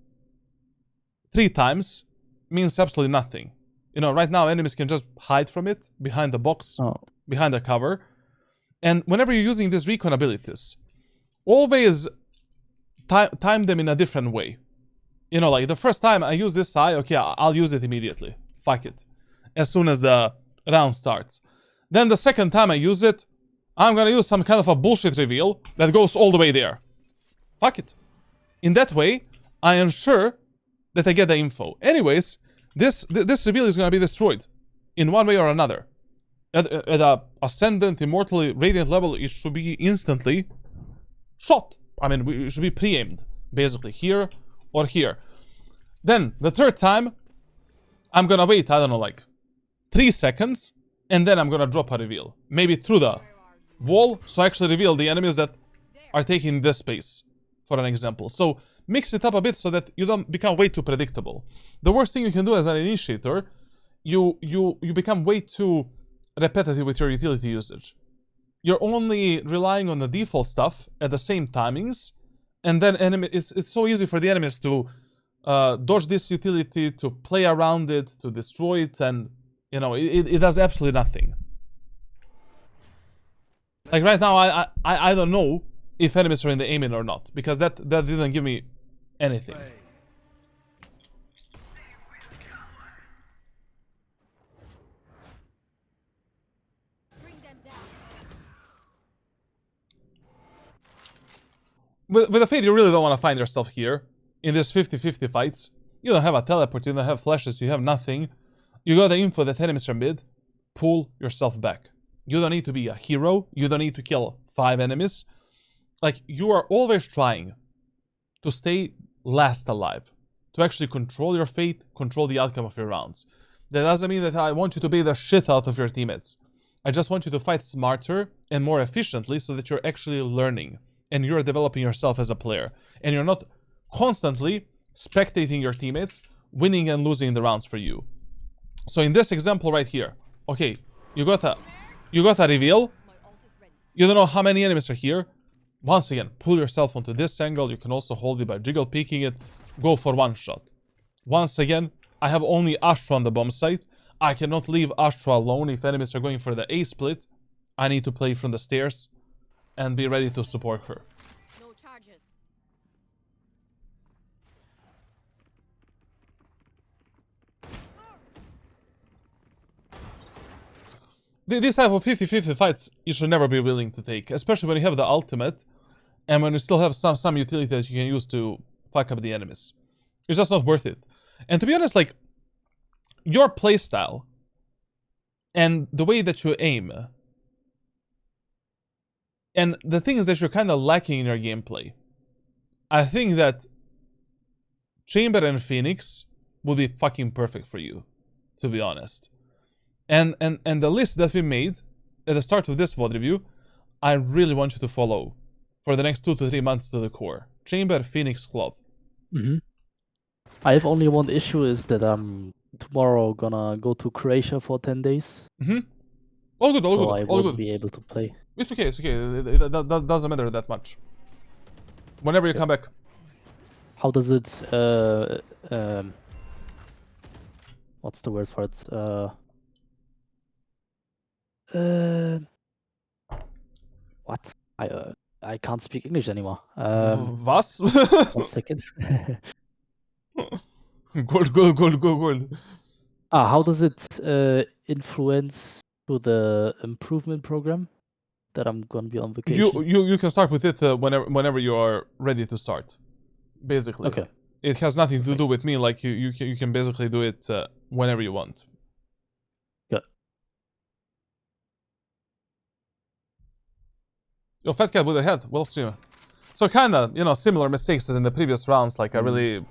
3 times, means absolutely nothing. You know, right now enemies can just hide from it, behind the box, behind the cover. And whenever you're using these recon abilities, always time them in a different way. You know, like, the first time I use this eye, okay, I'll use it immediately. Fuck it. As soon as the round starts. Then the second time I use it, I'm gonna use some kind of a bullshit reveal that goes all the way there. Fuck it. In that way, I ensure that I get the info. Anyways, this reveal is gonna be destroyed in one way or another. At a Ascendant, Immortal, Radiant level, it should be instantly shot. I mean, it should be pre-aimed, basically, here or here. Then, the third time, I'm gonna wait, I don't know, like 3 seconds, and then I'm gonna drop a reveal. Maybe through the wall, so I actually reveal the enemies that are taking this space, for an example. So, mix it up a bit so that you don't become way too predictable. The worst thing you can do as an initiator, you become way too repetitive with your utility usage. You're only relying on the default stuff at the same timings, and then it's so easy for the enemies to dodge this utility, to play around it, to destroy it, and, you know, it does absolutely nothing. Like, right now, I don't know if enemies are in the aiming or not, because that didn't give me anything. With a Fade, you really don't want to find yourself here in these 50-50 fights. You don't have a teleport, you don't have flashes, you have nothing. You got the info that enemies are mid. Pull yourself back. You don't need to be a hero. You don't need to kill 5 enemies. Like, you are always trying to stay last alive. To actually control your fate, control the outcome of your rounds. That doesn't mean that I want you to beat the shit out of your teammates. I just want you to fight smarter and more efficiently so that you're actually learning. And you're developing yourself as a player. And you're not constantly spectating your teammates, winning and losing the rounds for you. So in this example right here, okay, you got a reveal. You don't know how many enemies are here. Once again, pull yourself onto this angle. You can also hold it by jiggle peeking it. Go for one shot. Once again, I have only Astra on the bomb site. I cannot leave Astra alone if enemies are going for the A split. I need to play from the stairs and be ready to support her. No charges. These type of 50-50 fights you should never be willing to take, especially when you have the ultimate and when you still have some utility that you can use to fuck up the enemies. It's just not worth it. And to be honest, like, your playstyle and the way that you aim and the things that you're kind of lacking in your gameplay, I think that Chamber and Phoenix would be fucking perfect for you, to be honest. And the list that we made at the start of this VOD review, I really want you to follow for the next 2 to 3 months to the core. Chamber, Phoenix, Clove. I have only one issue, is that I'm tomorrow gonna go to Croatia for 10 days. All good, all so good, I all won't good. be able to play. It's okay, it's okay. That doesn't matter that much. Whenever you come back. How does it what's the word for it? What? I can't speak English anymore. Was? 1 second. Gold. How does it influence to the improvement program that I'm gonna be on vacation? You can start with it whenever you are ready to start. Basically. Okay. It has nothing to do with me. Like you can basically do it whenever you want. Good. Yo, Fat Cat with a head. Well streamer. So kinda, you know, similar mistakes as in the previous rounds. Like I really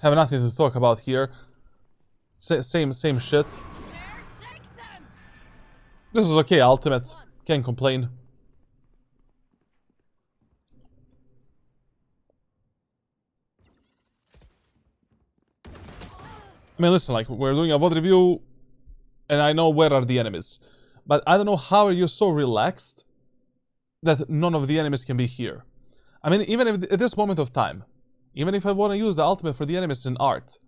have nothing to talk about here. Same shit. This was okay, ultimate. Can't complain. I mean, listen, like, we're doing a VOD review, and I know where are the enemies. But I don't know how are you so relaxed that none of the enemies can be here. I mean, even if, at this moment of time, even if I want to use the ultimate for the enemies in art,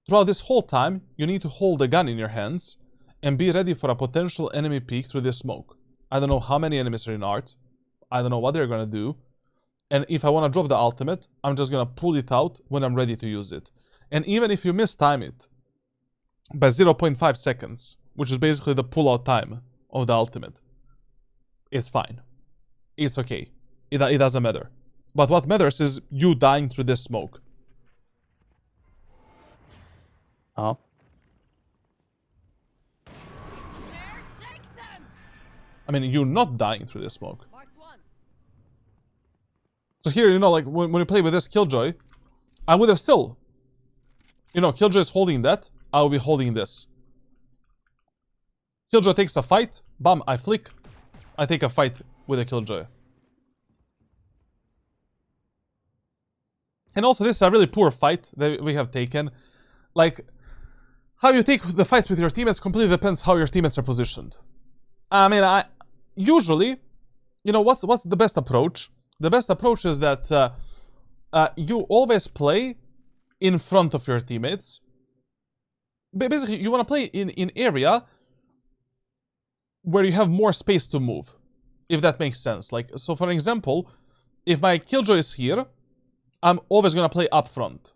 throughout this whole time, you need to hold a gun in your hands and be ready for a potential enemy peek through this smoke. I don't know how many enemies are in art. I don't know what they're gonna do. And if I want to drop the ultimate, I'm just gonna pull it out when I'm ready to use it. And even if you mistime it by 0.5 seconds, which is basically the pull-out time of the ultimate, it's fine. It's okay. It doesn't matter. But what matters is you dying through this smoke. Oh. I mean, you're not dying through this smoke. So here, you know, like, when you play with this Killjoy, I would have still... You know, Killjoy is holding that, I will be holding this. Killjoy takes a fight, bam, I flick. I take a fight with a Killjoy. And also, this is a really poor fight that we have taken. Like, how you take the fights with your teammates completely depends how your teammates are positioned. I mean, usually, you know, what's the best approach? The best approach is that you always play in front of your teammates. Basically, you want to play in area where you have more space to move, if that makes sense. Like, so for example, if my Killjoy is here, I'm always going to play up front.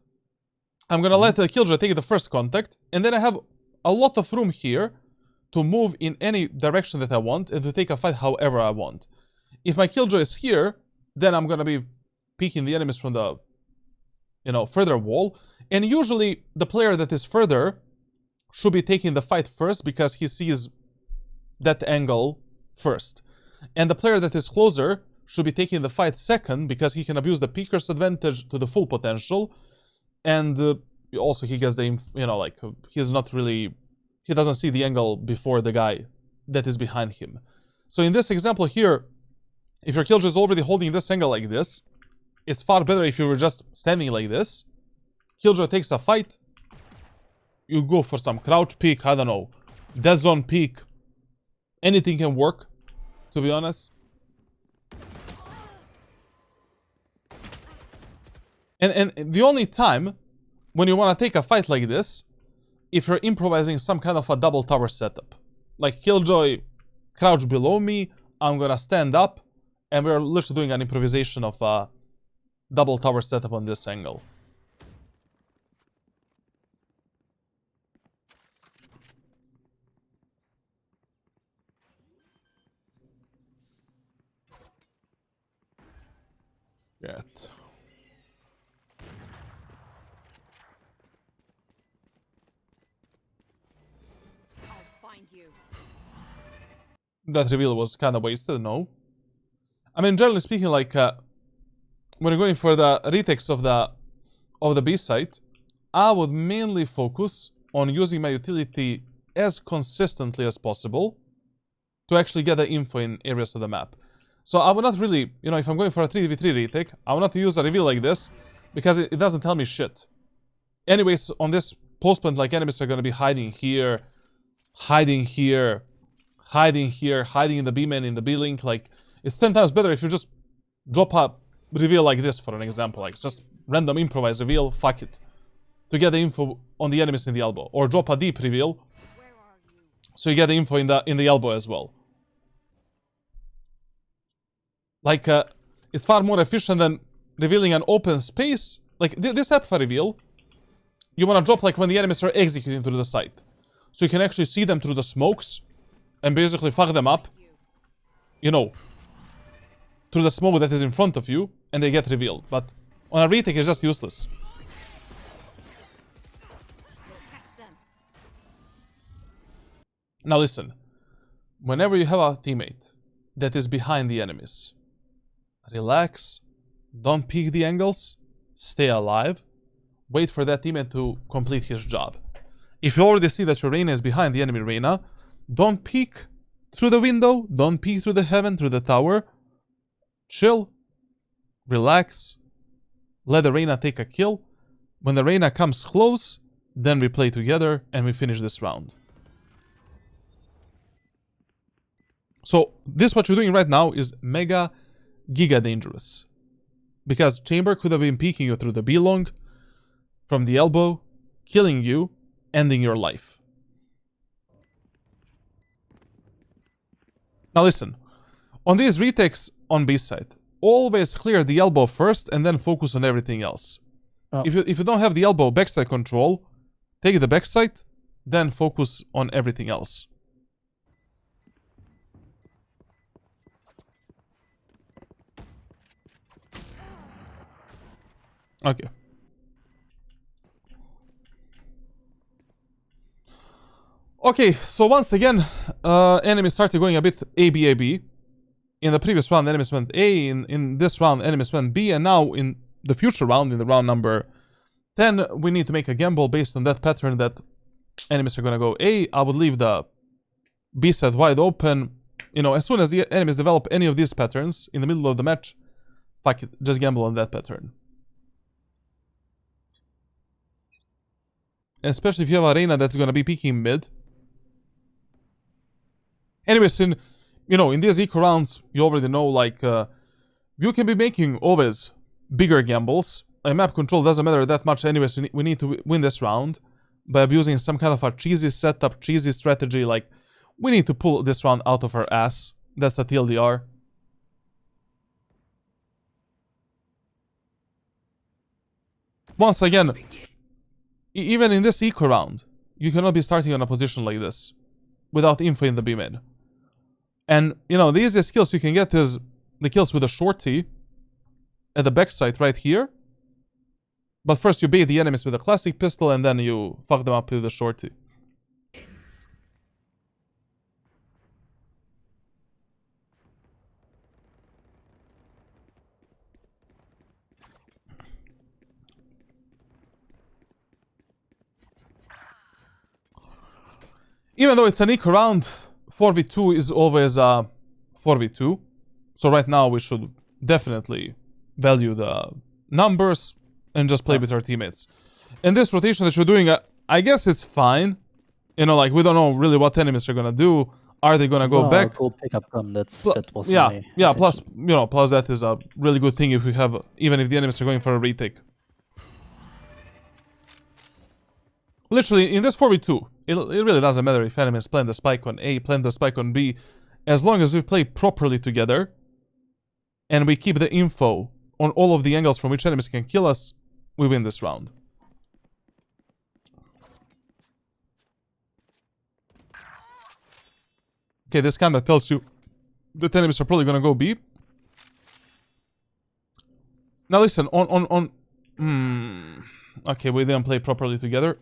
I'm going to let the Killjoy take the first contact, and then I have a lot of room here to move in any direction that I want and to take a fight however I want. If my Killjoy is here, then I'm going to be peeking the enemies from the, you know, further wall. And usually the player that is further should be taking the fight first because he sees that angle first. And the player that is closer should be taking the fight second because he can abuse the peeker's advantage to the full potential. And also he gets the, you know, like, he's not really... He doesn't see the angle before the guy that is behind him. So in this example here, if your Killjoy is already holding this angle like this, it's far better if you were just standing like this. Killjoy takes a fight. You go for some crouch peek, I don't know, dead zone peek. Anything can work, to be honest. And the only time when you want to take a fight like this, if you're improvising some kind of a double tower setup. Like Killjoy crouch below me, I'm gonna stand up, and we're literally doing an improvisation of a double tower setup on this angle. Get. I'll find you. That reveal was kind of wasted, no? I mean, generally speaking, like, when you're going for the retakes of the B site, I would mainly focus on using my utility as consistently as possible to actually get the info in areas of the map. So I would not really, you know, if I'm going for a 3v3 retake, I would not use a reveal like this, because it doesn't tell me shit. Anyways, on this post point, like, enemies are going to be hiding here, hiding here, hiding here, hiding in the B-main, in the B-link. Like, it's 10 times better if you just drop a reveal like this, for an example. Like, just random improvise reveal, fuck it. To get the info on the enemies in the elbow. Or drop a deep reveal, Where are you? so you get the info in the elbow as well. Like, it's far more efficient than revealing an open space. Like, this type of a reveal, you want to drop, like, when the enemies are executing through the site. So you can actually see them through the smokes, and basically fuck them up, you know, through the smoke that is in front of you, and they get revealed. But on a retake, it's just useless. We'll catch them. Now listen, whenever you have a teammate that is behind the enemies, relax, don't peek the angles, stay alive, wait for that teammate to complete his job. If you already see that your Reyna is behind the enemy Reyna, don't peek through the window, don't peek through the heaven, through the tower. Chill, relax, let the Reyna take a kill. When the Reyna comes close, then we play together and we finish this round. So this, what you're doing right now, is mega giga dangerous, because Chamber could have been peeking you through the B-long, from the elbow, killing you, ending your life. Now listen, on these retakes on B side, always clear the elbow first and then focus on everything else. Oh. If you don't have the elbow backside control, take the backside, then focus on everything else. Okay. Okay, so once again, enemies started going a bit A-B-A-B. In the previous round, enemies went A. In this round, enemies went B. And now, in the future round, in the round number 10, we need to make a gamble based on that pattern that enemies are going to go A. I would leave the B set wide open. You know, as soon as the enemies develop any of these patterns in the middle of the match, fuck it, just gamble on that pattern. Especially if you have a Reyna that's going to be peeking mid. Anyways, in these eco rounds, you already know, like, you can be making always bigger gambles. Map control doesn't matter that much anyways. We need to win this round by abusing some kind of a cheesy setup, cheesy strategy. Like, we need to pull this round out of our ass. That's a TLDR. Once again, even in this eco round, you cannot be starting on a position like this without info in the B mid. And, you know, the easiest kills you can get is the kills with a shorty at the backside right here. But first you bait the enemies with a classic pistol and then you fuck them up with the shorty. Even though it's an eco round, 4v2 is always a 4v2. So right now we should definitely value the numbers and just play with our teammates. In this rotation that you're doing, I guess it's fine. You know, like, we don't know really what enemies are gonna do. Are they gonna go back? Go pick up gun. That was yeah, my yeah. intention. Plus, plus that is a really good thing if we have, even if the enemies are going for a retake. Literally, in this 4v2, it really doesn't matter if enemies plant the spike on A, plant the spike on B, as long as we play properly together, and we keep the info on all of the angles from which enemies can kill us, we win this round. Okay, this kind of tells you that enemies are probably gonna go B. Now listen, okay, we didn't play properly together.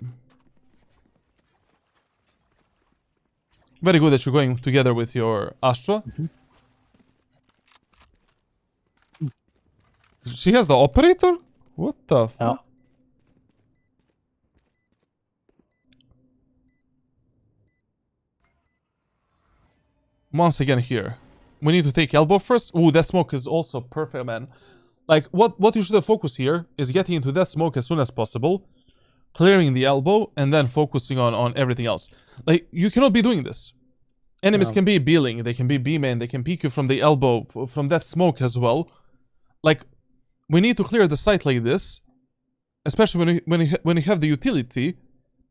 Very good that you're going together with your Astra. She has the operator? What the fuck? Once again here. We need to take elbow first. Ooh, that smoke is also perfect, man. Like, what you should focus here is getting into that smoke as soon as possible, clearing the elbow, and then focusing on everything else. Like, you cannot be doing this. Enemies can be B-ling, they can be B-main, they can peek you from the elbow, from that smoke as well. Like, we need to clear the site like this, especially when you have the utility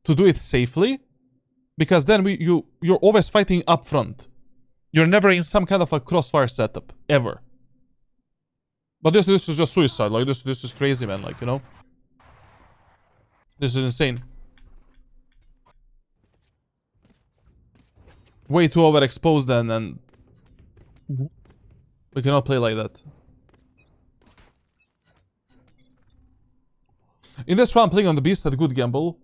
to do it safely, because then you're always fighting up front. You're never in some kind of a crossfire setup, ever. But this is just suicide, like this is crazy, man, like, you know? This is insane. Way too overexposed and we cannot play like that. In this round, playing on the Beast had a good gamble.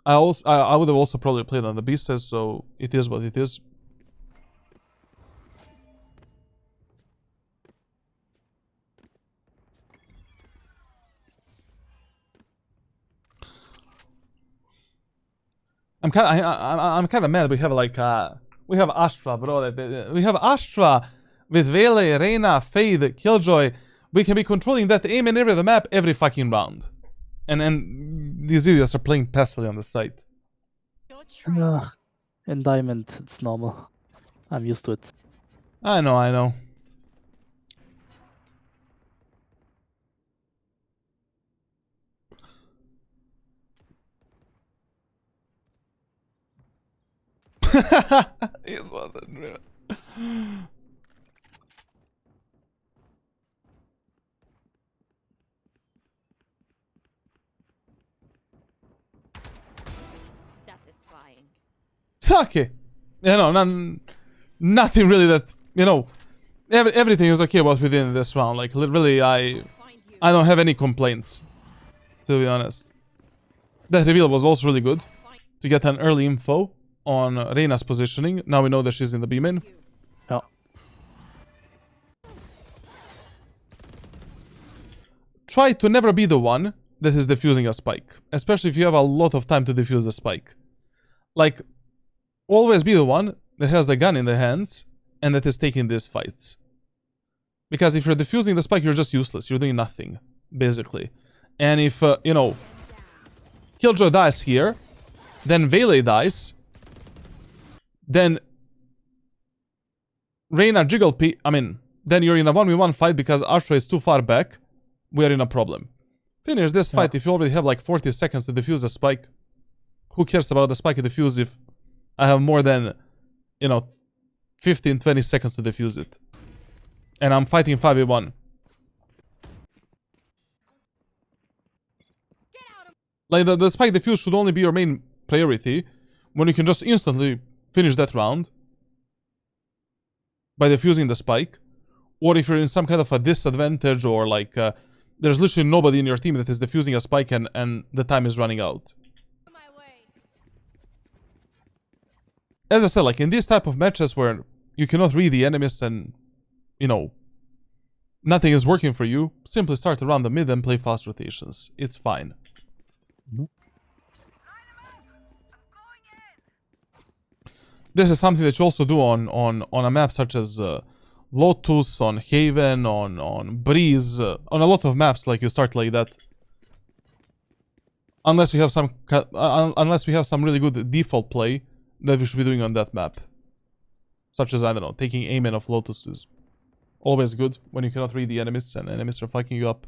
I would have also probably played on the Beast, so it is what it is. I'm kind of mad. We have like we have Astra, bro. We have Astra with Vele, Reyna, Fade, Killjoy. We can be controlling that aim and every the map every fucking round, and these idiots are playing passively on the site. In Diamond, it's normal. I'm used to it. I know. It's what the Satisfying. okay. You know, nothing really that, you know, everything is okay what we did in this round. Like, literally, I don't have any complaints, to be honest. That reveal was also really good to get an early info on Reyna's positioning. Now we know that she's in the B-main. Yeah. Try to never be the one that is defusing a spike, especially if you have a lot of time to defuse the spike. Like, always be the one that has the gun in the hands and that is taking these fights. Because if you're defusing the spike, you're just useless. You're doing nothing, basically. And if, you know, Killjoy dies here, then Vele dies, then Reyna jiggle P. I mean, then you're in a 1v1 fight because Astra is too far back. We are in a problem. Finish this fight if you already have like 40 seconds to defuse a spike. Who cares about the spike defuse if I have more than, you know, 15-20 seconds to defuse it. And I'm fighting 5v1. Like, the spike defuse should only be your main priority when you can just instantly finish that round by defusing the spike. Or if you're in some kind of a disadvantage or like there's literally nobody in your team that is defusing a spike and the time is running out. As I said, like in these type of matches where you cannot read the enemies and, you know, nothing is working for you, simply start around the mid and play fast rotations. It's fine. This is something that you also do on a map such as Lotus, on Haven, on Breeze, on a lot of maps. Like, you start like that. Unless you have some unless we have some really good default play that we should be doing on that map. Such as, I don't know, taking aim in of Lotus is always good when you cannot read the enemies and enemies are fucking you up.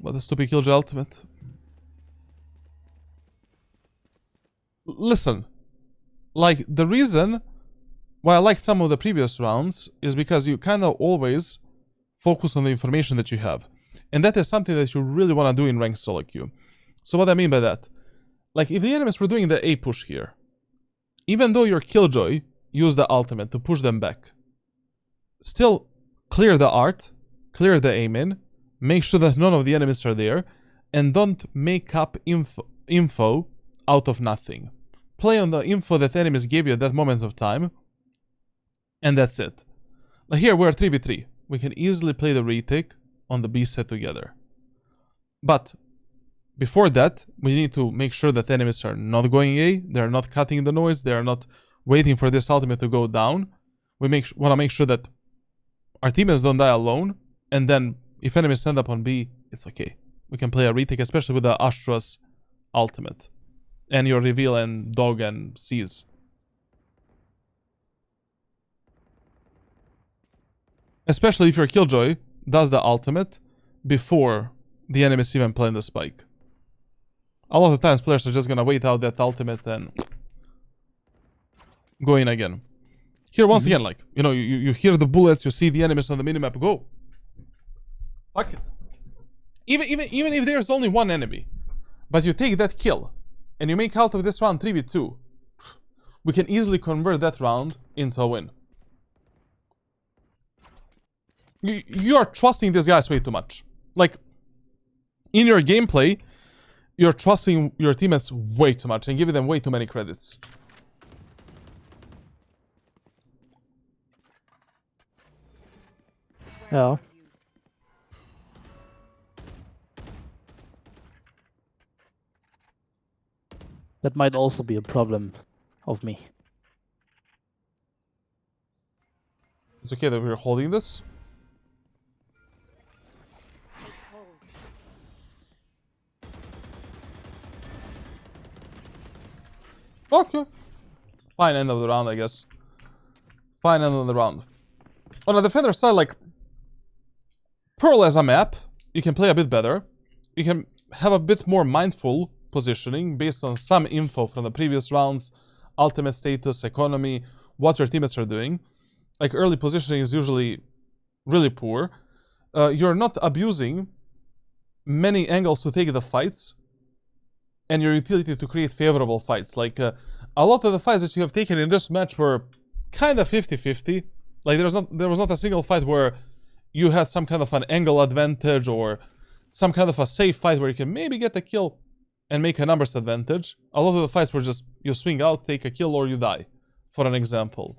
But the stupid Killjoy ultimate. Listen. Like, the reason why I liked some of the previous rounds is because you kind of always focus on the information that you have. And that is something that you really want to do in ranked solo queue. So what I mean by that, like if the enemies were doing the A push here, even though your Killjoy used the ultimate to push them back, still clear the art, clear the aim in, make sure that none of the enemies are there, and don't make up info out of nothing. Play on the info that enemies gave you at that moment of time, and that's it. Like here we're 3v3. We can easily play the retake on the B set together. But before that, we need to make sure that enemies are not going A, they're not cutting the noise, they're not waiting for this ultimate to go down. We want to make sure that our teammates don't die alone, and then if enemies end up on B, it's okay. We can play a retake, especially with the Astra's ultimate. And your reveal and dog and seize. Especially if your Killjoy does the ultimate before the enemies even plan the spike. A lot of times players are just gonna wait out that ultimate and go in again. Here once again, like, you know, you hear the bullets, you see the enemies on the minimap, go. Fuck it. Even if there's only one enemy, but you take that kill, and you make out of this round 3v2, we can easily convert that round into a win. You are trusting these guys way too much. Like, in your gameplay, you're trusting your teammates way too much and giving them way too many credits. Yeah. That might also be a problem of me. It's okay that we're holding this. Take hold. Okay. Fine end of the round, I guess. Fine end of the round. On the defender side, like, Pearl as a map, you can play a bit better. You can have a bit more mindful positioning based on some info from the previous rounds, ultimate status, economy, what your teammates are doing. Like, early positioning is usually really poor. You're not abusing many angles to take the fights, and your utility to create favorable fights. Like, a lot of the fights that you have taken in this match were kind of 50-50. Like, there was not a single fight where you had some kind of an angle advantage or some kind of a safe fight where you can maybe get a kill and make a numbers advantage. A lot of the fights were just you swing out, take a kill, or you die, for an example.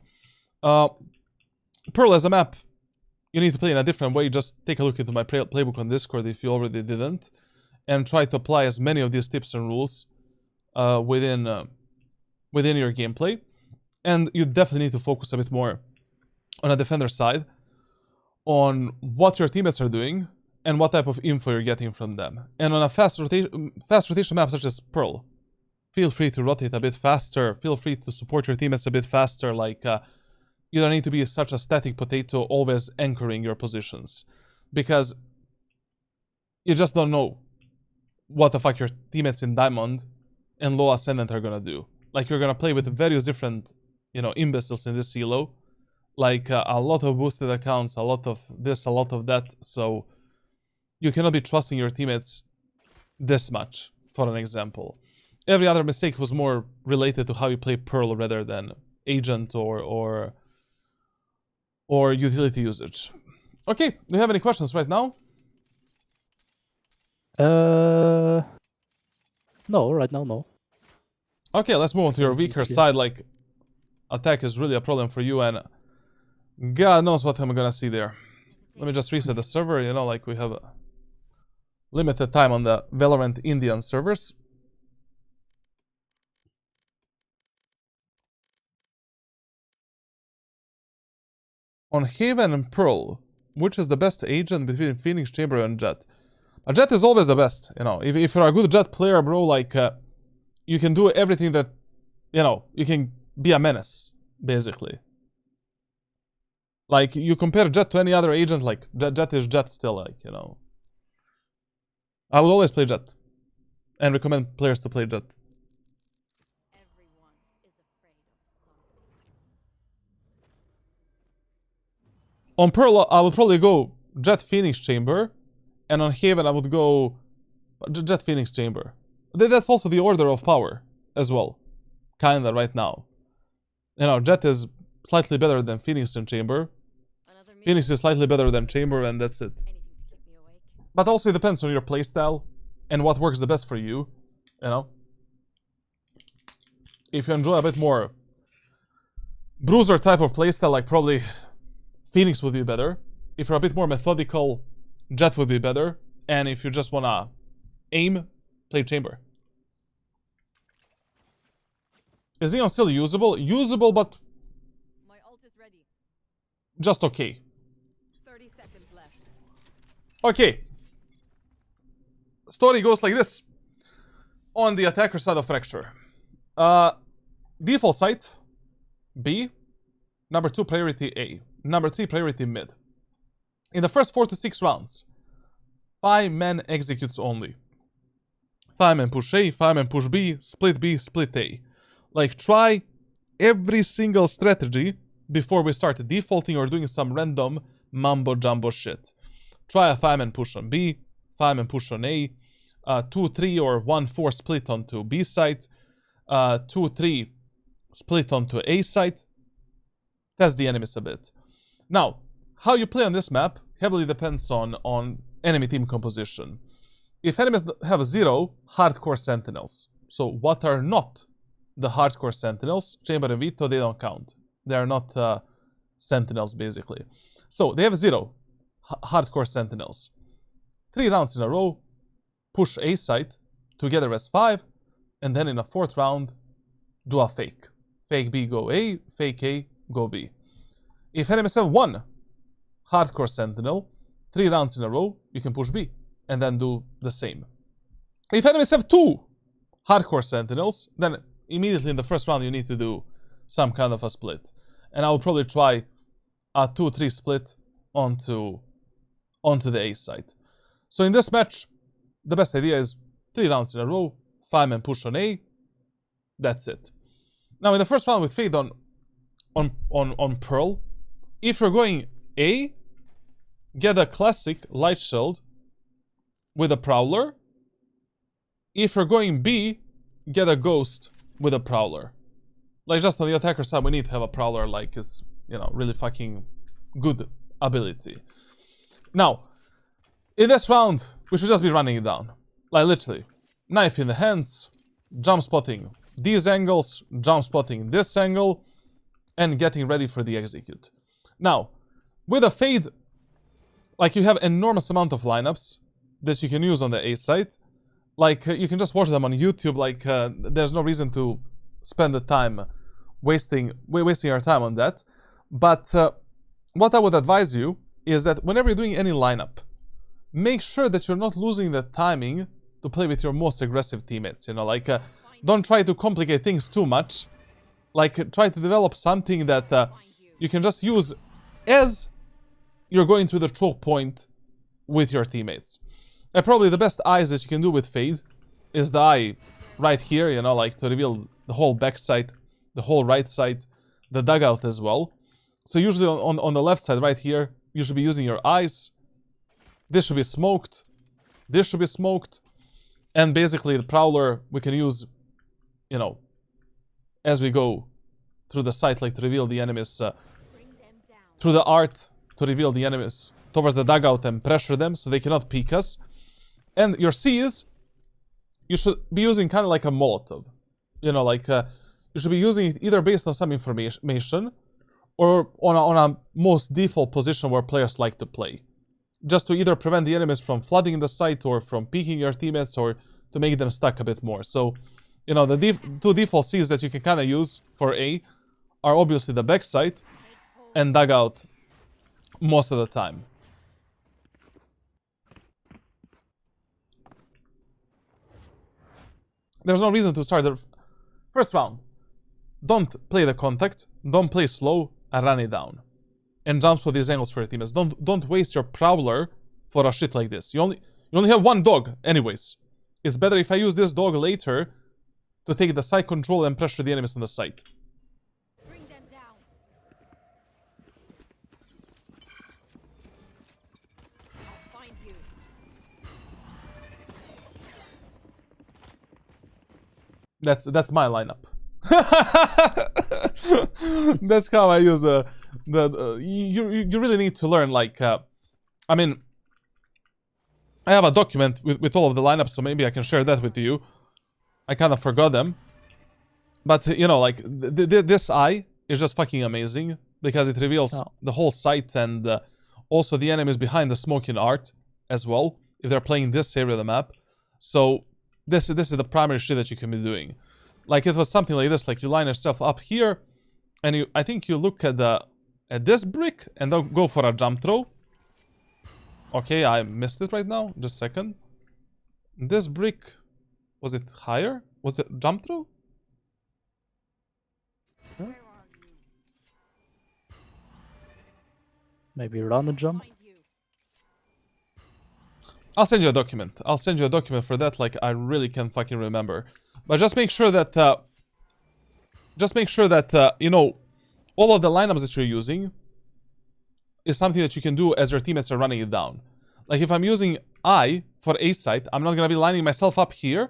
Pearl as a map, you need to play in a different way. Just take a look into my playbook on Discord if you already didn't, and try to apply as many of these tips and rules within your gameplay. And you definitely need to focus a bit more on a defender side, on what your teammates are doing, and what type of info you're getting from them. And on a fast rotation map such as Pearl, feel free to rotate a bit faster, feel free to support your teammates a bit faster, like, you don't need to be such a static potato always anchoring your positions. Because you just don't know what the fuck your teammates in Diamond and Low Ascendant are gonna do. Like, you're gonna play with various different, you know, imbeciles in this elo. Like, a lot of boosted accounts, a lot of this, a lot of that, so you cannot be trusting your teammates this much, for an example. Every other mistake was more related to how you play Pearl rather than agent or utility usage. Okay, do you have any questions right now? No, right now, no. Okay, let's move on to your weaker side. Like, attack is really a problem for you, and God knows what I'm gonna see there. Let me just reset the server. You know, like, we have a limited time on the Valorant Indian servers. On Haven and Pearl, which is the best agent between Phoenix, Chamber, and Jet? A Jet is always the best, you know. If you're a good Jet player, bro, like, you can do everything that, you know, you can be a menace, basically. Like, you compare Jet to any other agent, like, Jet is Jet still, like, you know. I will always play Jet. And recommend players to play Jet. Everyone is afraid of something. On Pearl, I would probably go Jet Phoenix Chamber. And on Haven, I would go Jet Phoenix Chamber. That's also the order of power as well. Kinda right now. You know, Jet is slightly better than Phoenix in Chamber. Another meal? Phoenix is slightly better than Chamber, and that's it. Anything to keep me awake. But also it depends on your playstyle and what works the best for you. You know? If you enjoy a bit more bruiser type of playstyle, like probably Phoenix would be better. If you're a bit more methodical, Jet would be better. And if you just wanna aim, play Chamber. Is Neon still usable? Usable, but My ult is ready. just okay. 30 seconds left. Okay. Story goes like this. On the attacker side of Fracture. Default site, B. Number 2, priority A. Number 3, priority mid. In the first 4 to 6 rounds, 5 men executes only. 5 men push A, 5 men push B, split A. Like, try every single strategy before we start defaulting or doing some random mumbo-jumbo shit. Try a 5-man push on B, 5-man push on A, 2-3 or 1-4 split onto B site, 2-3 split onto A site. Test the enemies a bit. Now, how you play on this map heavily depends on enemy team composition. If enemies have 0 hardcore sentinels, so what are not the hardcore sentinels, Chamber and Vito, they don't count. They are not sentinels, basically. So, they have 0 hardcore sentinels. 3 rounds in a row, push A site, together as 5, and then in a 4th round, do a fake. Fake B, go A, fake A, go B. If enemies have 1 hardcore sentinel, 3 rounds in a row, you can push B, and then do the same. If enemies have 2 hardcore sentinels, then immediately in the first round you need to do some kind of a split. And I will probably try a 2-3 split onto the A side. So in this match, the best idea is 3 rounds in a row, 5-man push on A, that's it. Now in the first round with Fade on Pearl, if you're going A, get a classic light shield with a Prowler. If you're going B, get a Ghost with a Prowler. Like, just on the attacker side, we need to have a Prowler, like, it's, you know, really fucking good ability. Now, in this round, we should just be running it down. Like, literally, knife in the hands, jump spotting these angles, jump spotting this angle, and getting ready for the execute. Now, with a Fade, like, you have enormous amount of lineups that you can use on the A side. Like, you can just watch them on YouTube. Like, there's no reason to spend the time wasting your time on that. But what I would advise you is that whenever you're doing any lineup, make sure that you're not losing the timing to play with your most aggressive teammates. You know, like, don't try to complicate things too much. Like, try to develop something that you can just use as you're going through the choke point with your teammates. And probably the best eyes that you can do with Fade is the eye right here, you know, like, to reveal the whole back side, the whole right side, the dugout as well. So usually on the left side right here, you should be using your eyes. This should be smoked. This should be smoked. And basically the Prowler we can use, you know, as we go through the site, like, to reveal the enemies, through the art, to reveal the enemies towards the dugout and pressure them so they cannot peek us. And your C's, you should be using kind of like a Molotov. You know, like, you should be using it either based on some information or on a most default position where players like to play. Just to either prevent the enemies from flooding the site or from peeking your teammates or to make them stuck a bit more. So, you know, the two default C's that you can kind of use for A are obviously the backside and dugout most of the time. There's no reason to start the first round. Don't play the contact, don't play slow, and run it down. And jumps for these angles for your teammates. Don't waste your Prowler for a shit like this. You You only have one dog, anyways. It's better if I use this dog later to take the site control and pressure the enemies on the site. Bring them down. I'll find you. That's my lineup. That's how I use you really need to learn, like, I mean, I have a document with all of the lineups, so maybe I can share that with you. I kind of forgot them. But, you know, like, this eye is just fucking amazing, because it reveals the whole site and also the enemies behind the smoking art as well, if they're playing this area of the map. So, this is the primary shit that you can be doing. Like, it was something like this, like, you line yourself up here, and I think you look at this brick, and then go for a jump throw. Okay, I missed it right now. Just a second. This brick, was it higher? Was it jump throw? Where are you? Maybe run and jump. Find you. I'll send you a document. I'll send you a document for that. Like, I really can't fucking remember. But just make sure that, you know, all of the lineups that you're using is something that you can do as your teammates are running it down. Like, if I'm using I for A site, I'm not going to be lining myself up here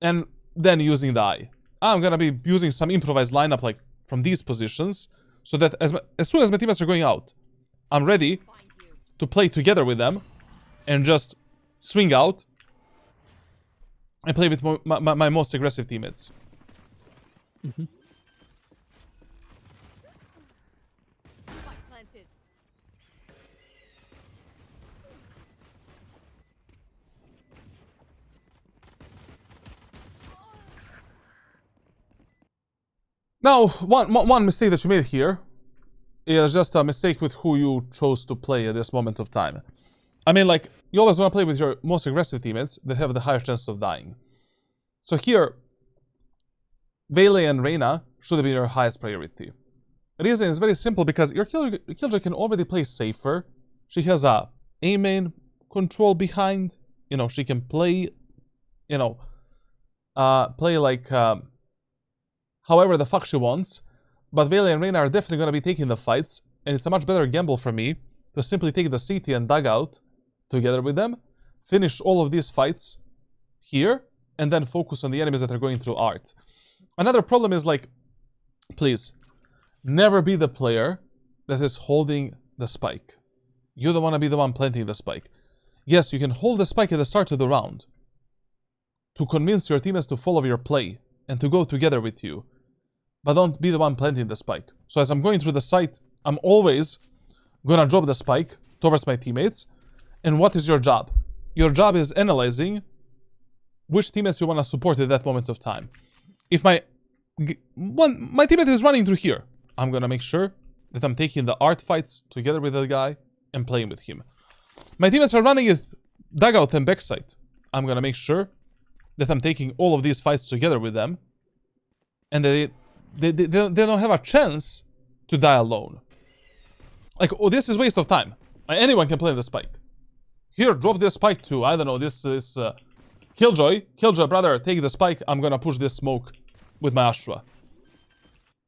and then using the I. I'm going to be using some improvised lineup, like, from these positions, so that as soon as my teammates are going out, I'm ready Find you. to play together with them and just swing out and play with my most aggressive teammates. Mhm. Spike planted. Now, one mistake that you made here is just a mistake with who you chose to play at this moment of time. I mean, like, you always want to play with your most aggressive teammates that have the highest chance of dying. So here, Vele and Reyna should have been your highest priority. The reason is very simple, because your Killjoy can already play safer. She has a A-main control behind. You know, she can play, you know, play like however the fuck she wants. But Vele and Reyna are definitely going to be taking the fights, and it's a much better gamble for me to simply take the CT and dugout together with them, finish all of these fights here, and then focus on the enemies that are going through art. Another problem is, like, please, never be the player that is holding the spike. You don't want to be the one planting the spike. Yes, you can hold the spike at the start of the round to convince your teammates to follow your play and to go together with you, but don't be the one planting the spike. So as I'm going through the site, I'm always gonna drop the spike towards my teammates. And what is your job? Your job is analyzing which teammates you want to support at that moment of time. If my teammate is running through here, I'm gonna make sure that I'm taking the art fights together with that guy and playing with him. My teammates are running with dugout and backside. I'm gonna make sure that I'm taking all of these fights together with them, and they don't have a chance to die alone. Like, oh, this is waste of time. Like, anyone can play the spike. Here, drop this spike too. I don't know, this is Killjoy, brother, take the spike. I'm gonna push this smoke with my Astra.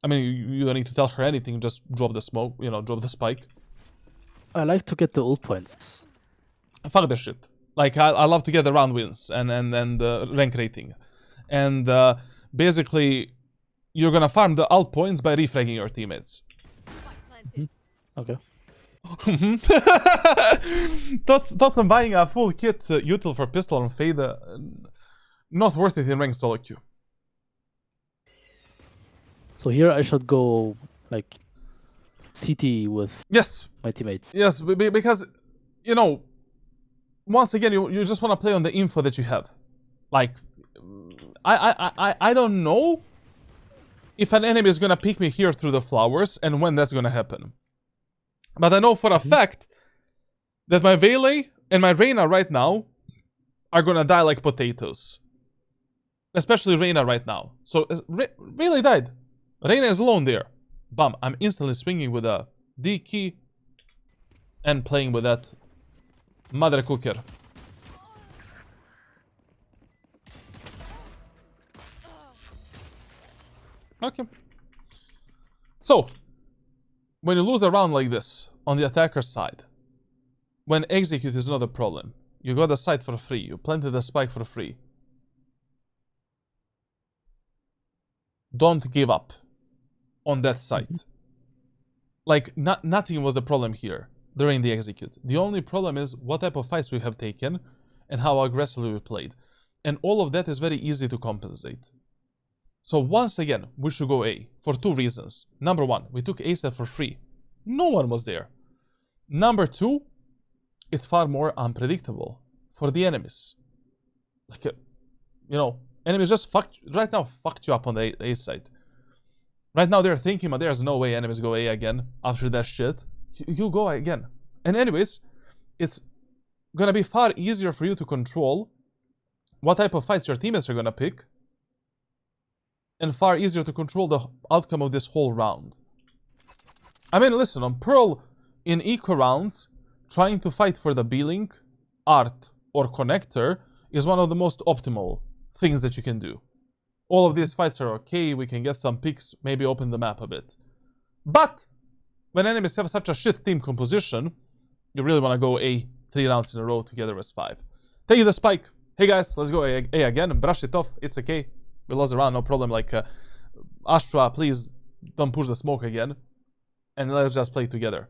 I mean, you don't need to tell her anything, just drop the smoke, you know, drop the spike. I like to get the ult points. Fuck this shit. Like, I love to get the round wins and rank rating. And basically, you're gonna farm the ult points by refragging your teammates. Spike planted. Okay. Thoughts on buying a full kit util for pistol and fade. Not worth it in ranked solo queue. So here I should go, like, CT with Yes, my teammates. yes, because, you know, once again, you just want to play on the info that you have. Like, I don't know if an enemy is gonna pick me here through the flowers and when that's gonna happen. But I know for a fact that my Vele and my Reyna right now are gonna die like potatoes. Especially Reyna right now. So, Vele died. Reyna is alone there. Bam, I'm instantly swinging with a D key and playing with that mother cooker. Okay. So, when you lose a round like this, on the attacker's side, when execute is not a problem, you got the site for free, you planted the spike for free. Don't give up on that site. Like, nothing was a problem here during the execute. The only problem is what type of fights we have taken and how aggressively we played. And all of that is very easy to compensate. So once again, we should go A for two reasons. Number one, we took A set for free. No one was there. Number two, it's far more unpredictable for the enemies. Like, you know, enemies just fucked you up on the A side. Right now they're thinking, but there's no way enemies go A again after that shit. You go A again. And anyways, it's gonna be far easier for you to control what type of fights your teammates are gonna pick, and far easier to control the outcome of this whole round. I mean, listen, on Pearl, in eco rounds, trying to fight for the B-Link, Art, or Connector is one of the most optimal things that you can do. All of these fights are okay, we can get some picks, maybe open the map a bit. But, when enemies have such a shit team composition, you really want to go A 3 rounds in a row together as 5. Take the spike. Hey guys, let's go A again, brush it off, it's okay. We lost the round, no problem. Like, Astra, please don't push the smoke again. And let's just play together.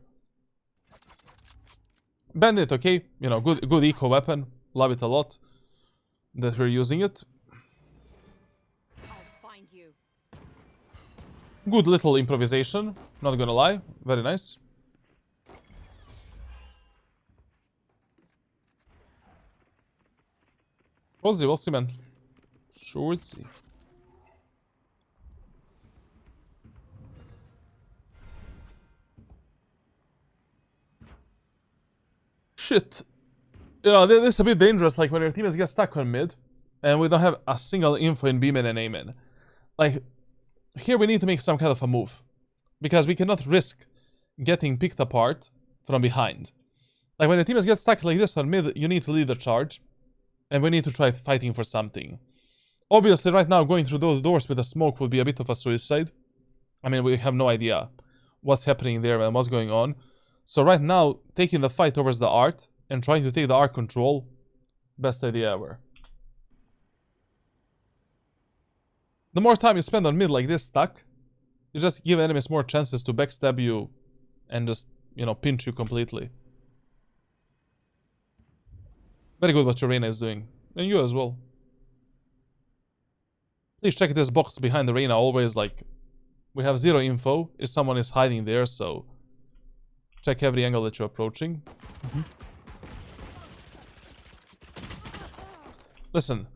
Bandit, okay. You know, good eco weapon. Love it a lot that we're using it. I'll find you. Good little improvisation, not gonna lie. Very nice. We'll see, man. Sure see. Shit. You know, this is a bit dangerous, like when your teammates get stuck on mid, and we don't have a single info in B-min and A-min. Like, here we need to make some kind of a move. Because we cannot risk getting picked apart from behind. Like, when your teammates get stuck like this on mid, you need to lead the charge. And we need to try fighting for something. Obviously, right now, going through those doors with a smoke would be a bit of a suicide. I mean, we have no idea what's happening there and what's going on. So right now, taking the fight towards the art and trying to take the art control, best idea ever. The more time you spend on mid like this stuck, you just give enemies more chances to backstab you and just, you know, pinch you completely. Very good what your Reyna is doing. And you as well. Please check this box behind the Reyna. Always, like, we have zero info if someone is hiding there, so check every angle that you're approaching. Listen,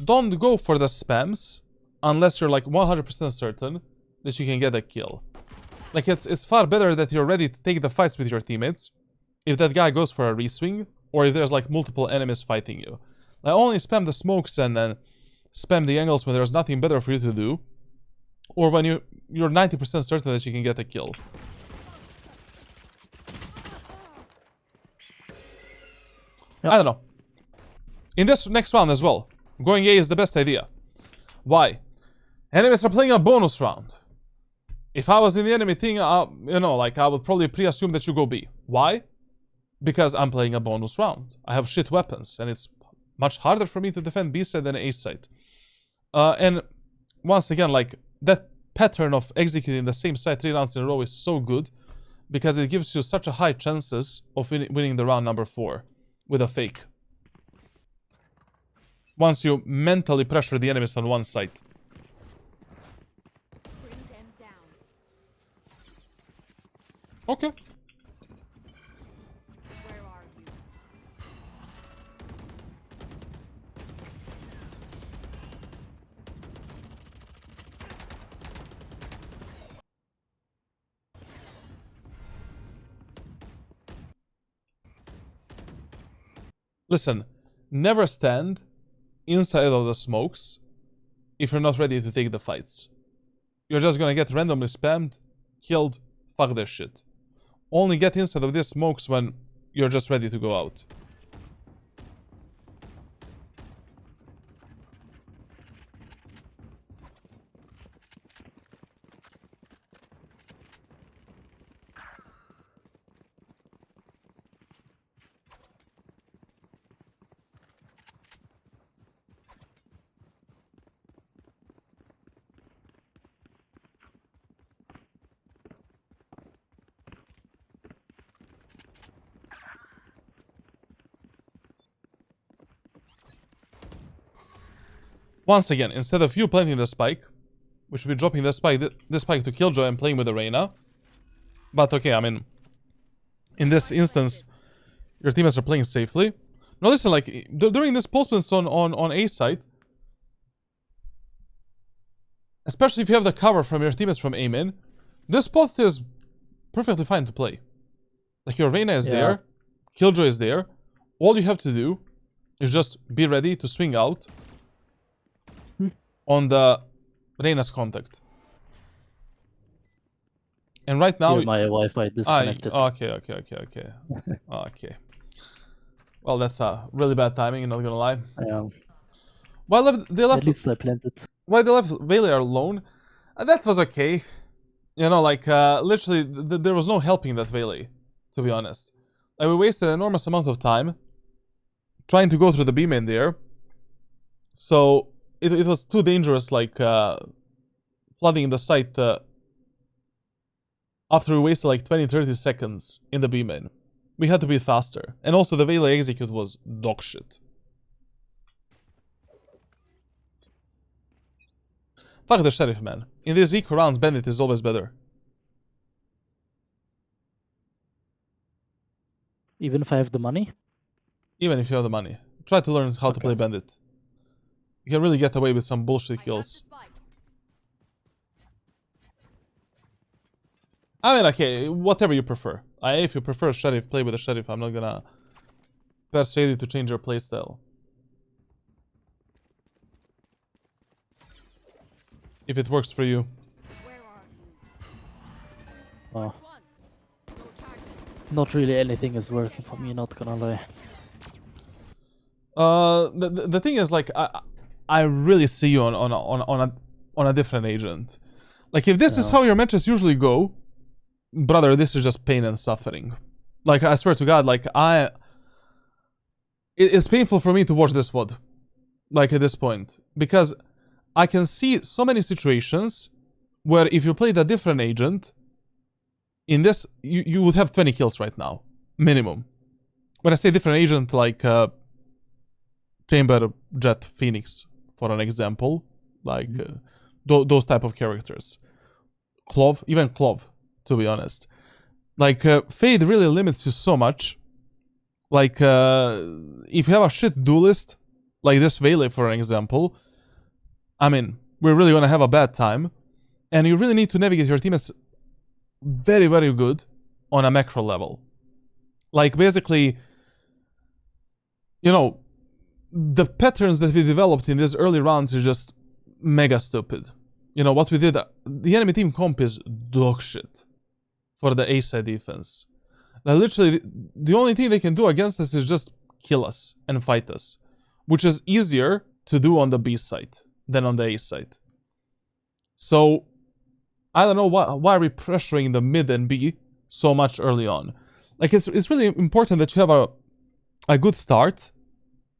don't go for the spams unless you're like 100% certain that you can get a kill. Like, it's far better that you're ready to take the fights with your teammates if that guy goes for a reswing, or if there's like multiple enemies fighting you. Like, only spam the smokes and then spam the angles when there's nothing better for you to do, or when you're 90% certain that you can get a kill. Yep. I don't know. In this next round as well, going A is the best idea. Why? Enemies are playing a bonus round. If I was in the enemy thing, you know, like, I would probably pre-assume that you go B. Why? Because I'm playing a bonus round. I have shit weapons, and it's much harder for me to defend B side than A side. And once again, like, that pattern of executing the same side 3 rounds in a row is so good, because it gives you such a high chances of winning the round number 4 with a fake. Once you mentally pressure the enemies on one side. Bring them down. Okay. Where are you? Listen, never stand inside of the smokes if you're not ready to take the fights. You're just gonna get randomly spammed, killed, fuck this shit. Only get inside of these smokes when you're just ready to go out. Once again, instead of you planting the spike, we should be dropping this spike to Killjoy and playing with the Reyna. But okay, I mean, in this instance, your teammates are playing safely. Now listen, like, during this postments on A site, especially if you have the cover from your teammates from A main, this spot is perfectly fine to play. Like, your Reyna is there, Killjoy is there. All you have to do is just be ready to swing out on the Reyna's contact. And right now... Here, my Wi-Fi disconnected. Okay. Okay. Well, that's really bad timing, not gonna lie. Well, they left... At least I planted. Why they left Veiler alone? That was okay. You know, like, literally, there was no helping that Veiler, to be honest. Like, we wasted an enormous amount of time trying to go through the B main there. So, it was too dangerous, like, flooding the site after we wasted like 20-30 seconds in the B main. We had to be faster. And also, the Veiler execute was dog shit. Fuck the Sheriff, man. In these eco rounds, Bandit is always better. Even if I have the money? Even if you have the money. Try to learn how to play Bandit. You can really get away with some bullshit kills. I mean, okay, whatever you prefer. If you prefer Sheriff, play with the Sheriff. I'm not gonna persuade you to change your playstyle. If it works for you. Where are you? Oh, One. No charges. not really anything is working for me, not gonna lie. The thing is, like, I really see you on a different agent. Like, if this is how your matches usually go, brother, this is just pain and suffering. Like, I swear to God, like, it's painful for me to watch this VOD. Like, at this point. Because I can see so many situations where if you played a different agent, in this, you would have 20 kills right now. Minimum. When I say different agent, like, Chamber, Jet, Phoenix, for an example. Like, those type of characters. Clove, even Clove, to be honest. Like, Fade really limits you so much. Like, if you have a shit duelist, like this Veiler, for an example, I mean, we're really gonna have a bad time. And you really need to navigate your teammates very, very good on a macro level. Like, basically, you know, the patterns that we developed in these early rounds is just mega stupid. You know, what we did, the enemy team comp is dog shit for the A side defense. Like, literally, the only thing they can do against us is just kill us and fight us, which is easier to do on the B side than on the A side. So, I don't know why we're pressuring the mid and B so much early on. Like, it's really important that you have a good start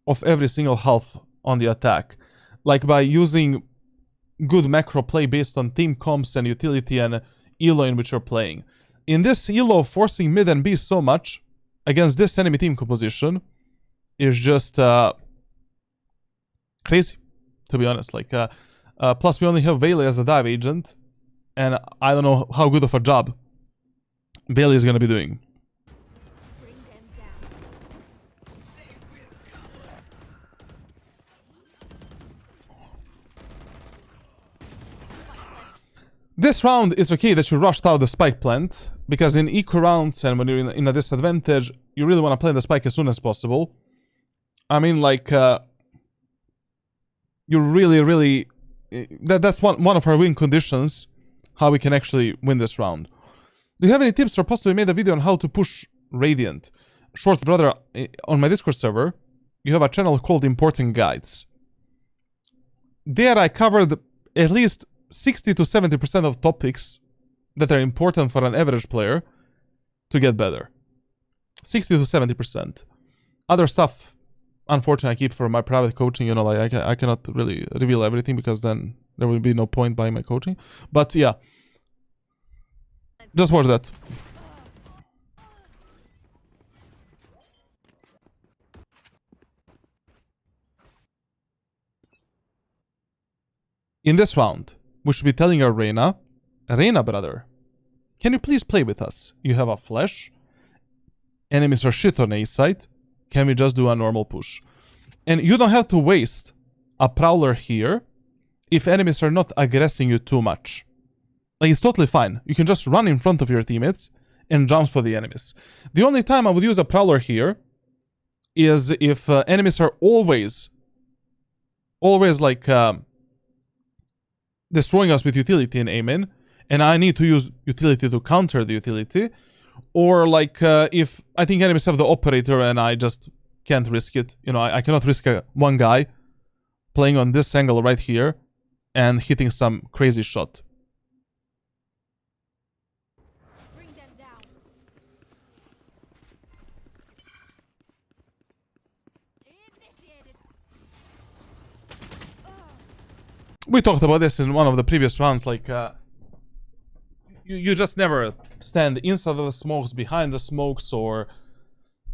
of every single half on the attack. Like, by using good macro play based on team comps and utility and elo in which you're playing. In this elo, forcing mid and B so much against this enemy team composition is just crazy, to be honest. Like, plus we only have Veiler as a dive agent, and I don't know how good of a job Veiler is gonna be doing. Bring them down. This round, it's okay that you rushed out the spike plant, because in eco rounds and when you're in a disadvantage, you really want to plant the spike as soon as possible. I mean, like, you really... That's one of our win conditions, how we can actually win this round. Do you have any tips or possibly made a video on how to push Radiant? Shorts, brother, on my Discord server, you have a channel called Important Guides. There I covered at least 60 to 70% of topics that are important for an average player to get better. 60 to 70%. Other stuff, unfortunately, I keep for my private coaching. You know, like, I cannot really reveal everything because then there will be no point buying my coaching. But yeah, just watch that. In this round, we should be telling our Reyna brother, can you please play with us? You have a flash. Enemies are shit on A side. Can we just do a normal push? And you don't have to waste a prowler here if enemies are not aggressing you too much. Like, it's totally fine. You can just run in front of your teammates and jump for the enemies. The only time I would use a prowler here is if enemies are always like destroying us with utility in aim-in, and I need to use utility to counter the utility, or like if I think enemies have the operator and I just can't risk it. You know, I cannot risk one guy playing on this angle right here and hitting some crazy shot. Bring them down. Initiated. We talked about this in one of the previous rounds, like you just never stand inside of the smokes, behind the smokes, or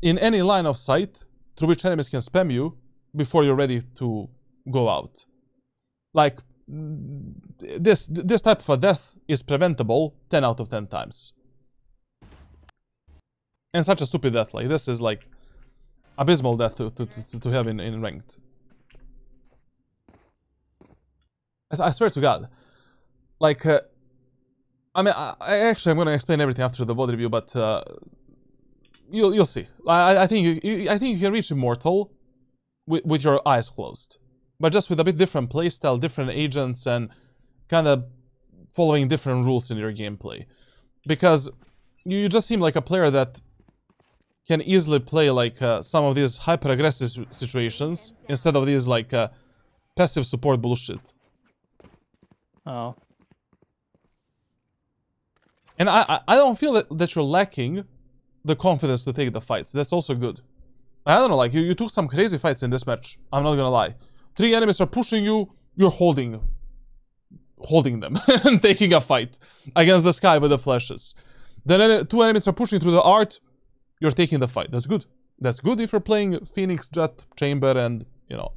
in any line of sight through which enemies can spam you before you're ready to go out. Like, this type of a death is preventable 10 out of 10 times. And such a stupid death, like this is like abysmal death to have in ranked. I swear to God, like, I mean, I'm gonna explain everything after the VOD review, but you'll see. I think you can reach Immortal with your eyes closed, but just with a bit different playstyle, different agents, and kind of following different rules in your gameplay. Because you just seem like a player that can easily play like some of these hyper-aggressive situations instead of these like passive support bullshit. Oh. And I don't feel that you're lacking the confidence to take the fights. That's also good. I don't know, like, you took some crazy fights in this match. I'm not gonna lie. 3 enemies are pushing you, you're holding them and taking a fight against the sky with the flashes. Then 2 enemies are pushing through the art, you're taking the fight. That's good. That's good if you're playing Phoenix, Jet, Chamber, and, you know,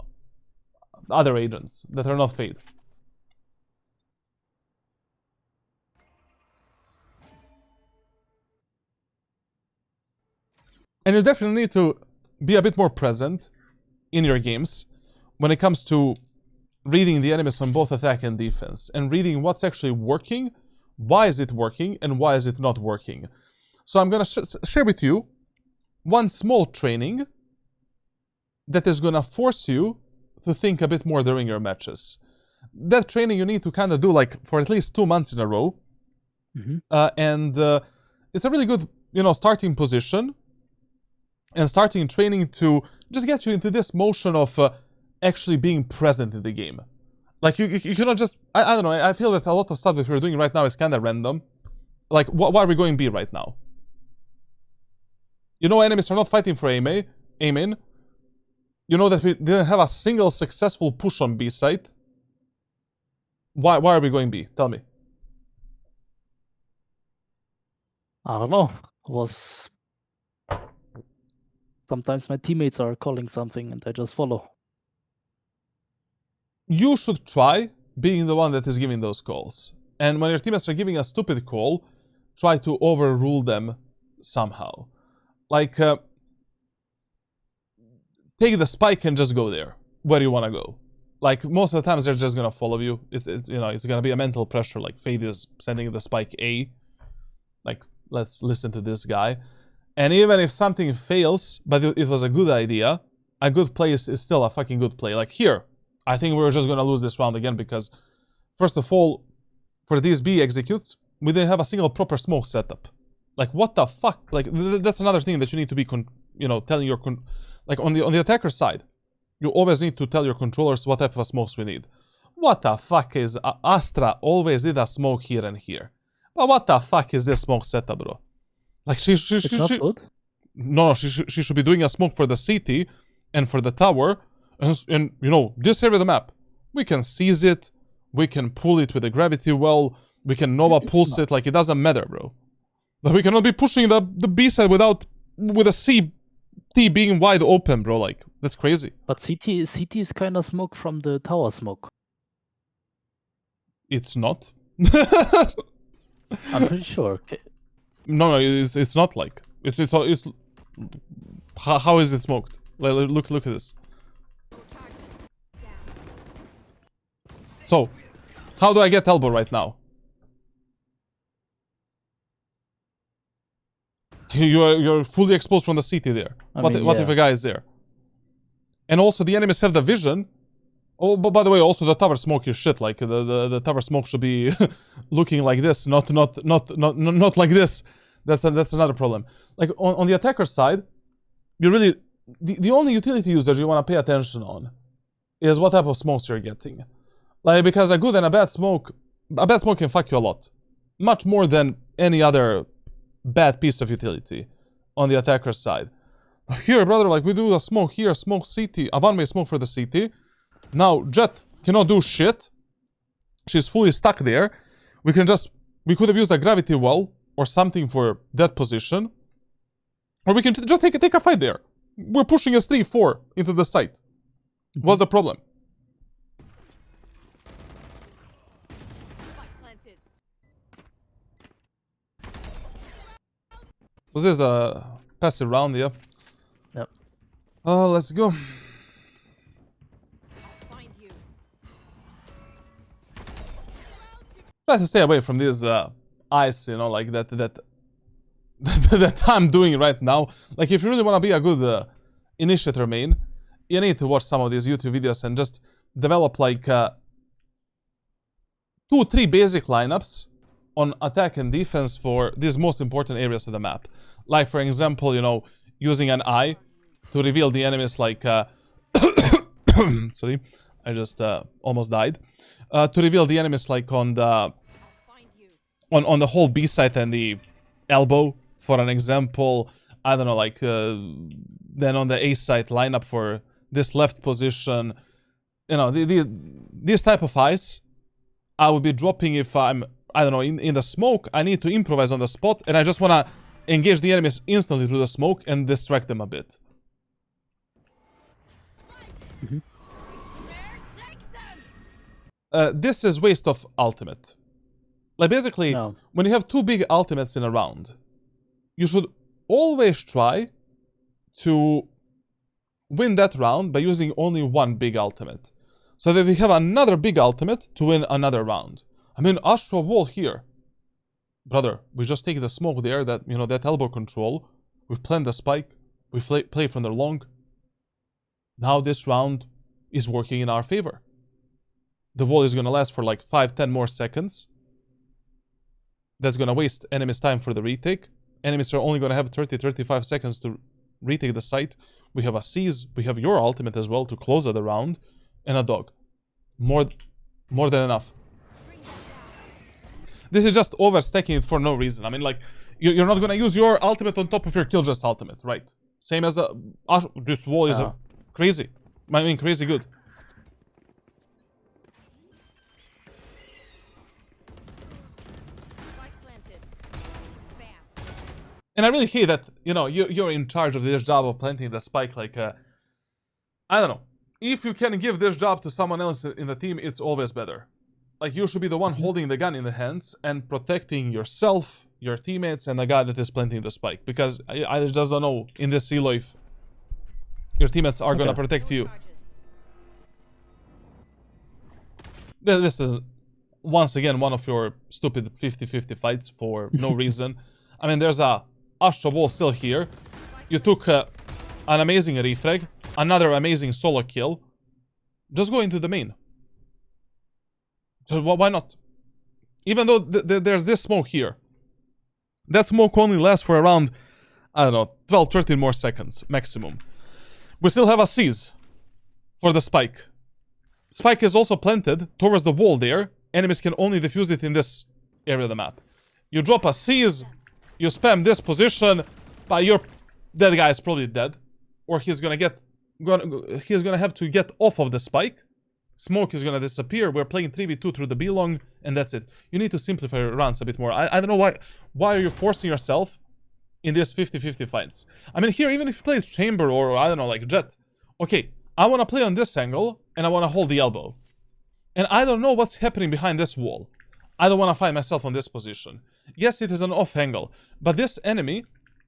other agents that are not Fade. And you definitely need to be a bit more present in your games when it comes to reading the enemies on both attack and defense, and reading what's actually working, why is it working, and why is it not working. So I'm gonna share with you one small training that is gonna force you to think a bit more during your matches. That training you need to kind of do like for at least 2 months in a row. And it's a really good, you know, starting position and starting training to just get you into this motion of actually being present in the game. Like, you cannot just... I don't know, I feel that a lot of stuff that we're doing right now is kind of random. Like, why are we going B right now? You know enemies are not fighting for aim in. You know that we didn't have a single successful push on B site. Why are we going B? Tell me. I don't know. Was sometimes my teammates are calling something and I just follow. You should try being the one that is giving those calls. And when your teammates are giving a stupid call, try to overrule them somehow. Like, take the spike and just go there, where you want to go. Like, most of the times they're just gonna follow you. It's you know, it's gonna be a mental pressure. Like, Fade is sending the spike A. Like, let's listen to this guy. And even if something fails, but it was a good idea, a good play is still a fucking good play. Like here, I think we're just gonna lose this round again because, first of all, for these B executes, we didn't have a single proper smoke setup. Like, what the fuck? Like, that's another thing that you need to be, you know, telling your... like, on the attacker side, you always need to tell your controllers what type of smokes we need. What the fuck is... Astra always did a smoke here and here. But what the fuck is this smoke setup, bro? Like, It's not good. No, she should be doing a smoke for the city and for the tower. And you know, this area of the map, we can seize it, we can pull it with the gravity well, we can Nova pulse it, like, it doesn't matter, bro. But we cannot be pushing the B side with a CT being wide open, bro. Like, that's crazy. But CT is kind of smoke from the tower smoke. It's not. I'm pretty sure. Okay. No, it's not like it's how is it smoked? Look at this. So, how do I get elbow right now? You're fully exposed from the CT there. What if a guy is there? And also the enemies have the vision. Oh, but by the way, also the tower smoke is shit. Like the tower smoke should be looking like this, not like this. That's another problem. Like on the attacker side, you really the only utility usage you want to pay attention on is what type of smokes you're getting. Like, because a good and a bad smoke can fuck you a lot, much more than any other bad piece of utility on the attacker side. Here, brother, like we do a smoke here, smoke CT, a one-way smoke for the CT. Now Jet cannot do shit. She's fully stuck there. We could have used a gravity well or something for that position, or we can just take a fight there. We're pushing us 3-4 into the site. What's the problem? Was this a passive round? Yeah. Yep. Let's go. Try to stay away from this ice, you know, like that that I'm doing right now. Like, if you really want to be a good initiator main, you need to watch some of these YouTube videos and just develop like 2-3 basic lineups on attack and defense for these most important areas of the map. Like, for example, you know, using an eye to reveal the enemies, like sorry, I just almost died. To reveal the enemies, like on the whole B site and the elbow, for an example. I don't know, like then on the A site lineup for this left position. You know, these type of eyes I would be dropping if I'm, I don't know, in the smoke. I need to improvise on the spot, and I just want to engage the enemies instantly through the smoke and distract them a bit. This is waste of ultimate. Like, basically, when you have 2 big ultimates in a round, you should always try to win that round by using only 1 big ultimate, so that we have another big ultimate to win another round. I mean, Astra wall here. Brother, we just take the smoke there, that, you know, that elbow control. We plant the spike. We play from the long. Now this round is working in our favor. The wall is gonna last for like 5-10 more seconds. That's gonna waste enemies' time for the retake. Enemies are only gonna have 30-35 seconds to retake the site. We have a seize. We have your ultimate as well to close out the round. And a dog. More than enough. This is just overstacking it for no reason. I mean, like, you're not gonna use your ultimate on top of your Killjoy's ultimate, right? Same as this wall is crazy. I mean, crazy good. And I really hate that, you know, you're in charge of this job of planting the spike. Like, I don't know. If you can give this job to someone else in the team, it's always better. Like, you should be the one holding the gun in the hands and protecting yourself, your teammates, and the guy that is planting the spike. Because I just don't know in this elo if your teammates are gonna protect you. This is, once again, one of your stupid 50-50 fights for no reason. I mean, there's a Astra wall still here. You took an amazing refrag, another amazing solo kill. Just go into the main. So why not? Even though there's this smoke here. That smoke only lasts for around, I don't know, 12-13 more seconds maximum. We still have a seize for the spike. Spike is also planted towards the wall there. Enemies can only defuse it in this area of the map. You drop a seize, you spam this position, but that guy is probably dead. Or he's gonna have to get off of the spike. Smoke is gonna disappear. We're playing 3v2 through the B-long, and that's it. You need to simplify your runs a bit more. I don't know why are you forcing yourself in these 50-50 fights? I mean, here, even if you play Chamber or, I don't know, like Jet. Okay, I wanna play on this angle, and I wanna hold the elbow. And I don't know what's happening behind this wall. I don't want to find myself on this position. Yes, it is an off angle, but this enemy,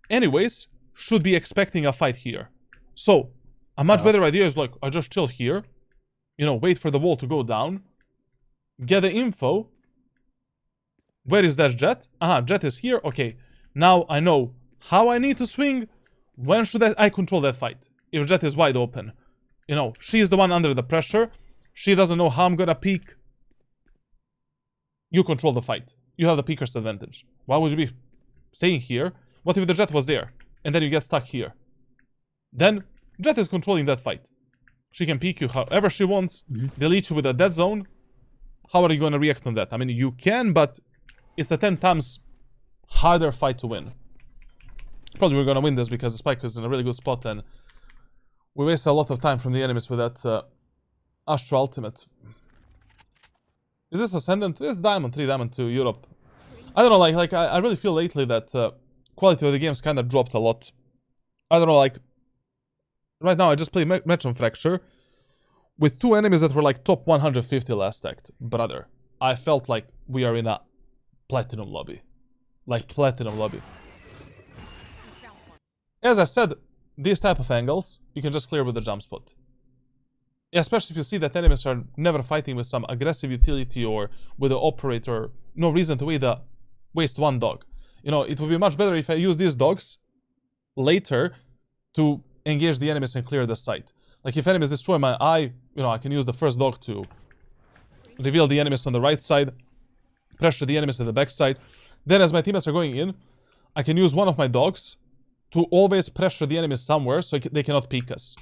anyways, should be expecting a fight here. So, a much better idea is like, I just chill here, you know, wait for the wall to go down, get the info. Where is that Jet? Jet is here. Okay, now I know how I need to swing. When should I control that fight? If Jet is wide open. You know, she's the one under the pressure. She doesn't know how I'm gonna peek. You control the fight. You have the peeker's advantage. Why would you be staying here? What if the Jet was there? And then you get stuck here. Then, Jet is controlling that fight. She can peek you however she wants. Delete you with a dead zone. How are you gonna react on that? I mean, you can, but it's a 10 times harder fight to win. Probably we're gonna win this because the Spike is in a really good spot and we waste a lot of time from the enemies with that Astro Ultimate. Is this Ascendant? It's Diamond 3, Diamond 2, Europe. I don't know, like I really feel lately that quality of the games kind of dropped a lot. I don't know, like right now I just play Match on Fracture with 2 enemies that were like top 150 last act. Brother, I felt like we are in a Platinum lobby. Like Platinum lobby. As I said, these type of angles, you can just clear with the jump spot. Especially if you see that enemies are never fighting with some aggressive utility or with the operator. No reason to waste 1 dog. You know, it would be much better if I use these dogs later to engage the enemies and clear the site. Like if enemies destroy my eye, you know, I can use the first dog to reveal the enemies on the right side, pressure the enemies at the back side. Then as my teammates are going in, I can use one of my dogs to always pressure the enemies somewhere so they cannot peek us.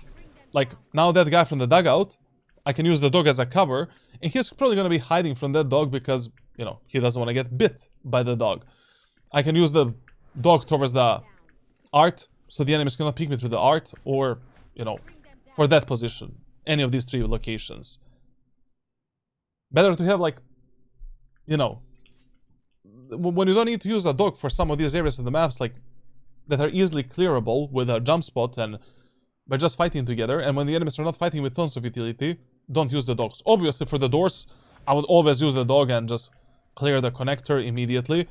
Like, now that guy from the dugout, I can use the dog as a cover, and he's probably going to be hiding from that dog because, you know, he doesn't want to get bit by the dog. I can use the dog towards the art, so the enemies cannot peek me through the art, or, you know, for that position. Any of these 3 locations. Better to have, like, you know, when you don't need to use a dog for some of these areas of the maps, like, that are easily clearable with a jump spot and by just fighting together, and when the enemies are not fighting with tons of utility, don't use the dogs. Obviously, for the doors, I would always use the dog and just clear the connector immediately.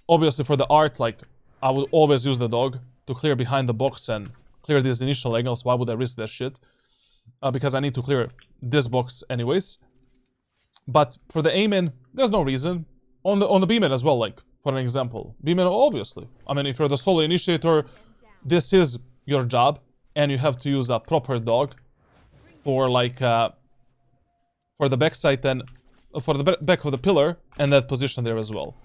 Obviously, for the art, like, I would always use the dog to clear behind the box and clear these initial angles. Why would I risk that shit? Because I need to clear this box anyways. But for the aim-in, there's no reason. On the beam-in as well, like, for an example. Beam-in, obviously. I mean, if you're the solo initiator, this is your job. And you have to use a proper dog for like for the backside and for the back of the pillar and that position there as well.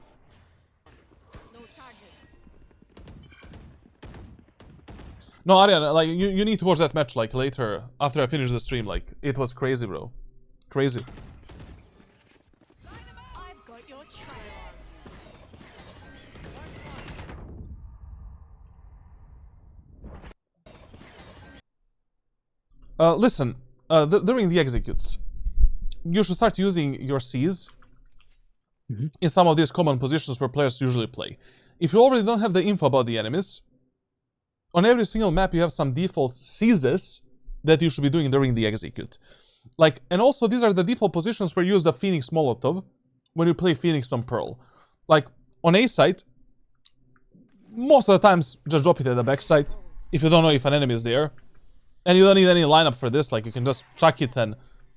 No, Ariana, like you need to watch that match like later after I finish the stream. Like it was crazy, bro, crazy. I've got your trail. Listen, during the executes, you should start using your Cs in some of these common positions where players usually play. If you already don't have the info about the enemies, on every single map you have some default Cs that you should be doing during the execute. Like, and also these are the default positions where you use the Phoenix Molotov when you play Phoenix on Pearl. Like, on A site, most of the times just drop it at the back side if you don't know if an enemy is there. And you don't need any lineup for this, like you can just chuck it and,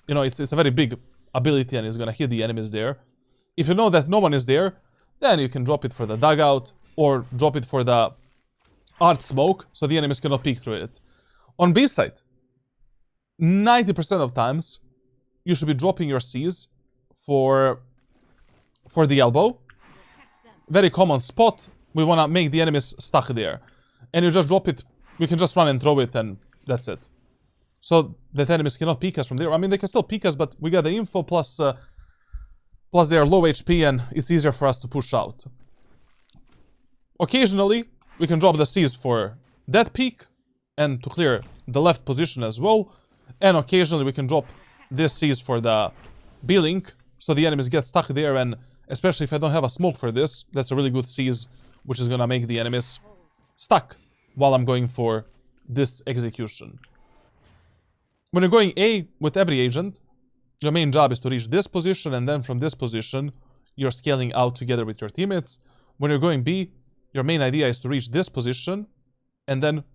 you know, it's a very big ability and it's gonna hit the enemies there. If you know that no one is there, then you can drop it for the dugout or drop it for the art smoke so the enemies cannot peek through it. On B side, 90% of times, you should be dropping your Cs for the elbow. Very common spot, we wanna make the enemies stuck there. And you just drop it, you can just run and throw it and that's it. So that enemies cannot peek us from there. I mean, they can still peek us, but we got the info plus they are low HP and it's easier for us to push out. Occasionally, we can drop the Cs for that peek and to clear the left position as well. And occasionally we can drop these Cs for the B-link so the enemies get stuck there, and especially if I don't have a smoke for this, that's a really good Cs which is gonna make the enemies stuck while I'm going for this execution. When you're going A with every agent, Your main job is to reach this position, and then from this position, you're scaling out together with your teammates. When you're going B, your main idea is to reach this position, and then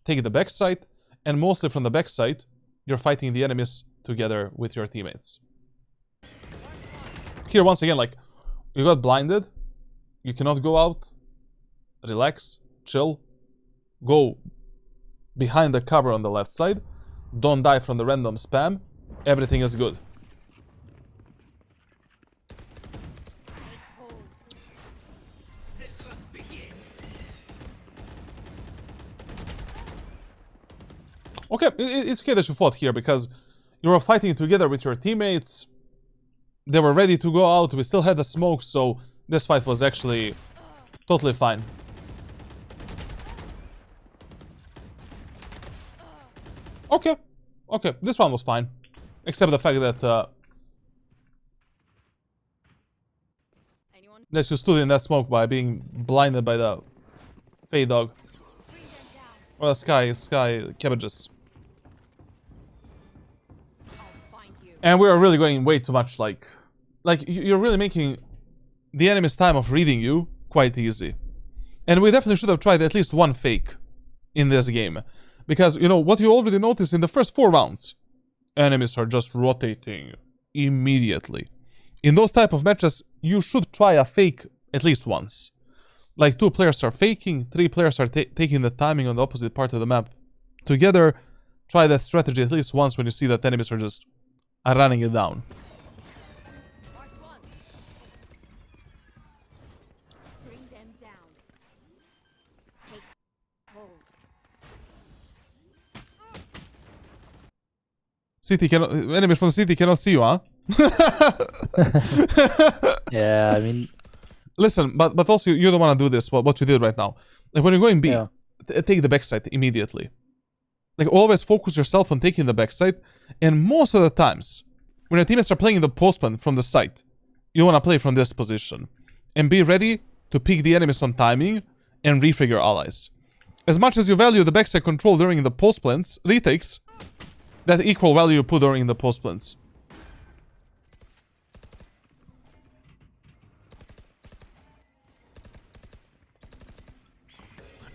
take the backside, and mostly from the backside, you're fighting the enemies together with your teammates. Here, once again, like, you got blinded, you cannot go out, relax, chill, go behind the cover on the left side, don't die from the random spam, everything is good. Okay, it's okay that you fought here because you were fighting together with your teammates. They were ready to go out. We still had the smoke, so this fight was actually totally fine. Okay, okay, this one was fine. Except the fact that that you stood in that smoke by being blinded by the Fey dog. Or the sky cabbages. And we are really going way too much, like you're really making the enemy's time of reading you quite easy. And we definitely should have tried at least one fake in this game. Because, you know, what you already noticed in the first 4 rounds, enemies are just rotating immediately. In those type of matches, you should try a fake at least once. Like 2 players are faking, 3 players are taking the timing on the opposite part of the map together. Try that strategy at least once when you see that enemies are just running it down. Bring them down. Take hold. City cannot, enemies from city cannot see you, huh? Yeah, I mean, Listen, but also you don't want to do this, what you did right now. Like when you're going B, yeah. Take the backside immediately. Like always focus yourself on taking the backside, and most of the times, when your teammates are playing the postman from the side, you want to play from this position. And be ready to pick the enemies on timing and refrag your allies. As much as you value the backside control during the post plans, retakes, that equal value you put during the post plans.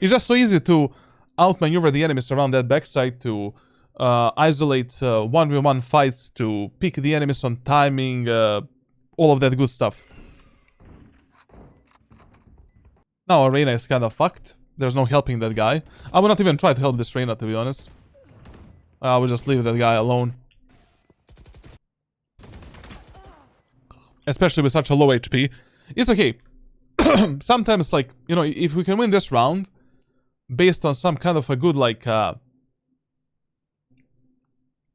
It's just so easy to outmaneuver the enemies around that backside, to isolate 1v1 fights, to pick the enemies on timing, all of that good stuff. Now Reyna is kind of fucked. There's no helping that guy. I would not even try to help this Reyna, to be honest. I would just leave that guy alone. Especially with such a low HP. It's okay. Sometimes, like, you know, if we can win this round based on some kind of a good, like,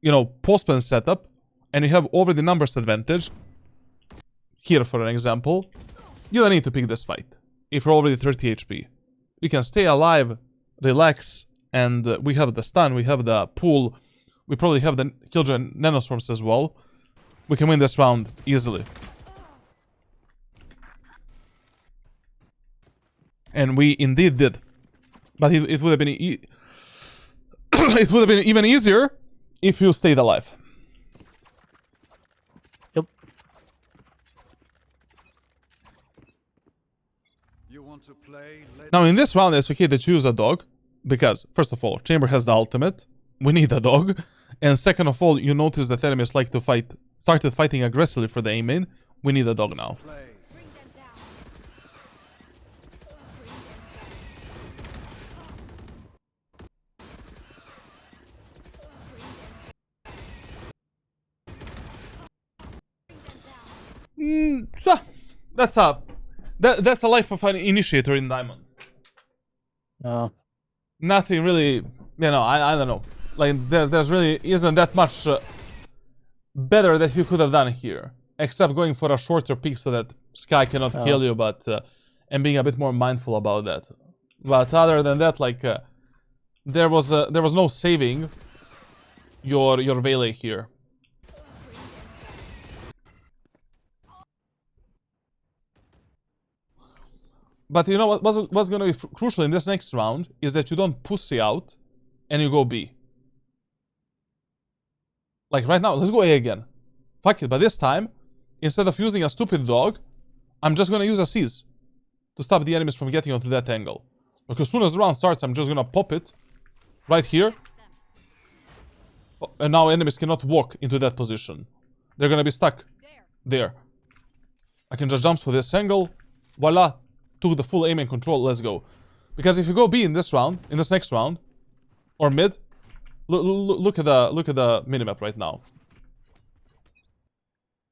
you know, postman setup, and you have already numbers advantage, here for an example, you don't need to pick this fight. If you're already 30 HP, you can stay alive, relax, and we have the stun, we have the pool, we probably have the Killjoy nanoswarms as well. We can win this round easily. And we indeed did. But it would have been it would have been even easier if you stayed alive. Yep. You want to play? Now in this round it's okay to choose a dog, because first of all, Chamber has the ultimate. We need a dog. And second of all, you notice that enemies like to fight, started fighting aggressively for the aim in. We need a dog now. Play. Bring them down. That's a life of an initiator in Diamond. Nothing really, you know, I don't know. Like there's really isn't that much better that you could have done here, except going for a shorter peak so that Sky cannot kill you, but and being a bit more mindful about that. But other than that, like there was no saving your Vele here. But you know what's going to be crucial in this next round is that you don't pussy out and you go B. Like right now, let's go A again. fuck it, but this time, instead of using a stupid dog, I'm just gonna use a seize to stop the enemies from getting onto that angle. Like, as soon as the round starts, I'm just gonna pop it right here. And now enemies cannot walk into that position. They're gonna be stuck there. I can just jump for this angle. Voila. Took the full aim and control. Let's go. Because if you go B in this round, in this next round, or mid, look at the minimap right now.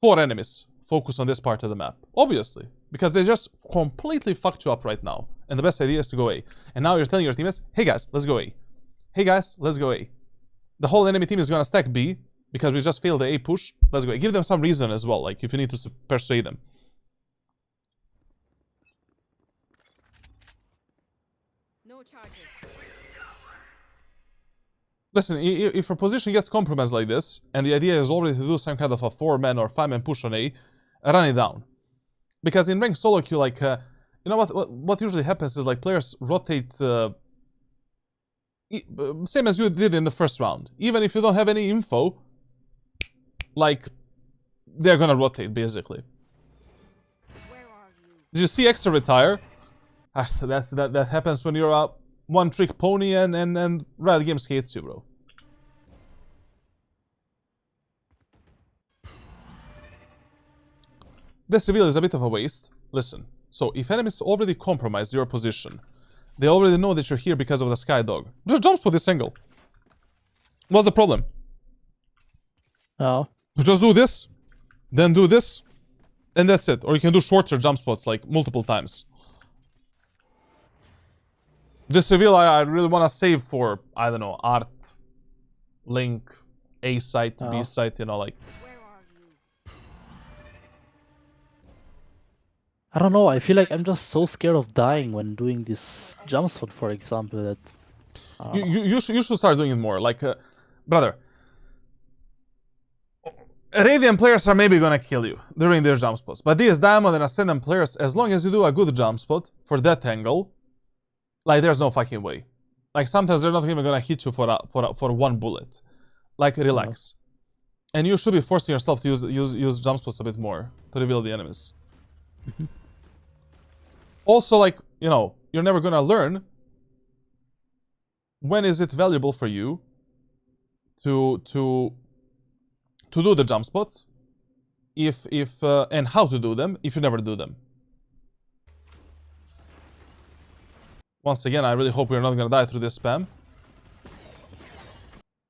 4 enemies focus on this part of the map. Obviously. Because they just completely fucked you up right now. And the best idea is to go A. And now you're telling your teammates, hey guys, let's go A. Hey guys, let's go A. The whole enemy team is gonna stack B because we just failed the A push. Let's go A. Give them some reason as well, like if you need to persuade them. No charges. Listen, if your position gets compromised like this, and the idea is already to do some kind of a 4-man or 5-man push on A, run it down. Because in ranked solo queue, like, you know what usually happens is, like, players rotate, same as you did in the first round. Even if you don't have any info, like, they're gonna rotate, basically. Where are you? Did you see Extra retire? That happens when you're a one-trick pony and Riot Games hates you, bro. This reveal is a bit of a waste. Listen, so if enemies already compromised your position, they already know that you're here because of the Sky Dog. Just jump for this angle. What's the problem? Oh. Just do this, then do this, and that's it. Or you can do shorter jump spots, like, multiple times. This reveal I really want to save for, I don't know, Art, Link, A site, B site, you know, like... Where are you? I don't know, I feel like I'm just so scared of dying when doing this jump spot, for example, that... You should start doing it more, like, brother. Radiant players are maybe gonna kill you during their jump spots, but these Diamond and Ascendant players, as long as you do a good jump spot for that angle, like, there's no fucking way. Like, sometimes they're not even gonna hit you for one bullet. Like, relax. And you should be forcing yourself to use jump spots a bit more to reveal the enemies. Also, like, you know, you're never gonna learn when is it valuable for you to do the jump spots, and how to do them if you never do them. Once again, I really hope we're not gonna die through this spam.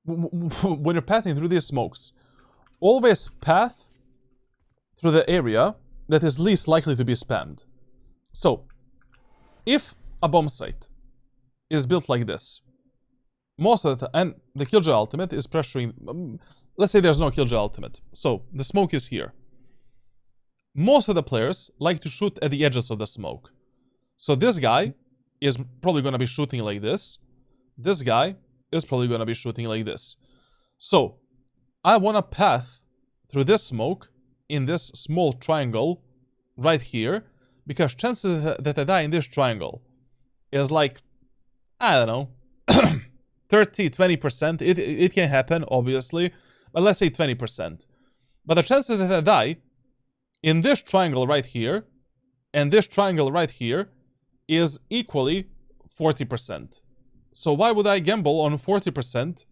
When you're pathing through these smokes, always path through the area that is least likely to be spammed. So, if a bomb site is built like this, most of the time, and the Killjoy ultimate is pressuring, let's say there's no Killjoy ultimate, so the smoke is here. Most of the players like to shoot at the edges of the smoke. So this guy is probably going to be shooting like this. This guy is probably going to be shooting like this. So, I want to path through this smoke in this small triangle right here, because chances that I die in this triangle is like, I don't know, 30-20%. It can happen, obviously, but let's say 20%. But the chances that I die in this triangle right here and this triangle right here is equally 40%. So why would I gamble on 40%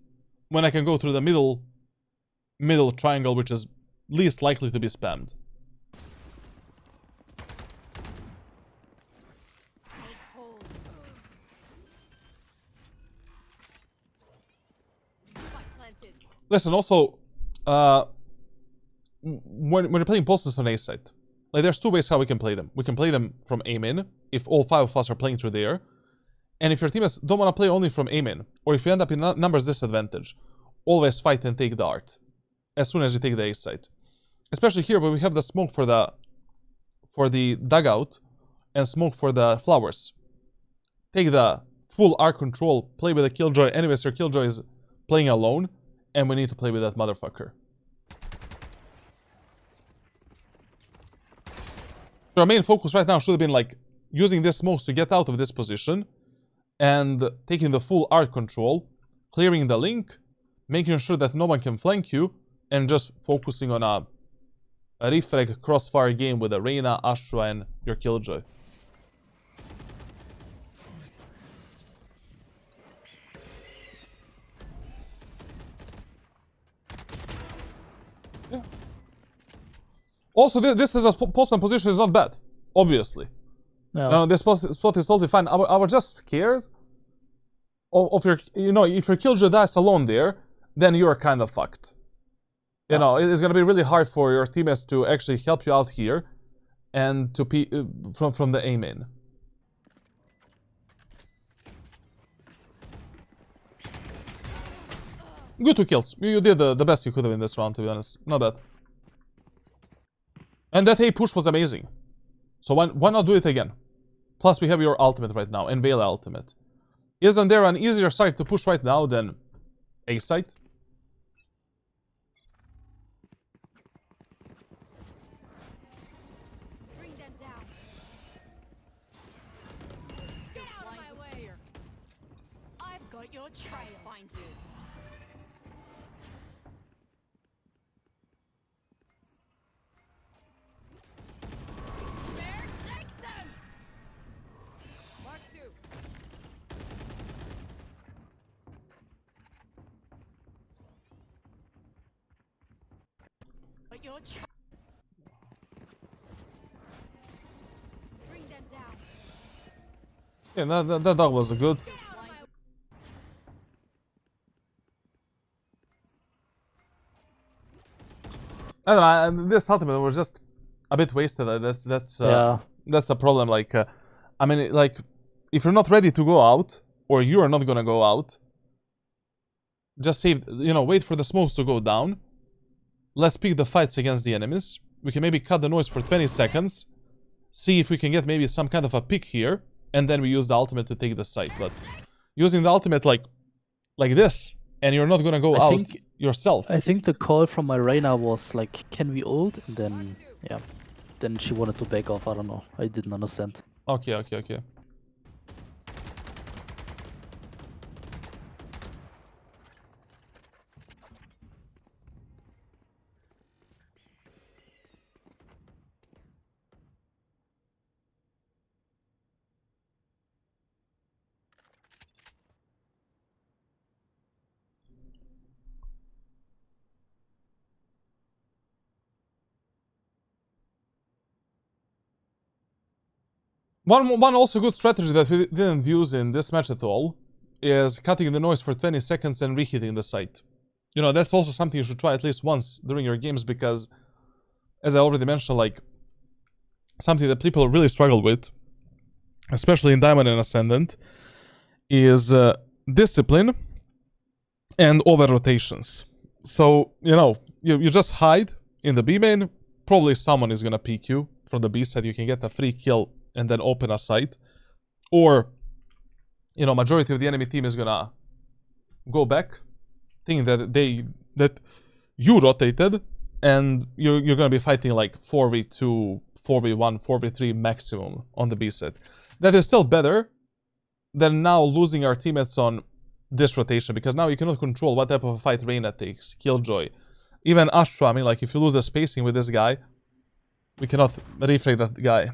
when I can go through the middle triangle, which is least likely to be spammed? Take hold. Spike planted. Listen, also, when you're playing posters on A site, like, there's two ways how we can play them. We can play them from aim in, if all 5 of us are playing through there. And if your teammates don't want to play only from aim in, or if you end up in numbers disadvantage, always fight and take the art as soon as you take the A site. Especially here where we have the smoke for the dugout and smoke for the flowers. Take the full art control, play with the Killjoy. Anyways, your Killjoy is playing alone, and we need to play with that motherfucker. So our main focus right now should have been, like, using this smokes to get out of this position and taking the full art control, clearing the link, making sure that no one can flank you, and just focusing on a a refrag crossfire game with a Reyna, Astra, and your Killjoy. Yeah. Also, this is a post and position is not bad, obviously. No, this spot is totally fine. I was just scared of your, you know, if your Killjoy dies alone there, then you're kind of fucked. You know, it's gonna be really hard for your teammates to actually help you out here, and to from the A main. Good 2 kills. You did the best you could have in this round, to be honest. Not bad. And that A push was amazing. So why not do it again? Plus, we have your ultimate right now, and Vela ultimate. Isn't there an easier site to push right now than A site? Bring them down. Get out of my way. I've got your trail. Find you. Bear, take them. Mark 2. But your bring them down. Yeah, that dog was good. Get out of my way. I don't know. This ultimate was just a bit wasted. That's a problem. Like, I mean, like, if you're not ready to go out, or you are not gonna go out, just save. You know, wait for the smokes to go down. Let's pick the fights against the enemies. We can maybe cut the noise for 20 seconds. See if we can get maybe some kind of a pick here, and then we use the ultimate to take the site. But using the ultimate like this, and you're not gonna go out yourself. I think the call from my Reyna was like, can we ult? And then, yeah. Then she wanted to back off. I don't know. I didn't understand. Okay. One also good strategy that we didn't use in this match at all is cutting the noise for 20 seconds and reheating the site. You know, that's also something you should try at least once during your games, because, as I already mentioned, like, something that people really struggle with, especially in Diamond and Ascendant, is discipline and over rotations. So, you know, you just hide in the B main, probably someone is gonna peek you from the B side, you can get a free kill and then open a site. Or, you know, majority of the enemy team is gonna go back, thinking that you rotated, and you're gonna be fighting like 4v2, 4v1, 4v3 maximum on the B set. That is still better than now losing our teammates on this rotation, because now you cannot control what type of a fight Reyna takes, Killjoy. Even Astra, I mean, like, if you lose the spacing with this guy, we cannot refrag that guy.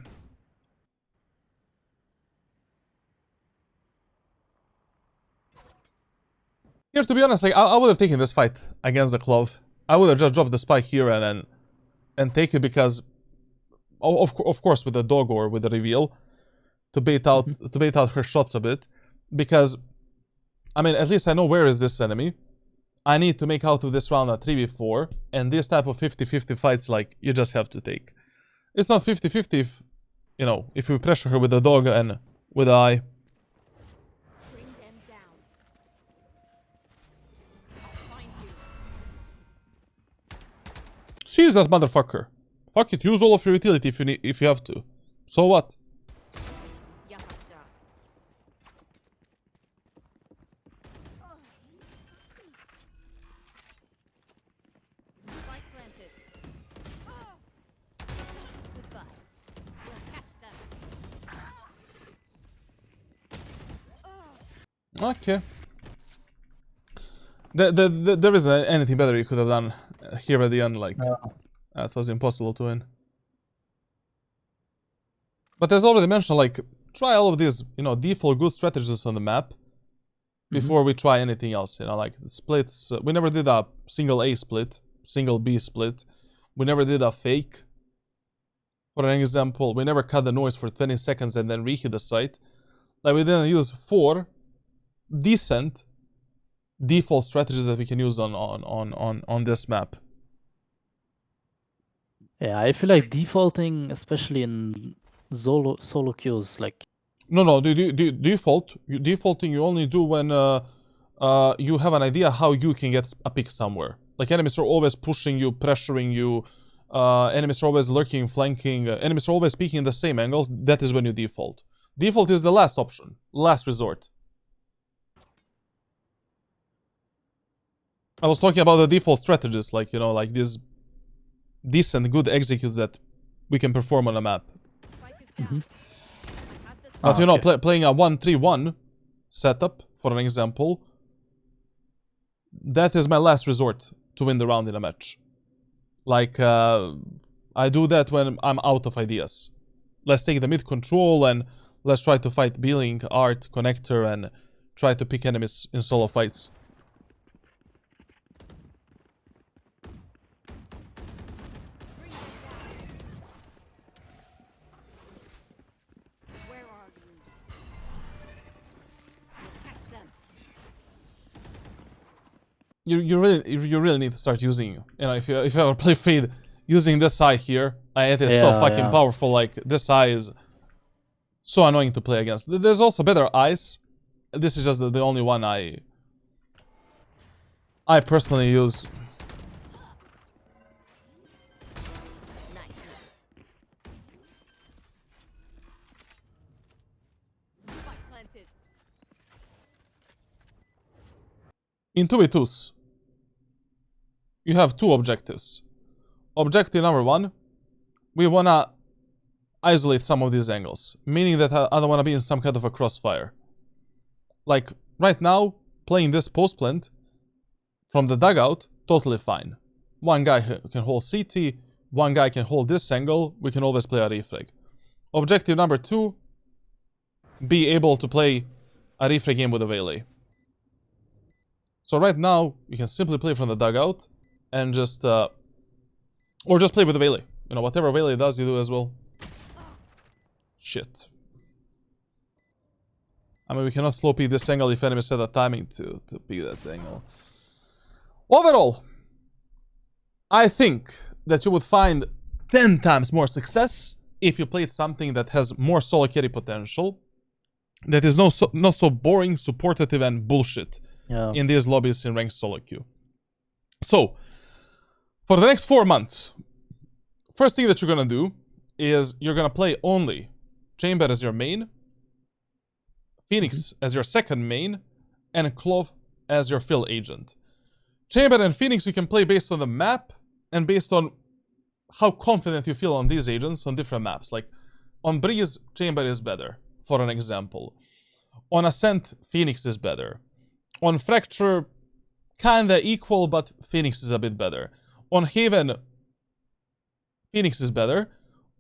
Here, to be honest, like, I would have taken this fight against the Cloth. I would have just dropped the spike here and take it, because, of course, with the dog or with the reveal, to bait out her shots a bit, because, I mean, at least I know where is this enemy. I need to make out of this round a 3v4, and this type of 50-50 fights, like, you just have to take. It's not 50-50 if, you know, if we pressure her with the dog and with the eye. Bring them down. I'll find you. Seize that motherfucker. Fuck it, use all of your utility if you have to. So what? Yahasha. Spike planted. Goodbye. We'll catch them. Okay. There isn't anything better you could have done here at the end, like... That was impossible to win. But as already mentioned, like, try all of these, you know, default good strategies on the map before we try anything else, you know, like splits. We never did a single A split, single B split. We never did a fake. For an example, we never cut the noise for 20 seconds and then reheat the site. Like, we didn't use 4 decent default strategies that we can use on this map. Yeah, I feel like defaulting, especially in solo queues, like No, defaulting you only do when you have an idea how you can get a pick somewhere. Like, enemies are always pushing you, pressuring you, enemies are always lurking, flanking, enemies are always peeking in the same angles. That is when you default. Default is the last option, last resort. I was talking about the default strategies, like, you know, like these decent, good executes that we can perform on a map. But, you know, playing a 1-3-1 setup, for an example, that is my last resort to win the round in a match. Like, I do that when I'm out of ideas. Let's take the mid control and let's try to fight B-Link, Art, Connector, and try to pick enemies in solo fights. Where are you? Catch them. You really need to start using, you know, if you ever play Fade, using this eye here, it is so fucking powerful. Like, this eye is so annoying to play against. There's also better eyes. This is just the only one I personally use. Spike planted. In 2v2s, you have 2 objectives. Objective number 1, we wanna isolate some of these angles, meaning that I don't wanna be in some kind of a crossfire. Like, right now, playing this post plant from the dugout, totally fine. One guy can hold CT, one guy can hold this angle, we can always play a refrag. Objective number 2, be able to play a refrag game with a Valet. So right now, you can simply play from the dugout and just, or just play with the Valet. You know, whatever Valet does, you do as well. Shit. I mean, we cannot slow peek this angle if enemies set a timing to peek that angle. Overall, I think that you would find 10 times more success if you played something that has more solo carry potential, that is not so boring, supportive, and bullshit in these lobbies in ranked solo queue. So, for the next 4 months, first thing that you're gonna do is you're gonna play only Chamber as your main, Phoenix as your second main, and Clove as your fill agent. Chamber and Phoenix you can play based on the map and based on how confident you feel on these agents on different maps. Like, on Breeze, Chamber is better, for an example. On Ascent, Phoenix is better. On Fracture, kinda equal, but Phoenix is a bit better. On Haven, Phoenix is better.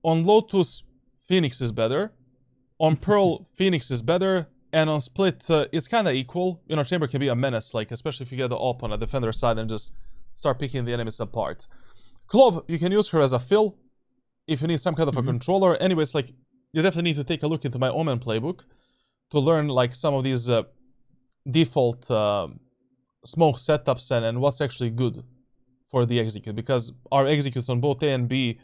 On Lotus, Phoenix is better. On Pearl, Phoenix is better. And on Split, it's kinda equal. You know, Chamber can be a menace, like, especially if you get the AWP on a defender side and just start picking the enemies apart. Clove, you can use her as a fill if you need some kind of a controller. Anyways, like, you definitely need to take a look into my Omen playbook to learn, like, some of these default smoke setups and what's actually good for the execute, because our executes on both A and B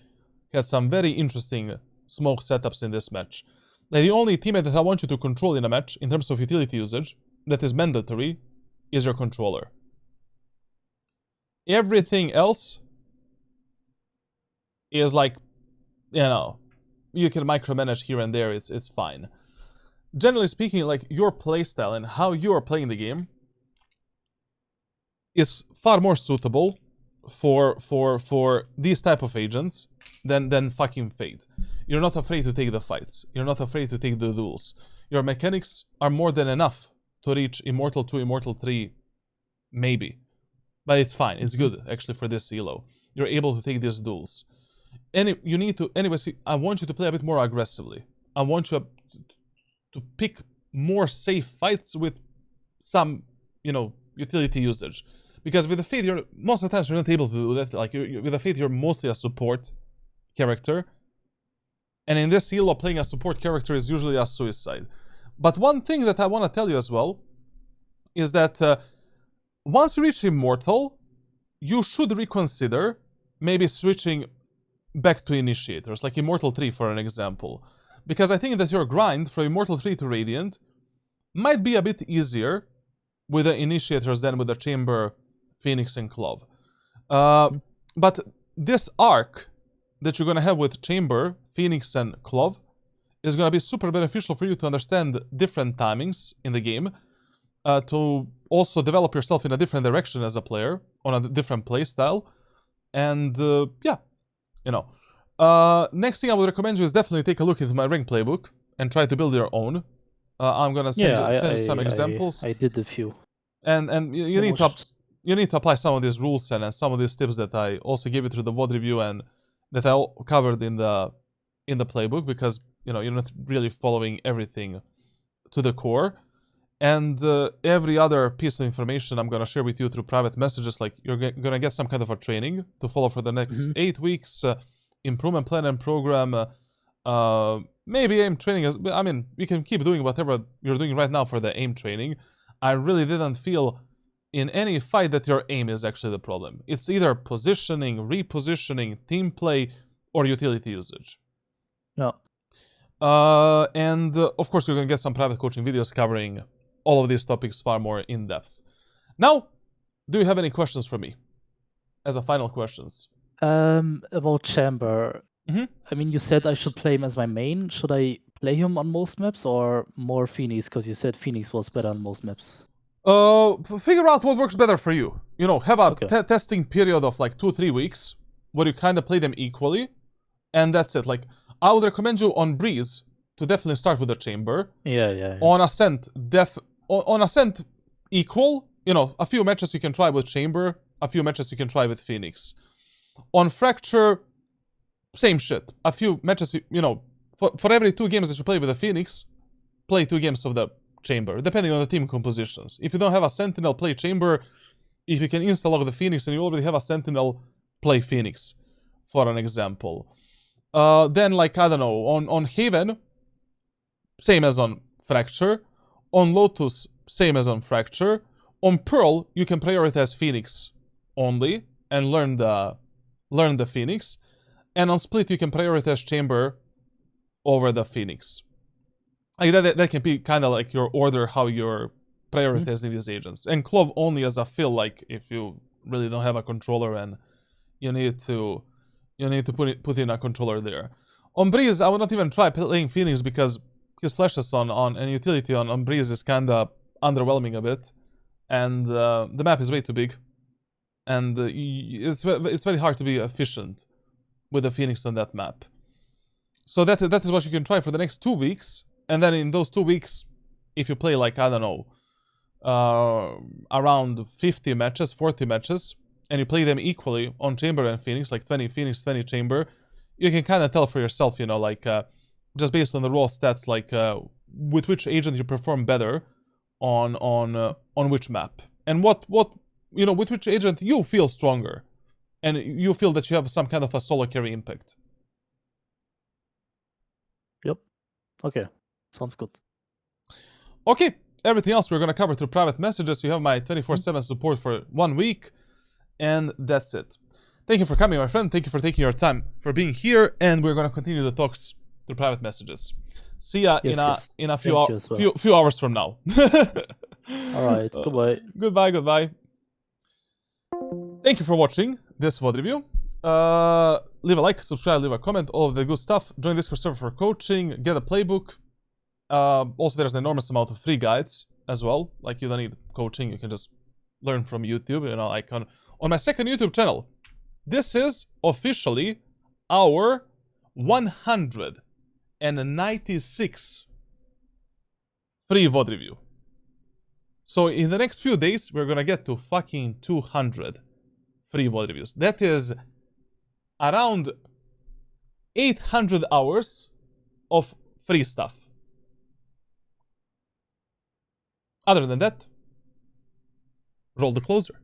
had some very interesting smoke setups in this match. Like, the only teammate that I want you to control in a match, in terms of utility usage, that is mandatory, is your controller. Everything else is like, you know, you can micromanage here and there, it's fine. Generally speaking, like, your playstyle and how you are playing the game is far more suitable for these type of agents than fucking Fate. You're not afraid to take the fights. You're not afraid to take the duels. Your mechanics are more than enough to reach Immortal 2, Immortal 3, maybe. But it's fine. It's good, actually, for this elo. you're able to take these duels. Anyways, I want you to play a bit more aggressively. I want you to pick more safe fights with some, utility usage. Because with the Fate, most of the times you're not able to do that. Like, with the Fate, you're mostly a support character. And in this elo, playing a support character is usually a suicide. But one thing that I want to tell you as well is that once you reach Immortal, you should reconsider maybe switching back to Initiators, like Immortal 3 for an example. Because I think that your grind from Immortal 3 to Radiant might be a bit easier with the Initiators than with the Chamber, Phoenix, and Clove. But this arc that you're going to have with Chamber, Phoenix, and Clove is going to be super beneficial for you to understand different timings in the game, to also develop yourself in a different direction as a player, on a different playstyle, and next thing I would recommend you is definitely take a look into my rank playbook and try to build your own. I'm gonna send you some examples. I did a few. And you need to apply some of these rules and some of these tips that I also gave you through the VOD review and that I covered in the playbook, because you're not really following everything to the core. And every other piece of information I'm gonna share with you through private messages. Like, you're gonna get some kind of a training to follow for the next 8 weeks, improvement plan and program, maybe aim training. You can keep doing whatever you're doing right now for the aim training. I really didn't feel in any fight that your aim is actually the problem. It's either positioning, repositioning, team play, or utility usage. No. And of course, you're gonna get some private coaching videos covering all of these topics far more in depth. Now, do you have any questions for me as a final questions? About Chamber. I mean, you said I should play him as my main. Should I play him on most maps or more Phoenix? Because you said Phoenix was better on most maps. Figure out what works better for you. Have a testing period of like 2-3 weeks where you kind of play them equally, and that's it. Like, I would recommend you on Breeze to definitely start with the Chamber. Yeah. On Ascent, on Ascent equal. A few matches you can try with Chamber, a few matches you can try with Phoenix. On Fracture, same shit. A few matches, for every 2 games that you play with the Phoenix, play 2 games of the Chamber, depending on the team compositions. If you don't have a Sentinel, play Chamber. If you can insta-log the Phoenix and you already have a Sentinel, play Phoenix, for an example. Then, like, I don't know, on Haven, same as on Fracture. On Lotus, same as on Fracture. On Pearl, you can prioritize Phoenix only and learn the Phoenix. And on Split, you can prioritize Chamber over the Phoenix. Like, that can be kind of like your order, how you're prioritizing these agents. And Clove only as a fill, like, if you really don't have a controller and you need to put in a controller there. On Breeze, I would not even try playing Phoenix because his flashes on and utility on Breeze is kind of underwhelming a bit. And the map is way too big. And it's very hard to be efficient with the Phoenix on that map. So that is what you can try for the next 2 weeks. And then in those 2 weeks, if you play, like, I don't know, around 50 matches, 40 matches, and you play them equally on Chamber and Phoenix, like 20 Phoenix, 20 Chamber, you can kind of tell for yourself, like, just based on the raw stats, like, with which agent you perform better on which map. And with which agent you feel stronger. And you feel that you have some kind of a solo carry impact. Yep. Okay. Sounds good. Okay. Everything else we're going to cover through private messages. You have my 24/7 support for 1 week. And that's it. Thank you for coming, my friend. Thank you for taking your time for being here. And we're going to continue the talks through private messages. See ya in a few hours from now. Alright. Goodbye. Goodbye. Thank you for watching this VOD review. Leave a like, subscribe, leave a comment, all of the good stuff. Join Discord server for coaching, get a playbook. Also, there's an enormous amount of free guides as well. Like, you don't need coaching, you can just learn from YouTube. Like on my second YouTube channel. This is officially our 196 free VOD review. So in the next few days, we're gonna get to fucking 200 free VOD reviews. That is around 800 hours of free stuff. Other than that, roll the closer.